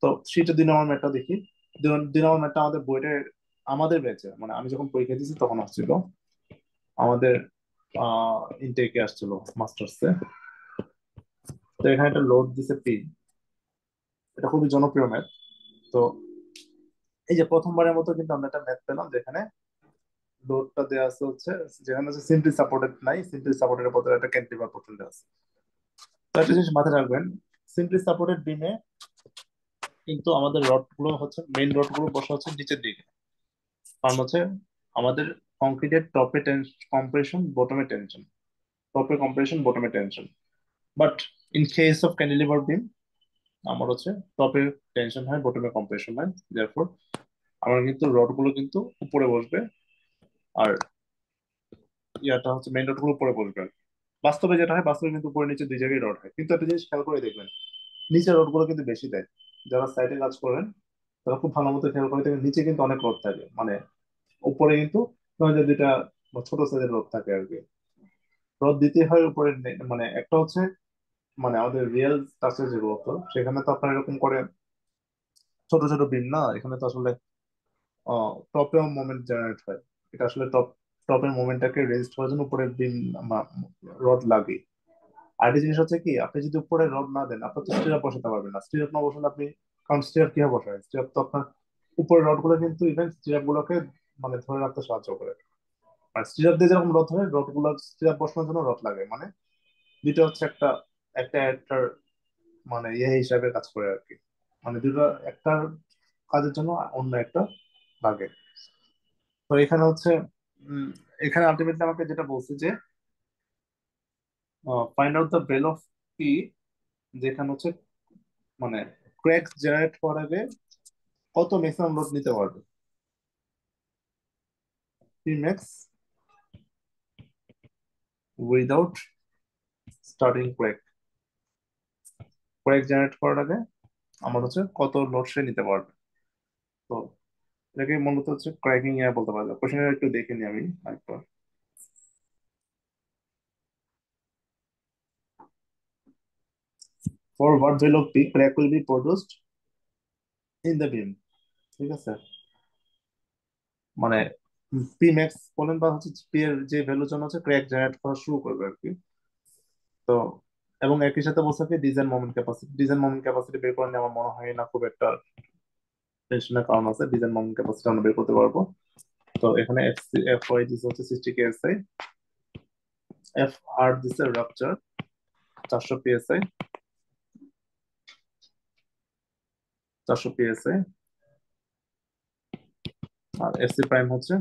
তো সেটা 2 নম্বর ম্যাথটা দেখি। 2 নম্বর ম্যাথটা আমাদের বইটা আমাদের ব্যাচে, মানে আমি যখন পরীক্ষা দিয়েছি তখন আসছিল আমাদের ইনটেকে আসছিল মাস্টার্সে। তো এখানে একটা লোড দিছে পি, এটা খুবই জনপ্রিয় ম্যাথ। তো এই যে প্রথমবারের মতো কিন্তু আমরা একটা ম্যাথ পেলাম যেখানে লোডটা দেওয়া আছে হচ্ছে, যেখানে হচ্ছে সিম্পলি সাপোর্টেড নাই, সিম্পলি সাপোর্টেড বদলে একটা ক্যান্টিলিভার পোর্শন আছে। তো একটা জিনিস মাথায় রাখবেন, সিম্পলি সাপোর্টেড বিমে কিন্তু আমাদের রড গুলো হচ্ছে, মেইন রড গুলো বসা হচ্ছে নিচের দিকে। কারণ হচ্ছে আমাদের কংক্রিটের টপে কম্প্রেশন, বটমে টেনশন, টপে কম্প্রেশন, বটমে tension. But in case of cantilever beam আমার হচ্ছে টপে টেনশন হয়, বটমে কম্প্রেশন হয়। দেয়ারফর আমার কিন্তু রড গুলো কিন্তু উপরে বসবে, আর ইয়াটা হচ্ছে মেইন রড গুলো উপরে বসবে। বাস্তবে যেটা হয়, বাস্তবে কিন্তু উপরে নিচে দুই জায়গায় রড হয়। কিন্তু একটা জিনিস খেয়াল করে দেখবেন, নিচে রড গুলো কিন্তু বেশি দেয়। যারা সাইডে কাজ করেন তারা খুব ভালো মতো খেয়াল করে দেখবেন, নিচে কিন্তু অনেক রড থাকে, মানে উপরে কিন্তু ধরেন যে দুইটা ছোট সাইজের রড থাকে আর কি। রড দিতে হয় উপরে মানে একটা হচ্ছে মানে আমাদের রিয়েল টাচে যেগুলো হতো সেখানে তো আপনার এরকম করে ছোট ছোট বিম না, এখানে তো আসলে টপেও মোমেন্ট জেনারেট হয়। এটা আসলে টপের মোমেন্টটাকে রেজিস্ট করার জন্য উপরে বিম রড লাগে। আরেকটা জিনিস হচ্ছে কি, আপনি যদি উপরে রড না দেন আপনার তো স্টিরাপ বসাতে পারবেন না। স্টিরাপ না বসালে আপনি, কারণ স্টিরাপ কিভাবে বসায়, স্টিরাপ তো আপনার উপরে রড গুলো কিন্তু ইভেন স্টিরাপ গুলোকে মানে ধরে রাখতে সাহায্য করে। আর স্টিরাপ দিয়ে যেরকম রড হয়, রড গুলো স্টিরাপ বসানোর জন্য রড লাগে, মানে দুইটা হচ্ছে একটা একটা একটার মানে ইয়ে হিসাবে কাজ করে আর কি। মানে দুটো একটা কাজের জন্য অন্য একটা লাগে। তো এখানে হচ্ছে উম, এখানে আলটিমেটলি আমাকে যেটা বলছে যে find out the value of P, যেখানে হচ্ছে মানে ক্র্যাক জেনারেট করার আগে কত ম্যাক্সিমাম লোড নিতে পারবে, P max without starting crack. Crack generate করার আগে আমার হচ্ছে কত লোড সে নিতে পারবে। তো এটাকে মূলত হচ্ছে ক্র্যাকিং এ বলতে পারবে। কোশ্চেনটা একটু দেখে নিই আমি একবার। For what value of p crack will be produced in the beam, ঠিক আছে? মানে পি ম্যাক্স বলেন বা হচ্ছে পি এর যে ভ্যালুর জন্য হচ্ছে ক্র্যাক জেনারেট করা শুরু করবে আর কি। তো এবং একই সাথে বলছে কি design moment capacity, design moment capacity বের করে নিয়ে আমার মনে হয় না খুব একটা টেনশনের কারণ আছে। ডিজাইন মোমেন্ট ক্যাপাসিটি আমরা বের করতে পারবো। তো এখানে এফ ওয়াই দিচ্ছে হচ্ছে 60 কেএসআই, এফ আর দিচ্ছে রাপচার 400 পিএসআই, 400 পিএসআই, আর এফ সি প্রাইম হচ্ছে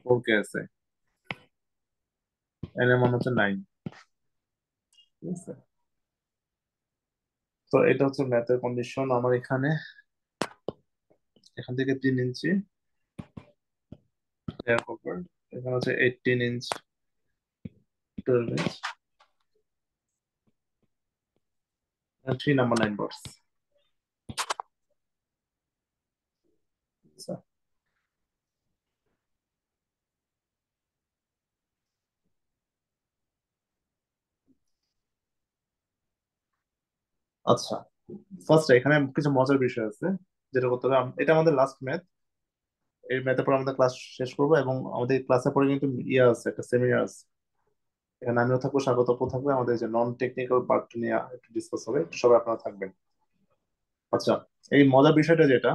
4 কেএসআই, এন এর মান হচ্ছে 9, ঠিক আছে? তো এটা হচ্ছে ম্যাথের কন্ডিশন আমার এখানে। এখান থেকে 3 ইঞ্চি এয়ার কভার, এখানে হচ্ছে 18 ইঞ্চ, 12 ইঞ্চ, 3 নাম্বার 9 বক্স। আচ্ছা আচ্ছা, ফার্স্ট এখানে কিছু মজার বিষয় আছে যেটা করতে হবে। এটা আমাদের লাস্ট ম্যাথ। এই ম্যাথের পর আমাদের ক্লাস শেষ করবো এবং আমাদের ক্লাসের পরে কিন্তু ইয়ে আছে, একটা সেমিনার আছে। এখানে আমিও থাকবো, স্বাগতপ থাকবে, আমাদের যে নন টেকনিক্যাল পার্ট নিয়ে একটু ডিসকাস হবে, একটু সবাই আপনারা থাকবেন। আচ্ছা, এই মজার বিষয়টা যেটা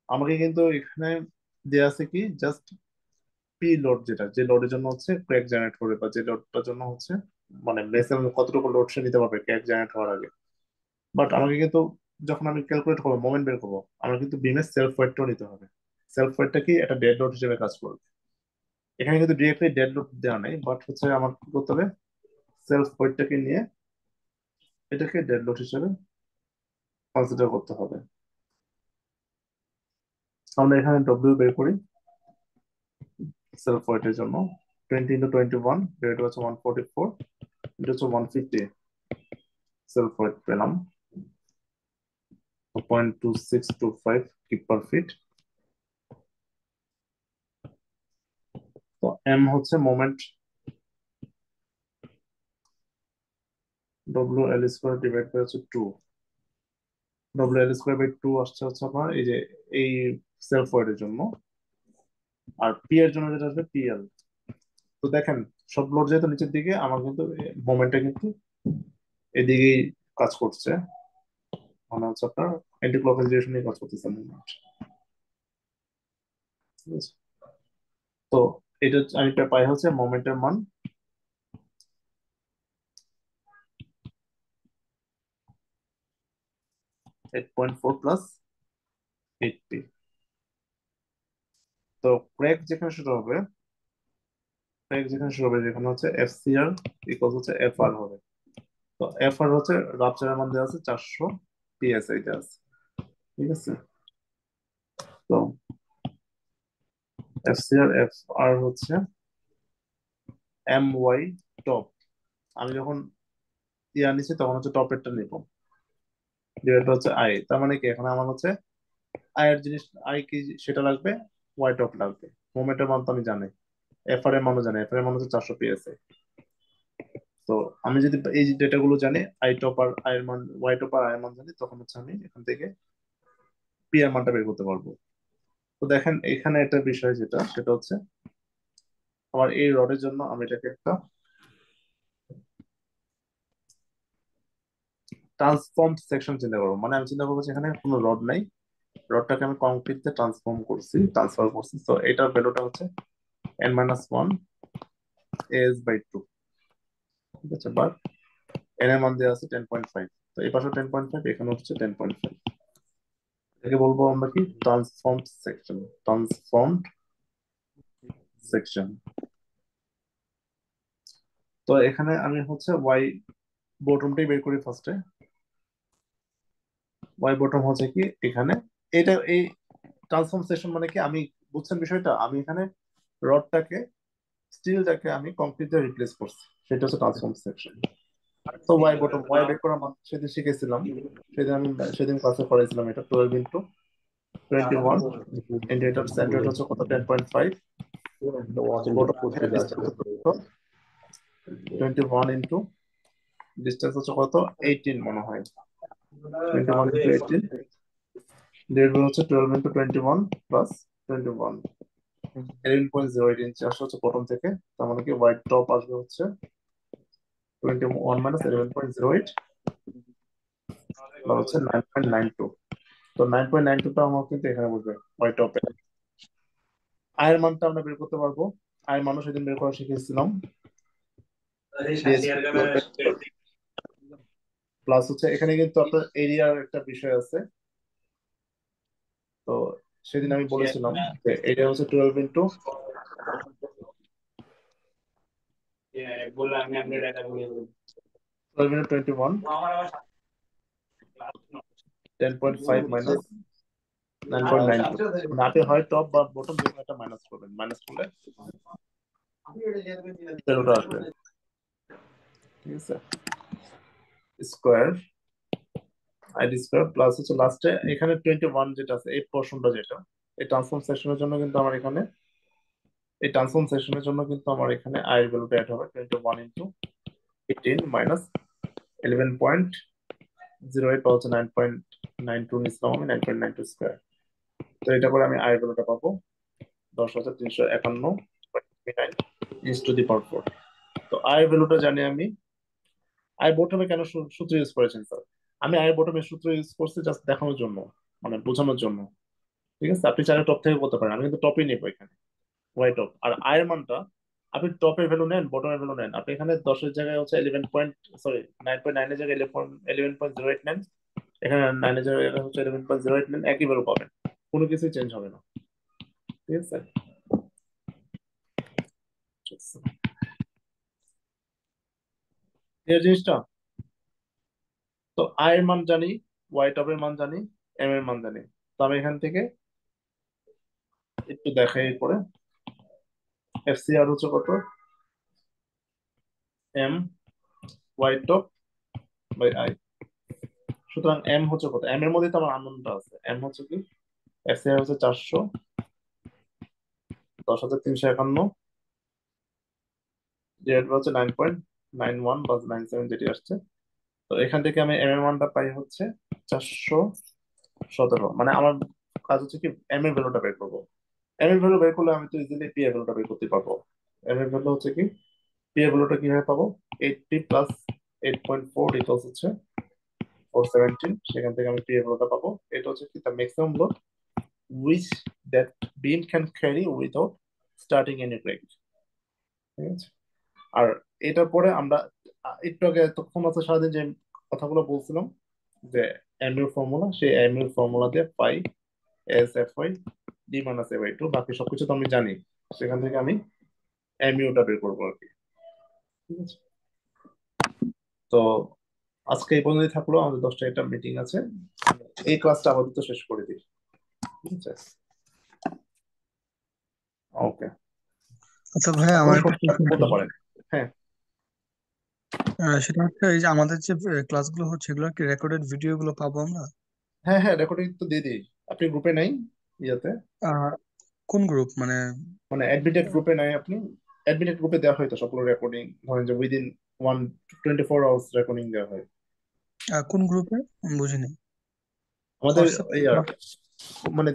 আমাকে কিন্তু এখানে দেয়া আছে কি, জাস্ট পি লোড, যেটা যে লোডের জন্য হচ্ছে ক্র্যাক জেনারেট করবে বা যে লোডটার জন্য হচ্ছে মানে ম্যাক্সিমাম কতটুকু লোড সে নিতে পারবে ক্র্যাক জেনারেট হওয়ার আগে। বাট আমাকে কিন্তু যখন আমি ক্যালকুলেট করবো, মোমেন্ট বের করবো, আমার কিন্তু বিমের সেলফ ওয়েটটাও নিতে হবে। সেলফ ওয়েটটা কি একটা ডেড লোড হিসেবে কাজ করবে। এখানে কিন্তু ডিরেক্টলি ডেড লোড দেওয়া নেই, বাট হচ্ছে আমার কি করতে হবে, সেলফ ওয়েটটাকে নিয়ে এটাকে ডেড লোড হিসেবে কনসিডার করতে হবে। আমরা এখানে ডব্লিউ বের করি সেলফ ওয়েটের জন্য। 20 × 21, রেট হচ্ছে 144, এটা হচ্ছে 150, সেলফ ওয়েট পেলাম 0.2625 কিপ পার ফিট। তো এম হচ্ছে moment, W L square divide by হচ্ছে 2, ডব্লিউ এল স্কোয়ার বাই 2 আসছে হচ্ছে আপনার এই যে এই সেলফ ওয়েটের জন্য। আর পি এর জন্য যেটা আসবে পিএল। তো দেখেন সব লোড যেহেতু নিচের দিকে, আমার কিন্তু মোমেন্টটা কিন্তু এদিকেই কাজ করছে, মানে হচ্ছে আপনার অ্যান্টি ক্লকওয়াইজ ডিরেকশনে কাজ করতেছে মুভমেন্ট, ঠিক আছে? তো এটা আমি পাই হচ্ছে মোমেন্টের মান 8.4 প্লাস 8p। তো ক্র্যাক যেখানে শুরু হবে, ক্র্যাক যেখানে শুরু হবে যেখানে হচ্ছে এফ সি আর ইকুয়াল হচ্ছে এফ আর হবে। তো এফ আর হচ্ছে রাপচারের মান দেওয়া আছে 400 পিএসআই তে আছে, ঠিক আছে? তো এফ সি আর এফ আর হচ্ছে এম ওয়াই টপ। আমি যখন ইয়া নিচ্ছি তখন হচ্ছে টপেরটা নিব, যেটা হচ্ছে আই। তার মানে কি এখানে আমার হচ্ছে আই এর জিনিস, আই কি সেটা লাগবে, ওয়াই টপ লাগবে। মোমেন্টের মান তো আমি জানি, এফআর এর মানও জানি, এফআর এর মান হচ্ছে 400 পিএসআই। তো আমি যদি এই ডেটাগুলো জানি, আই টপ আর আই এর মান, ওয়াই টপ আর আই এর মান জানি, তখন হচ্ছে আমি এখান থেকে পি এর মানটা বের করতে পারবো। তো দেখেন এখানে একটা বিষয় যেটা, সেটা হচ্ছে আমার এই রডের জন্য আমি এটাকে একটা ট্রান্সফর্ম সেকশন চিন্তা করবো। মানে আমি চিন্তা করবো যে এখানে কোনো রড নাই, রডটাকে আমি কংক্রিটে ট্রান্সফার করছি। তো এটার ভ্যালুটা হচ্ছে n-1 as/2, ঠিক আছে। বা n এর মান দেওয়া আছে 10.5, তো এই পাশে 10.5, এখানে হচ্ছে 10.5। এটাকে বলবো আমরা কি, ট্রান্সফর্মড সেকশন। তো এখানে আমি হচ্ছে ওয়াই বটমটাই বের করি ফার্স্টে। ওয়াই বটম হচ্ছে কি এখানে, এটা এই ট্রান্সফর্ম সেকশন মানে কি, আমি বুঝছেন বিষয়টা, আমি এখানে রডটাকে, স্টিলটাকে আমি কংক্রিটে রিপ্লেস করছি, সেটা হচ্ছে ট্রান্সফর্ম সেকশন। তো ওয়াই বটম, ওয়াই বের করা সেদিন শিখেছিলাম, সেদিন ক্লাসে করাইছিলাম। এটা 12 ইন্টু 21 ইন্টু এটার সেন্টার হচ্ছে কত, 10.5। বটম 21 ইন্টু ডিস্টেন্স হচ্ছে কত, 18 মনে হয়, 21 ইন্টু 18, দেড় হচ্ছে 12 ইন্টু 21 প্লাস 21, 11.08 ইঞ্চি আসলে হচ্ছে বটম থেকে। তার মানে কি ওয়াই টপ আসবে হচ্ছে 21 মাইনাস 11.08, বা হচ্ছে 9.92। তো 9.92টা আমার কিন্তু এখানে বসবে ওয়াই টপে। আয়ের মানটা আমরা বের করতে পারবো, আয়ের মানও সেদিন বের করা শিখেছিলাম। প্লাস হচ্ছে এখানে কিন্তু আপনার এরিয়ার একটা বিষয় আছে। তো সেদিন আমি বলেছিলাম যে এটা হচ্ছে 12 ইন্টু 21, 10.5 মাইনাস 9.92, নাতে হয় টপ বা বটম, যে কোনো একটা মাইনাস করবেন, মাইনাস করলে ভ্যালুটা আসবে, ঠিক আছে। স্কোয়ার আইডি স্কোয়ার প্লাস হচ্ছে লাস্টে এখানে 21 যেটা আছে, এই পোর্শনটা যেটা, এই ট্রান্সফর্ম সেকশনের জন্য কিন্তু আমার এখানে, এই ট্রান্সফর্ম সেকশনের জন্য কিন্তু আমার এখানে আয়ের ভ্যালুটা অ্যাড হবে 21 ইন্টু 18 মাইনাস 11.08, বা হচ্ছে 9.92 নিচ্ছিলাম আমি, 9.92 স্কোয়ার। তো এটা করে আমি আয়ের ভ্যালুটা পাবো 10,351.39 ইজ টু দি পাওয়ার 4। তো আয়ের ভ্যালুটা জানি আমি। আই বটমে কেন সূত্র ইউজ করেছেন স্যার? আমি আই বটমের সূত্র ইউজ করছি জাস্ট দেখানোর জন্য, মানে বোঝানোর জন্য, ঠিক আছে। আপনি চাইলে টপ থেকে বলতে পারেন, আমি কিন্তু টপই নেবো এখানে, ওয়াই টপ। আর আয়ের মানটা আপনি টপের ভ্যালু নেন, বটমের ভ্যালু নেন, আপনি এখানে 10-এর জায়গায় হচ্ছে 9.9 এর জায়গায় 11.08 নেন, এখানে 9-এর জায়গায় হচ্ছে 11.08 নেন, একই ভ্যালু পাবেন, কোনো কিছুই চেঞ্জ হবে না, ঠিক আছে। এই জিনিসটা, তো আয়ের মান জানি, ওয়াই টপের মান জানি, এম এর মান জানি। তো আমি এখান থেকে একটু দেখাই পরে, এফসিআর হচ্ছে কত, M Y top by I. সুতরাং এম হচ্ছে কত, এম এর মধ্যে তো আমার আননোনটা আছে, এম হচ্ছে কি, এফসিআর হচ্ছে 410,351, যেটা হচ্ছে 9.91 বা 97 যেটি আসছে। তো এখান থেকে আমি এম এর মানটা পাই হচ্ছে 417। মানে আমার কাজ হচ্ছে কি, এম এর ভ্যালুটা বের করবো। এম এর ভ্যালু বের করলে আমি তো ইজিলি পি এর ভ্যালুটা বের করতে পারবো। এম এর ভ্যালু হচ্ছে কি, পি এর ভ্যালুটা কিভাবে পাবো, 80 প্লাস 8.4 ইকুয়ালস হচ্ছে 417। সেখান থেকে আমি পি এর ভ্যালুটা পাবো। এটা হচ্ছে কি, the maximum load which that beam can carry without starting any break, ঠিক আছে। আর এটার পরে আমরা একটু আগে তখন আছে সারাদিন যে কথাগুলো বলছিলাম, যে এম এর ফর্মুলা, সেই এম এর ফর্মুলা দিয়ে pi S F Y D minus A by two, বাকি সবকিছু তো আমি জানি, সেখান থেকে আমি এম ইউটা বের করবো আর কি, ঠিক আছে। তো আজকে এই পর্যন্তই থাকলো, আমাদের 10টা একটা মিটিং আছে, এই ক্লাসটা আপাতত শেষ করে দিই, ঠিক আছে। ওকে, আচ্ছা ভাইয়া, কোনো আমার একটা সমস্যা প্রশ্ন বলতে ছিল। পারেন। হ্যাঁ সেটা হচ্ছে, এই যে আমাদের যে ক্লাসগুলো হচ্ছে, এগুলো কি রেকর্ডেড ভিডিও গুলো পাবো আমরা? হ্যাঁ হ্যাঁ, রেকর্ডিং তো দিয়ে দিই, আপনি গ্রুপে নাই ইয়াতে। কোন গ্রুপ মানে? মানে অ্যাডমিটেড গ্রুপে নাই আপনি? অ্যাডমিটেড গ্রুপে দেওয়া হয় তো সবগুলো রেকর্ডিং, ধরেন যে উইদিন 124 আওয়ার্স রেকর্ডিং দেওয়া হয় কোন গ্রুপে আমি বুঝিনি। আমাদের। হোয়াটসঅ্যাপ? ইয়ার মানে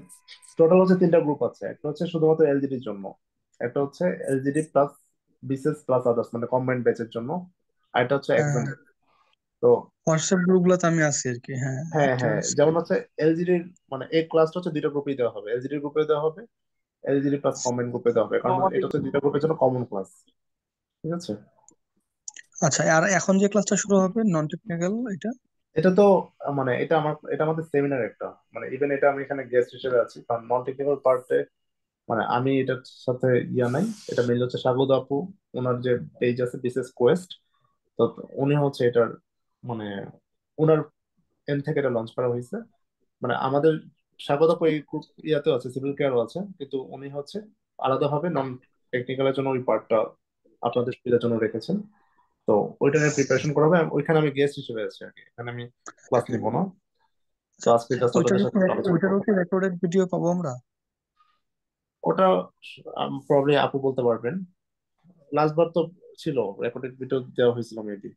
টোটাল হচ্ছে তিনটা গ্রুপ আছে। একটা হচ্ছে শুধুমাত্র এলজিডির জন্য, একটা হচ্ছে LGD plus BCS plus others মানে কম্বাইন্ড ব্যাচের জন্য, আর এটা হচ্ছে হ্যাঁ, এক্সাম। তো হোয়াটসঅ্যাপ গ্রুপ গুলোতে আমি আছি আর কি, হ্যাঁ, হ্যাঁ অ্যাক্টিভ হ্যাঁ, আছি। যেমন হচ্ছে এলজিডির মানে এই ক্লাসটা হচ্ছে দুইটা গ্রুপেই দেওয়া হবে, এলজিডি গ্রুপে দেওয়া হবে, এলজিডি প্লাস কম্বাইন্ড গ্রুপে দেওয়া হবে, কারণ এটা হচ্ছে দুইটা গ্রুপের জন্য কমন ক্লাস। ঠিক আছে। আচ্ছা, আর এখন যে ক্লাসটা শুরু হবে নন টেকনিক্যাল, এটা? এটা তো মানে এটা আমাদের সেমিনার একটা, মানে ইভেন এটা আমি এখানে গেস্ট হিসেবে আছি, কারণ নন টেকনিক্যাল পার্টে মানে আমি এটার সাথে ইয়া নাই। এটা মেনলি হচ্ছে স্বাগত আপু, ওনার যে পেজ আছে বিসিএস কোয়েস্ট, তো উনি হচ্ছে এটার মানে ওনার এন্ড থেকে এটা লঞ্চ করা হয়েছে। মানে আমাদের স্বাগত আপু এই ইয়াতেও আছে, সিভিল কেয়ারও আছে, কিন্তু উনি হচ্ছে আলাদাভাবে নন টেকনিক্যালের জন্য ওই পার্টটা আপনাদের সুবিধার জন্য রেখেছেন। তো ওইটা নিয়ে প্রিপারেশন করা হবে, ওইখানে আমি গেস্ট হিসেবে আছি আর কি, এখানে আমি ক্লাস নিব না। তো আচ্ছা, আজকে জাস্ট আপনাদের সাথে একটু আলোচনা ওইটারও করবো। কি রেকর্ডেড ভিডিও পাবো আমরা? ওটা প্রবলি আপু বলতে পারবেন। লাস্ট বার তো ছিল রেকর্ডেড ভিডিও দেওয়া হয়েছিল মেবি,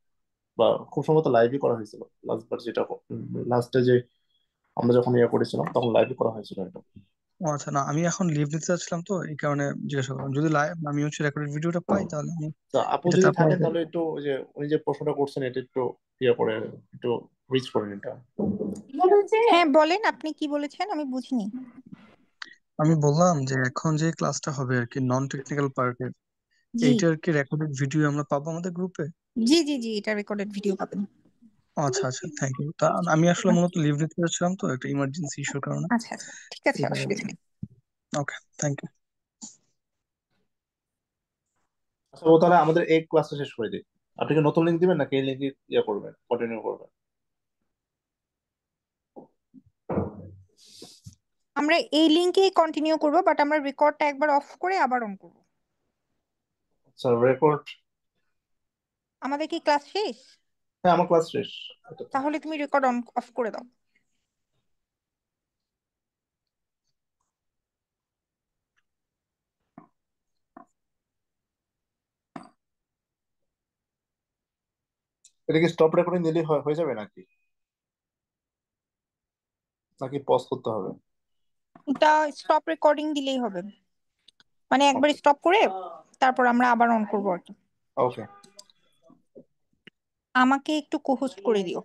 বা খুব সম্ভবত লাইভই করা হয়েছিল লাস্ট বার, যেটা লাস্টে যে আমরা যখন ইয়ে করেছিলাম তখন লাইভই করা হয়েছিল এটা। ও আচ্ছা, না আমি এখন লিভ নিতে চাচ্ছিলাম, তো এই কারণে জিজ্ঞাসা করলাম। যদি লাইভ আমি হচ্ছে রেকর্ডেড ভিডিওটা পাই তাহলে আমি তো আপু এটা যদি তারপর থাকেন তাহলে একটু ওই যে উনি যে প্রশ্নটা করছেন এটা একটু ইয়ে করে একটু রিচ করেন এটা। হ্যাঁ বলেন, আপনি কি বলেছেন আমি বুঝিনি। আমি বললাম যে এখন যে ক্লাসটা হবে আর কি নন টেকনিক্যাল পার্টের, জি এইটার কি রেকর্ডেড ভিডিও আমরা পাবো আমাদের গ্রুপে? জি জি জি, এটা রেকর্ডেড ভিডিও পাবেন। আচ্ছা আচ্ছা, থ্যাংক ইউ। তা আমি আসলে মূলত লিভ নিতে চাচ্ছিলাম, তো একটা ইমার্জেন্সি ইস্যুর কারণে। আচ্ছা আচ্ছা, ঠিক আছে, এই কারণে অসুবিধা নেই। ওকে, থ্যাংক ইউ। আচ্ছা ও তাহলে আমাদের এই ক্লাসটা শেষ করে দিই। আপনি কি নতুন লিঙ্ক দিবেন নাকি এই লিঙ্কে ইয়ে করবেন, কন্টিনিউ করবেন? আমরা এই লিংকেই কন্টিনিউ করব, বাট আমরা রেকর্ডটা একবার অফ করে আবার অন করব। আচ্ছা রেকর্ড। আমাদের কি ক্লাস শেষ? হ্যাঁ আমার ক্লাস শেষ। এটা তো তাহলে তুমি রেকর্ড অন অফ করে দাও। এটা কি স্টপ রেকর্ডিং দিলেই হয়ে যাবে নাকি নাকি পজ করতে হবে? এটা স্টপ রেকর্ডিং দিলেই হবে, মানে একবার ওকে স্টপ করে তারপর আমরা আবার অন করবো আর কি। ওকে। আমাকে একটু কোহোস্ট করে দিও।